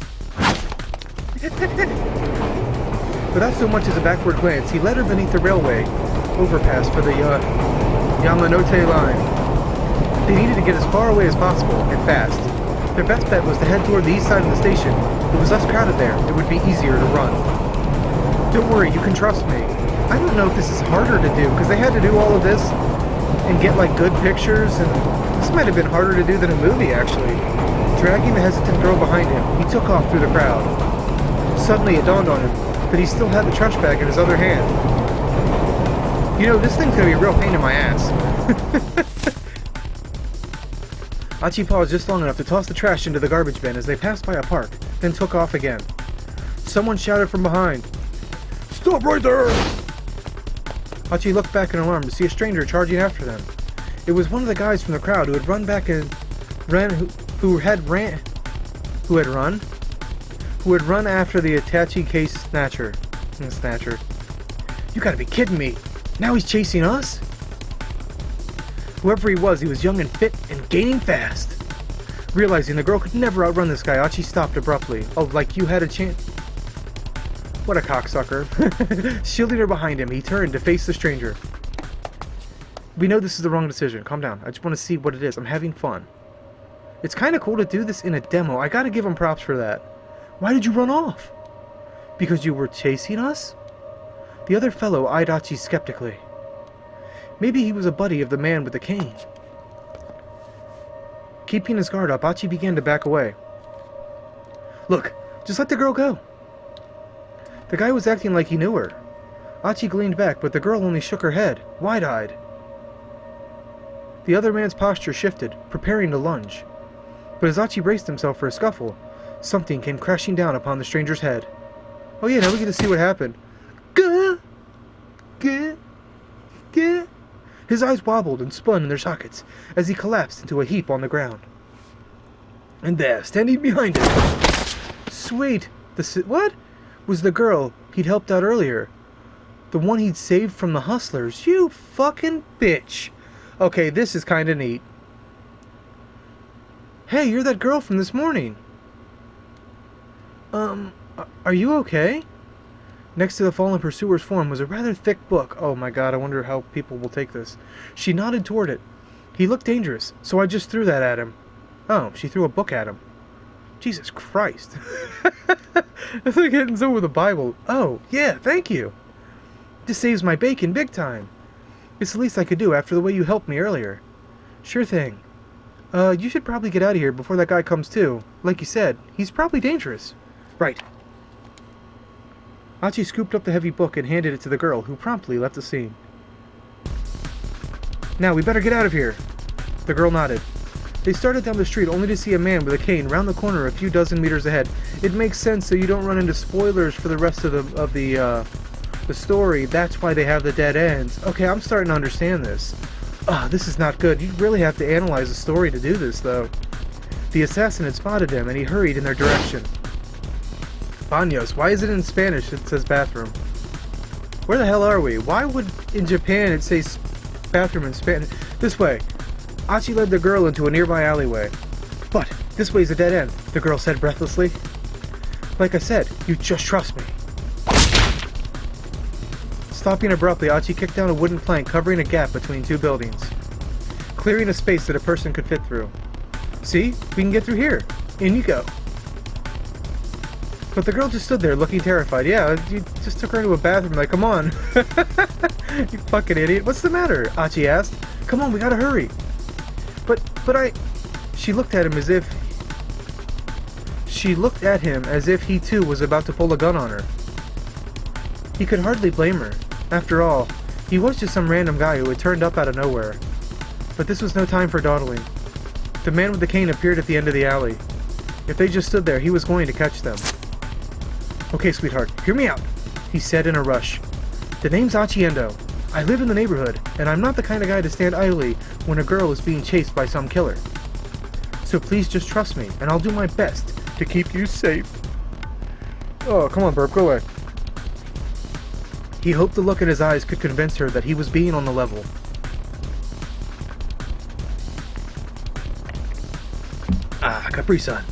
Without so much as a backward glance, he led her beneath the railway overpass for the Yamanote line. They needed to get as far away as possible, and fast. Their best bet was to head toward the east side of the station. It was less crowded there. It would be easier to run. Don't worry, you can trust me. I don't know if this is harder to do, because they had to do all of this and get like good pictures, and this might have been harder to do than a movie actually. Dragging the hesitant girl behind him, he took off through the crowd. Suddenly it dawned on him that he still had the trash bag in his other hand. You know, this thing's gonna be a real pain in my ass. Achi paused just long enough to toss the trash into the garbage bin as they passed by a park, then took off again. Someone shouted from behind, Stop right there! Achi looked back in alarm to see a stranger charging after them. It was one of the guys from the crowd who had run back and who had run after the attaché case snatcher. You gotta be kidding me! Now he's chasing us? Whoever he was young and fit and gaining fast. Realizing the girl could never outrun this guy, Achi stopped abruptly. Oh, like you had a chance? What a cocksucker. Shielding her behind him, he turned to face the stranger. We know this is the wrong decision. Calm down. I just want to see what it is. I'm having fun. It's kind of cool to do this in a demo. I gotta give him props for that. Why did you run off? Because you were chasing us? The other fellow eyed Achi skeptically. Maybe he was a buddy of the man with the cane. Keeping his guard up, Achi began to back away. Look, just let the girl go. The guy was acting like he knew her. Achi gleaned back, but the girl only shook her head, wide-eyed. The other man's posture shifted, preparing to lunge. But as Achi braced himself for a scuffle, something came crashing down upon the stranger's head. Oh yeah, now we get to see what happened. Gah! Gah! Gah! His eyes wobbled and spun in their sockets as he collapsed into a heap on the ground. And there, standing behind him, sweet, what? Was the girl he'd helped out earlier. The one he'd saved from the hustlers. You fucking bitch. Okay, this is kinda neat. Hey, you're that girl from this morning. Are you okay? Next to the fallen pursuer's form was a rather thick book. Oh my god, I wonder how people will take this. She nodded toward it. He looked dangerous, so I just threw that at him. Oh, she threw a book at him. Jesus Christ. It's like hitting someone with a Bible. Oh, yeah, thank you. This saves my bacon big time. It's the least I could do after the way you helped me earlier. Sure thing. You should probably get out of here before that guy comes too. Like you said, he's probably dangerous. Right. Achi scooped up the heavy book and handed it to the girl, who promptly left the scene. Now, we better get out of here. The girl nodded. They started down the street only to see a man with a cane round the corner a few dozen meters ahead. It makes sense so you don't run into spoilers for the rest of the story. That's why they have the dead ends. Okay, I'm starting to understand this. This is not good. You really have to analyze the story to do this, though. The assassin had spotted him, and he hurried in their direction. Baños. Why is it in Spanish? It says bathroom. Where the hell are we? Why would in Japan it say bathroom in Spanish? This way. Achi led the girl into a nearby alleyway. But this way's a dead end, the girl said breathlessly. Like I said, you just trust me. Stopping abruptly, Achi kicked down a wooden plank covering a gap between two buildings, clearing a space that a person could fit through. See? We can get through here. In you go. But the girl just stood there looking terrified. Yeah, you just took her into a bathroom like, come on. You fucking idiot. What's the matter? Achi asked. Come on, we gotta hurry. But She looked at him as if he too was about to pull a gun on her. He could hardly blame her. After all, he was just some random guy who had turned up out of nowhere. But this was no time for dawdling. The man with the cane appeared at the end of the alley. If they just stood there, he was going to catch them. Okay, sweetheart, hear me out, he said in a rush. The name's Achiendo. I live in the neighborhood, and I'm not the kind of guy to stand idly when a girl is being chased by some killer. So please just trust me, and I'll do my best to keep you safe. Oh, come on, Burp, go away. He hoped the look in his eyes could convince her that he was being on the level. Capri-Sun.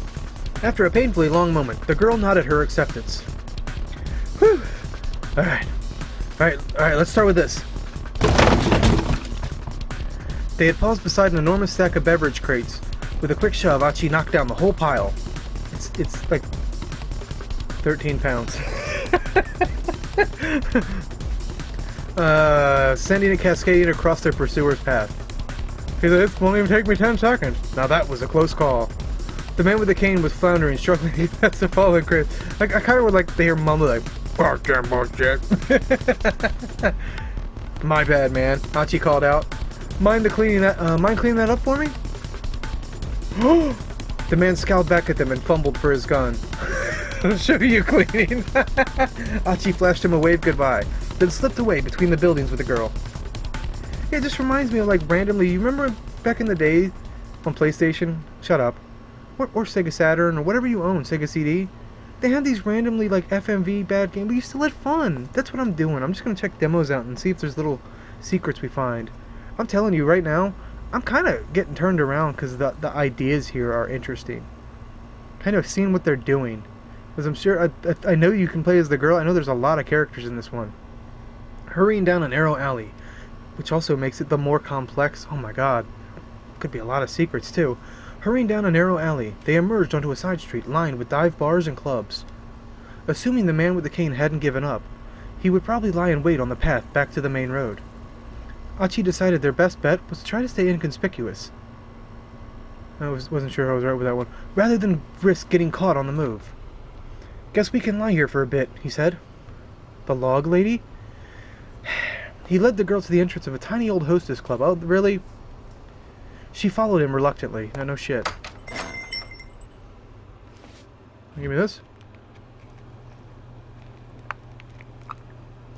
After a painfully long moment, the girl nodded her acceptance. Whew. Alright, let's start with this. They had paused beside an enormous stack of beverage crates. With a quick shove, Achi knocked down the whole pile. It's like 13 pounds. Sending it cascading across their pursuer's path. He said, it won't even take me 10 seconds. Now that was a close call. The man with the cane was floundering, struggling to get past the fallen Chris. I kind of would like to hear mumble like, "Goddamn bullshit." My bad, man. Achi called out. Mind cleaning that up for me? The man scowled back at them and fumbled for his gun. I'll show you cleaning. Achi flashed him a wave goodbye, then slipped away between the buildings with the girl. Yeah, it just reminds me of like randomly, you remember back in the day on PlayStation? Shut up. Or Sega Saturn, or whatever you own, Sega CD. They had these randomly like FMV bad games, but you still had fun. That's what I'm doing. I'm just going to check demos out and see if there's little secrets we find. I'm telling you right now, I'm kind of getting turned around because the ideas here are interesting. Kind of seeing what they're doing. Because I'm sure, I know you can play as the girl. I know there's a lot of characters in this one. Hurrying down a narrow alley, which also makes it the more complex. Oh my god. Could be a lot of secrets too. Hurrying down a narrow alley, they emerged onto a side street lined with dive bars and clubs. Assuming the man with the cane hadn't given up, he would probably lie in wait on the path back to the main road. Achi decided their best bet was to try to stay inconspicuous. I wasn't sure I was right with that one. Rather than risk getting caught on the move. Guess we can lie here for a bit, he said. The log lady? He led the girl to the entrance of a tiny old hostess club. Oh, really? She followed him reluctantly. No shit. Give me this. That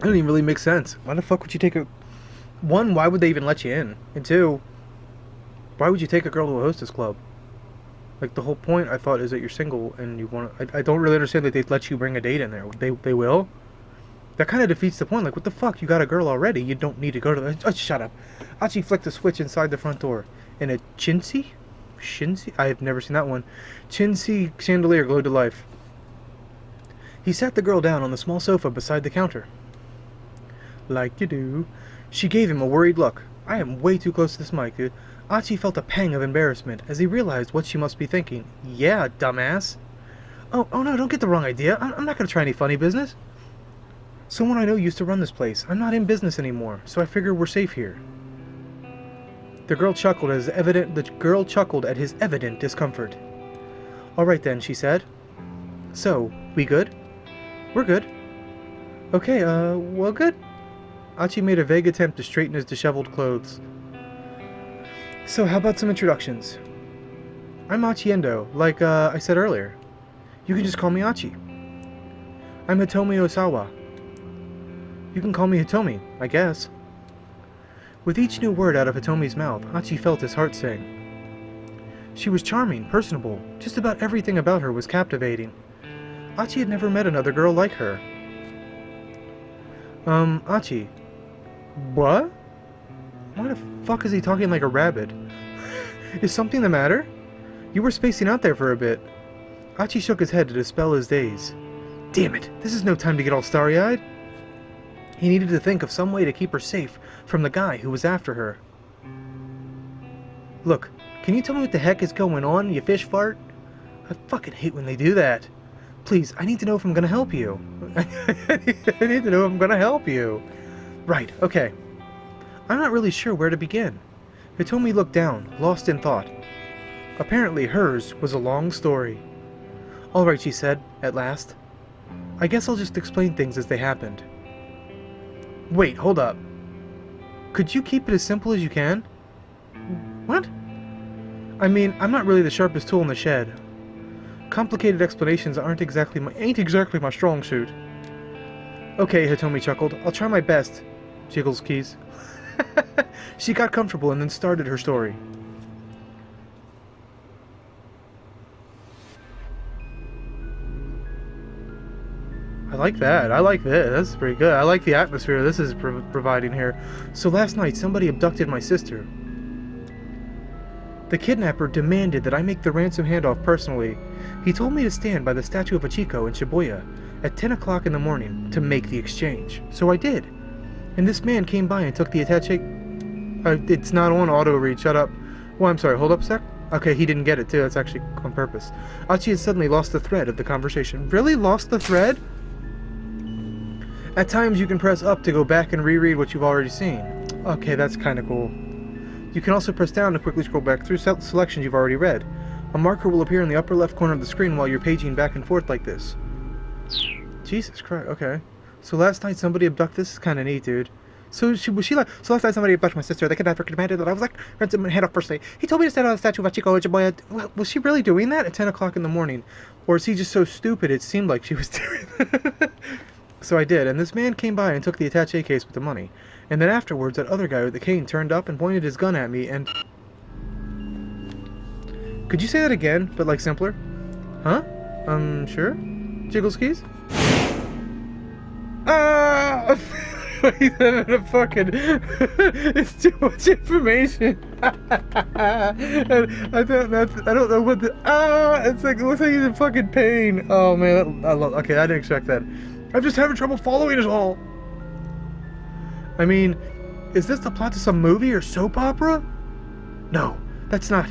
didn't even really make sense. Why the fuck would you take a... One, why would they even let you in? And two, why would you take a girl to a hostess club? Like, the whole point, I thought, is that you're single and you want to... I don't really understand that they'd let you bring a date in there. They will? That kind of defeats the point. Like, what the fuck? You got a girl already. You don't need to go to the... Oh, shut up. Achi flicked a switch inside the front door. And a chintzy? I have never seen that one. Chintzy chandelier glowed to life. He sat the girl down on the small sofa beside the counter. Like you do. She gave him a worried look. I am way too close to this mic, dude. Achi felt a pang of embarrassment as he realized what she must be thinking. Yeah, dumbass. Oh no, don't get the wrong idea. I'm not going to try any funny business. Someone I know used to run this place. I'm not in business anymore, so I figure we're safe here. The girl chuckled at his evident discomfort. All right then, she said. So, we good? We're good. Okay, well, good. Achi made a vague attempt to straighten his disheveled clothes. So, how about some introductions? I'm Achi Endo, like I said earlier. You can just call me Achi. I'm Hitomi Osawa. You can call me Hitomi, I guess. With each new word out of Hitomi's mouth, Achi felt his heart sing. She was charming, personable. Just about everything about her was captivating. Achi had never met another girl like her. Achi. What? Why the fuck is he talking like a rabbit? Is something the matter? You were spacing out there for a bit. Achi shook his head to dispel his daze. Damn it, this is no time to get all starry-eyed. He needed to think of some way to keep her safe from the guy who was after her. Look, can you tell me what the heck is going on, you fish fart? I fucking hate when they do that. Please, I need to know if I'm gonna help you. I need to know if I'm gonna help you. Right, okay. I'm not really sure where to begin. Hitomi looked down, lost in thought. Apparently hers was a long story. Alright, she said, at last. I guess I'll just explain things as they happened. Wait, hold up. Could you keep it as simple as you can? What? I mean, I'm not really the sharpest tool in the shed. Complicated explanations ain't exactly my strong suit. Okay, Hitomi chuckled. I'll try my best. Jiggles keys. She got comfortable and then started her story. I like that. I like this. That's pretty good. I like the atmosphere this is providing here. So last night, somebody abducted my sister. The kidnapper demanded that I make the ransom handoff personally. He told me to stand by the statue of Hachiko in Shibuya at 10 o'clock in the morning to make the exchange. So I did. And this man came by and took the attache... it's not on auto-read. Shut up. Well, I'm sorry. Hold up a sec. Okay, he didn't get it, too. That's actually on purpose. Achi had suddenly lost the thread of the conversation. Really? Lost the thread? At times, you can press up to go back and reread what you've already seen. Okay, that's kind of cool. You can also press down to quickly scroll back through selections you've already read. A marker will appear in the upper left corner of the screen while you're paging back and forth like this. Jesus Christ, okay. So last night somebody abducted... This is kind of neat, dude. So last night somebody abducted my sister. They kidnapped her, demanded that I was like, ransom and head off firstly. He told me to stand on the statue of Chico Ojibwe. Was she really doing that at 10 o'clock in the morning? Or is he just so stupid it seemed like she was doing that? So I did, and this man came by and took the attaché case with the money. And then afterwards, that other guy with the cane turned up and pointed his gun at me and... Could you say that again, but like simpler? Huh? Sure? Jiggleskis? Ah! He's having a fucking... It's too much information. I don't know what the... It's like, it looks like he's in fucking pain. Oh man, okay, I didn't expect that. I'm just having trouble following it all. I mean, is this the plot to some movie or soap opera? No, that's not.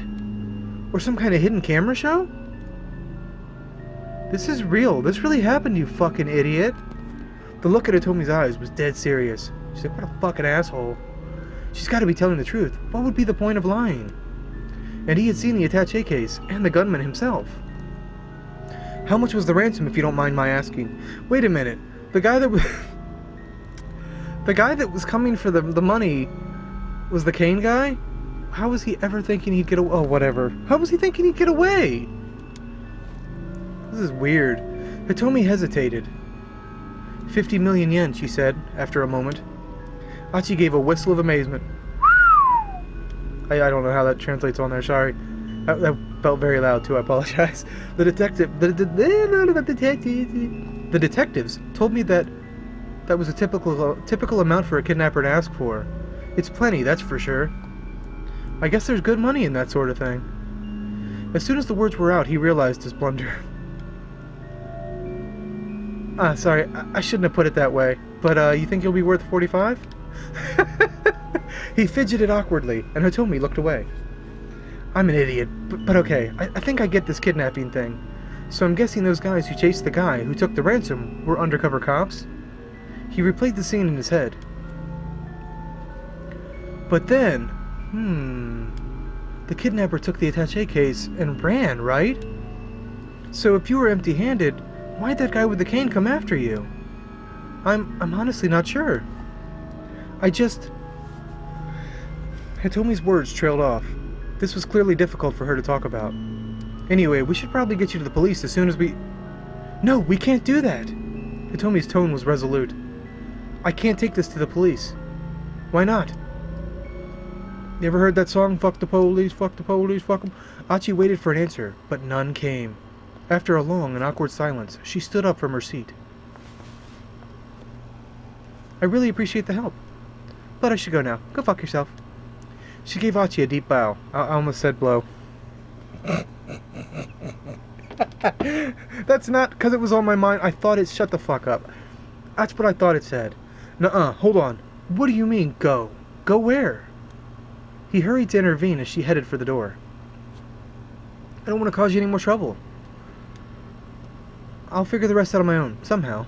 Or some kind of hidden camera show? This is real. This really happened, you fucking idiot. The look at Hitomi's eyes was dead serious. She's like, what a fucking asshole. She's got to be telling the truth. What would be the point of lying? And he had seen the attaché case, and the gunman himself. How much was the ransom, if you don't mind my asking? Wait a minute. The guy that was... the guy that was coming for the money was the cane guy? How was he ever thinking he'd get away? Oh, whatever. How was he thinking he'd get away? This is weird. Hitomi hesitated. 50 million yen, she said, after a moment. Achi gave a whistle of amazement. I don't know how that translates on there, sorry. That felt very loud too, I apologize. The detectives told me that was a typical amount for a kidnapper to ask for. It's plenty, that's for sure. I guess there's good money in that sort of thing. As soon as the words were out, he realized his blunder. Sorry, I shouldn't have put it that way. But, you think you'll be worth 45? He fidgeted awkwardly, and Hitomi looked away. I'm an idiot, but okay, I think I get this kidnapping thing. So I'm guessing those guys who chased the guy who took the ransom were undercover cops? He replayed the scene in his head. But then, the kidnapper took the attaché case and ran, right? So if you were empty-handed, why'd that guy with the cane come after you? I'm honestly not sure. Hitomi's words trailed off. This was clearly difficult for her to talk about. Anyway, we should probably get you to the police as soon as we... No, we can't do that! Hitomi's tone was resolute. I can't take this to the police. Why not? You ever heard that song, fuck the police, fuck them? Achi waited for an answer, but none came. After a long and awkward silence, she stood up from her seat. I really appreciate the help. But I should go now. Go fuck yourself. She gave Achi a deep bow. I almost said blow. That's not because it was on my mind. I thought it... Shut the fuck up. That's what I thought it said. Nuh-uh, hold on. What do you mean, go? Go where? He hurried to intervene as she headed for the door. I don't want to cause you any more trouble. I'll figure the rest out on my own, somehow.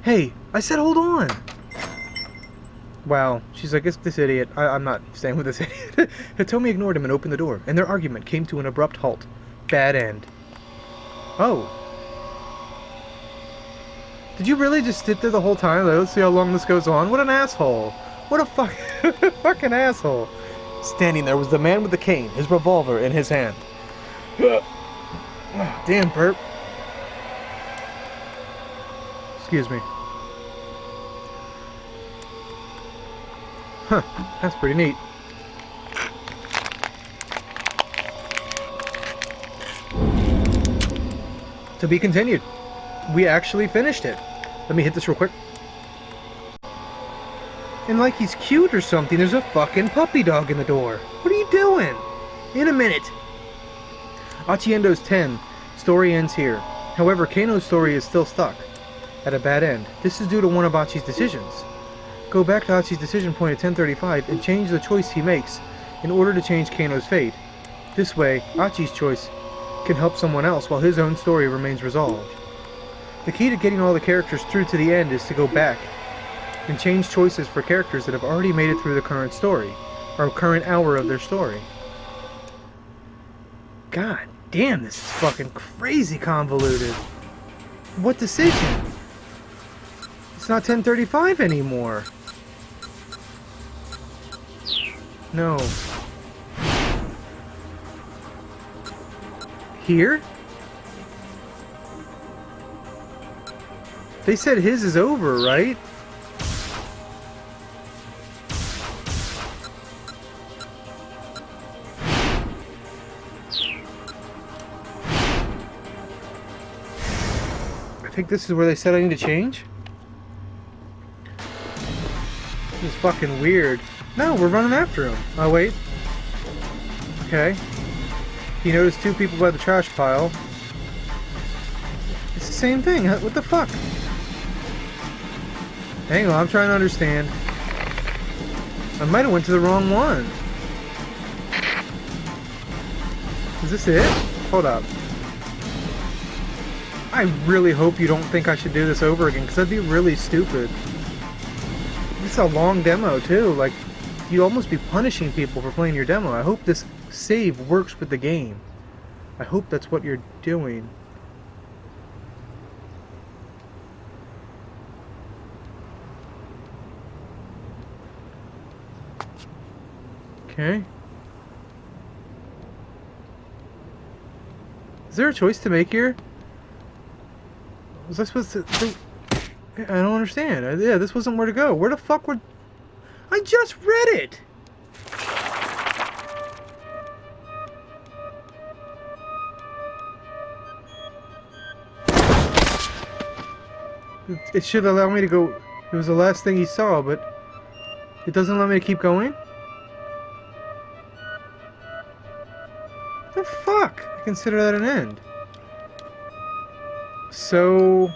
Hey, I said hold on! Wow, she's like, it's this idiot. I'm not staying with this idiot. Hitomi ignored him and opened the door, and their argument came to an abrupt halt. Bad end. Oh. Did you really just sit there the whole time? Let's see how long this goes on. What an asshole. What a fucking asshole. Standing there was the man with the cane, his revolver in his hand. Damn, Perp. Excuse me. Huh, that's pretty neat. To be continued. We actually finished it. Let me hit this real quick. And like he's cute or something, there's a fucking puppy dog in the door. What are you doing? In a minute. Achiendo's 10. Story ends here. However, Kano's story is still stuck. At a bad end. This is due to one of Achi's decisions. Go back to Achi's decision point at 10:35 and change the choice he makes in order to change Kano's fate. This way, Achi's choice can help someone else while his own story remains resolved. The key to getting all the characters through to the end is to go back and change choices for characters that have already made it through the current story. or current hour of their story. God damn, this is fucking crazy convoluted. What decision? It's not 10:35 anymore. No. Here? They said his is over, right? I think this is where they said I need to change? This is fucking weird. No, we're running after him. Oh, wait. Okay. He noticed two people by the trash pile. It's the same thing. What the fuck? Hang on, I'm trying to understand. I might have went to the wrong one. Is this it? Hold up. I really hope you don't think I should do this over again, because that'd be really stupid. It's a long demo, too. Like, you'd almost be punishing people for playing your demo. I hope this save works with the game. I hope that's what you're doing. Okay. Is there a choice to make here? Was I supposed to... I don't understand. Yeah, this wasn't where to go. Where the fuck would... I just read it! It should allow me to go... It was the last thing he saw, but... It doesn't allow me to keep going? What the fuck? I consider that an end. So...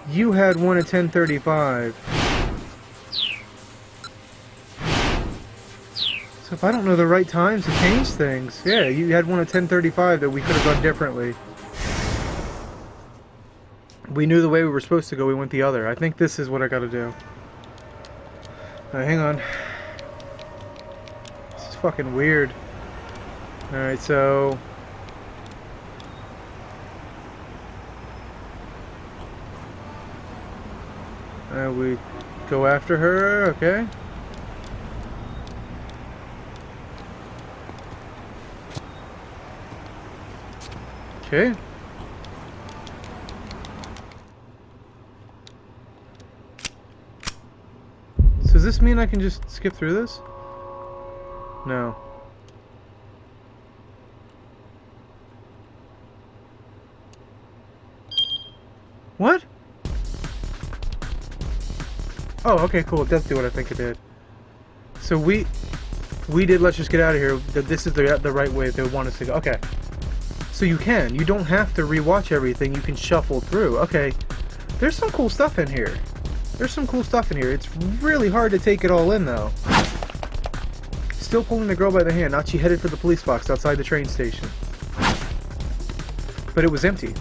You had one at 10:35. So if I don't know the right times to change things... Yeah, you had one at 10:35 that we could have done differently. We knew the way we were supposed to go, we went the other. I think this is what I gotta do. Alright, hang on. This is fucking weird. Alright, so... we go after her, okay. Okay. So does this mean I can just skip through this? No. What? Oh, okay, cool. It does do what I think it did. So we did let's just get out of here. This is the right way they want us to go. Okay. So you can. You don't have to rewatch everything. You can shuffle through. Okay. There's some cool stuff in here. There's some cool stuff in here. It's really hard to take it all in, though. Still pulling the girl by the hand. Achi headed for the police box outside the train station. But it was empty.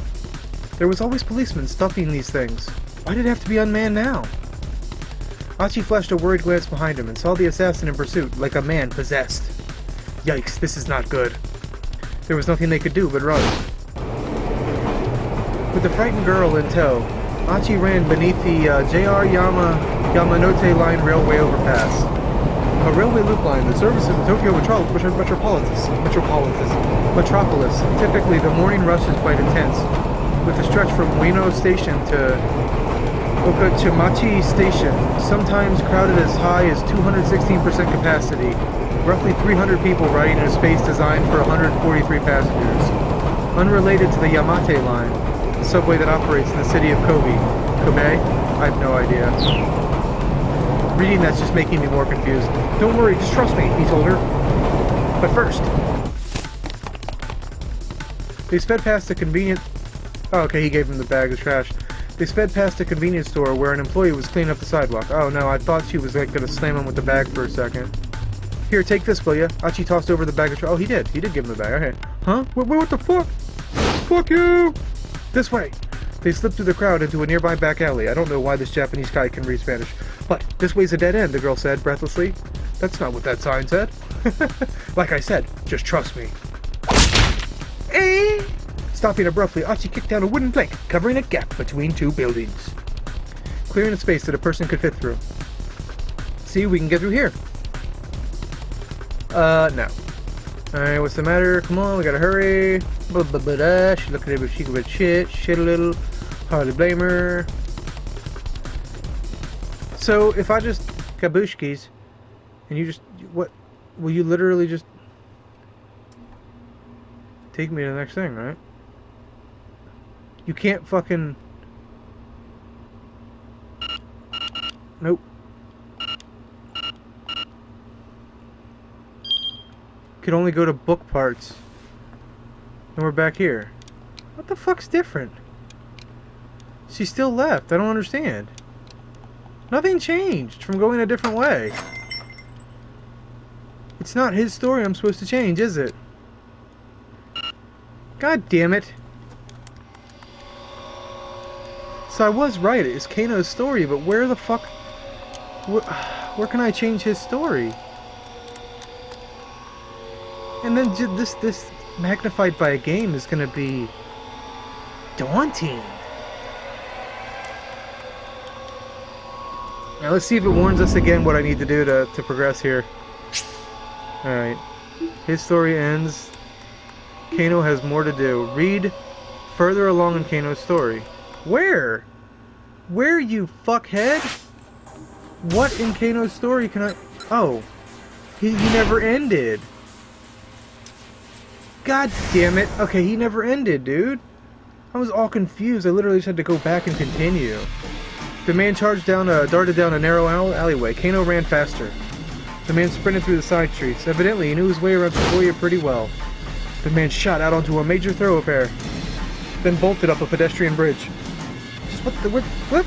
There was always policemen stuffing these things. Why did it have to be unmanned now? Achi flashed a worried glance behind him and saw the assassin in pursuit, like a man possessed. Yikes, this is not good. There was nothing they could do but run. With the frightened girl in tow, Achi ran beneath the JR Yamanote Line railway overpass. A railway loop line that services the Tokyo metropolis. Typically, the morning rush is quite intense, with a stretch from Ueno Station to Okachimachi Station, sometimes crowded as high as 216% capacity, roughly 300 people riding in a space designed for 143 passengers. Unrelated to the Yamate Line, the subway that operates in the city of Kobe. Kobe? I have no idea. Reading that's just making me more confused. Don't worry, just trust me, he told her. But first... They sped past a convenient... Oh, okay, he gave him the bag of trash. They sped past a convenience store where an employee was cleaning up the sidewalk. Oh no, I thought she was like gonna slam him with the bag for a second. Here, take this, will ya? Achi tossed over the bag of trash. Oh, he did. He did give him the bag. Okay. Huh? What the fuck? Fuck you! This way! They slip through the crowd into a nearby back alley. I don't know why this Japanese guy can read Spanish. But this way's a dead end, the girl said breathlessly. That's not what that sign said. Like I said, just trust me. Stopping abruptly, Archie kicked down a wooden plank, covering a gap between two buildings, clearing a space that a person could fit through. See, we can get through here. No. Alright, what's the matter? Come on, we gotta hurry. Blah, blah, blah, blah. She looked at it, she could shit a little. Hardly blame her. So, if I just kabushkis, and you just, what? Will you literally just take me to the next thing, right? You can't fucking... Nope. Could only go to book parts. And we're back here. What the fuck's different? She still left. I don't understand. Nothing changed from going a different way. It's not his story I'm supposed to change, is it? God damn it. So I was right, it's Kano's story, but where the fuck... Where can I change his story? And then this magnified by a game is gonna be... daunting. Now let's see if it warns us again what I need to do to progress here. Alright. His story ends. Kano has more to do. Read further along in Kano's story. Where? Where, you fuckhead? What in Kano's story can I... Oh. He never ended. God damn it. Okay, he never ended, dude. I was all confused. I literally just had to go back and continue. The man darted down a narrow alleyway. Kano ran faster. The man sprinted through the side streets. Evidently, he knew his way around Shibuya pretty well. The man shot out onto a major thoroughfare, then bolted up a pedestrian bridge. Just what?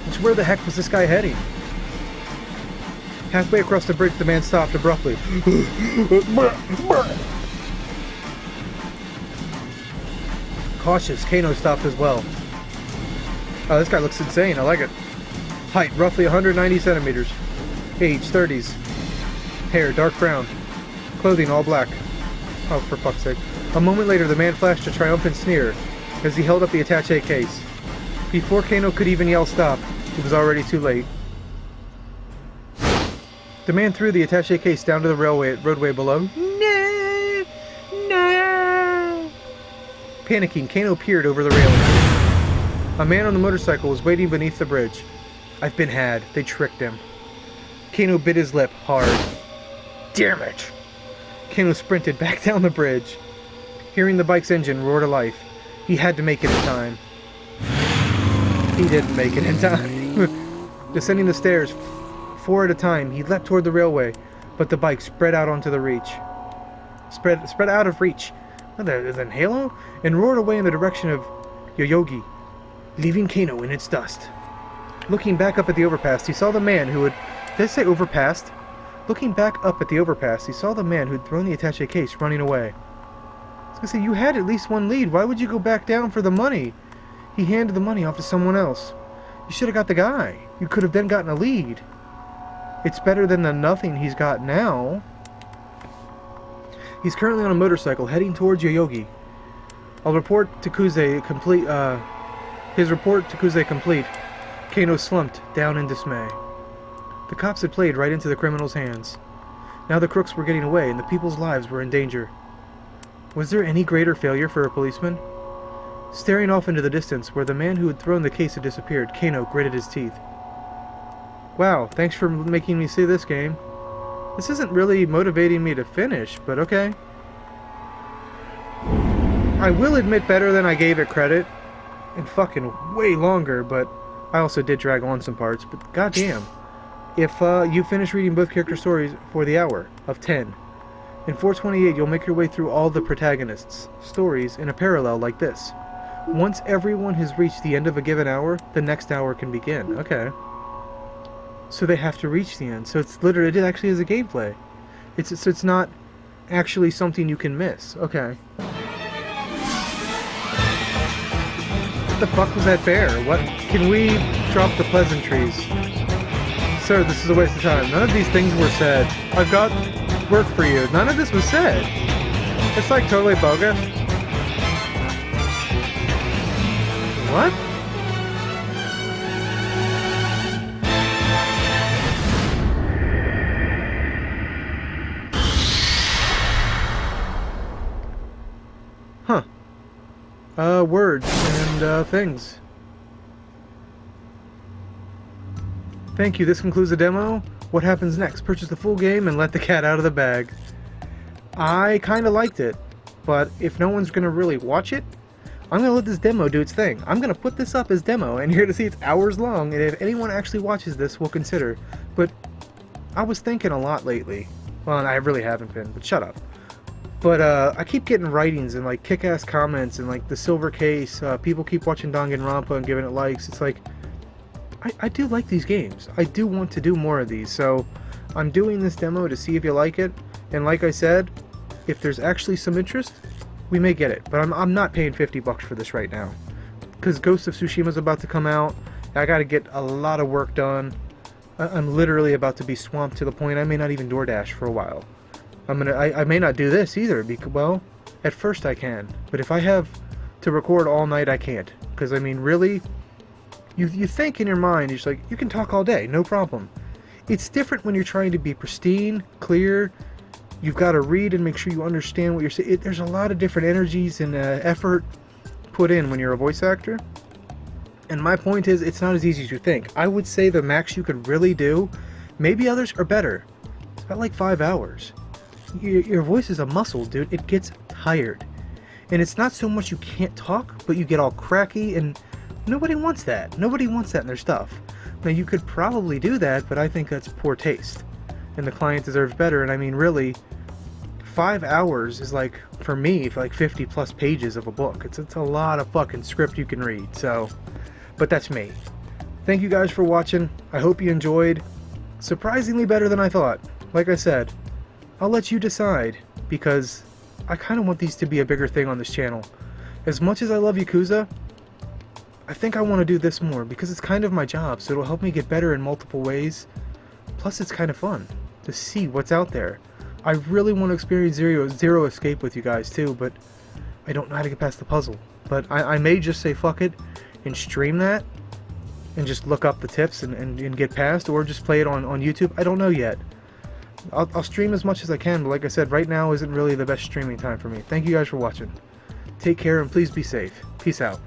Just where the heck was this guy heading? Halfway across the bridge, the man stopped abruptly. Cautious, Kano stopped as well. Oh, this guy looks insane. I like it. Height, roughly 190 centimeters. Age, 30s. Hair, dark brown. Clothing, all black. Oh, for fuck's sake. A moment later, the man flashed a triumphant sneer as he held up the attaché case. Before Kano could even yell stop, it was already too late. The man threw the attaché case down to the roadway below. No! No! Panicking, Kano peered over the railing. A man on the motorcycle was waiting beneath the bridge. I've been had. They tricked him. Kano bit his lip hard. Damn it! Kano sprinted back down the bridge. Hearing the bike's engine roar to life, he had to make it in time. He didn't make it in time. Descending the stairs, 4 at a time, he leapt toward the railway, but the bike spread out onto the reach. Spread out of reach. What is that, Halo? And roared away in the direction of Yoyogi, leaving Kano in its dust. Looking back up at the overpass, he saw the man who had... Did I say overpassed? Looking back up at the overpass, he saw the man who'd thrown the attaché case running away. I was gonna say, you had at least one lead. Why would you go back down for the money? He handed the money off to someone else. You should have got the guy. You could have then gotten a lead. It's better than the nothing he's got now. He's currently on a motorcycle heading towards Yoyogi. I'll report to Kuze complete. His report to Kuze complete. Kano slumped down in dismay. The cops had played right into the criminals' hands. Now the crooks were getting away and the people's lives were in danger. Was there any greater failure for a policeman? Staring off into the distance where the man who had thrown the case had disappeared, Kano gritted his teeth. Wow, thanks for making me see this game. This isn't really motivating me to finish, but okay. I will admit better than I gave it credit. And fucking way longer, but I also did drag on some parts, but goddamn. If you finish reading both character stories for the hour of 10, in 428 you'll make your way through all the protagonists' stories in a parallel like this. Once everyone has reached the end of a given hour, the next hour can begin. Okay. So they have to reach the end. So it's literally, it actually is a gameplay. It's not actually something you can miss. Okay. What the fuck was that bear? What? Can we drop the pleasantries? Sir, this is a waste of time. None of these things were said. I've got work for you. None of this was said. It's like totally bogus. What? Huh. Words and, things. Thank you, this concludes the demo. What happens next? Purchase the full game and let the cat out of the bag. I kinda liked it, but if no one's gonna really watch it, I'm gonna let this demo do its thing. I'm gonna put this up as demo, and you're gonna see it's hours long, and if anyone actually watches this, we'll consider. But I was thinking a lot lately. Well, I really haven't been, but shut up. But I keep getting writings and like kick-ass comments and like the silver case. People keep watching Danganronpa and giving it likes. It's like, I do like these games. I do want to do more of these, so I'm doing this demo to see if you like it. And like I said, if there's actually some interest, we may get it. But I'm not paying $50 for this right now, because Ghost of Tsushima's about to come out. I got to get a lot of work done. I'm literally about to be swamped to the point I may not even DoorDash for a while. I may not do this either, because, well, at first I can, but if I have to record all night, I can't. Because, I mean, really, you think in your mind, you're just like, you can talk all day, no problem. It's different when you're trying to be pristine, clear. You've got to read and make sure you understand what you're saying. There's a lot of different energies and effort put in when you're a voice actor. And my point is, it's not as easy as you think. I would say the max you could really do, maybe others are better, it's about like 5 hours. Your voice is a muscle, dude. It gets tired. And it's not so much you can't talk, but you get all cracky, and nobody wants that. Nobody wants that in their stuff. Now, you could probably do that, but I think that's poor taste. And the client deserves better, and I mean, really, 5 hours is like, for me, like 50 plus pages of a book. It's a lot of fucking script you can read, so, but that's me. Thank you guys for watching. I hope you enjoyed. Surprisingly better than I thought. Like I said, I'll let you decide, because I kind of want these to be a bigger thing on this channel. As much as I love Yakuza, I think I want to do this more, because it's kind of my job, so it'll help me get better in multiple ways. Plus, it's kind of fun to see what's out there. I really want to experience Zero Escape with you guys too, but I don't know how to get past the puzzle. But I may just say fuck it and stream that and just look up the tips and get past, or just play it on YouTube. I don't know yet. I'll stream as much as I can, but like I said, right now isn't really the best streaming time for me. Thank you guys for watching. Take care and please be safe. Peace out.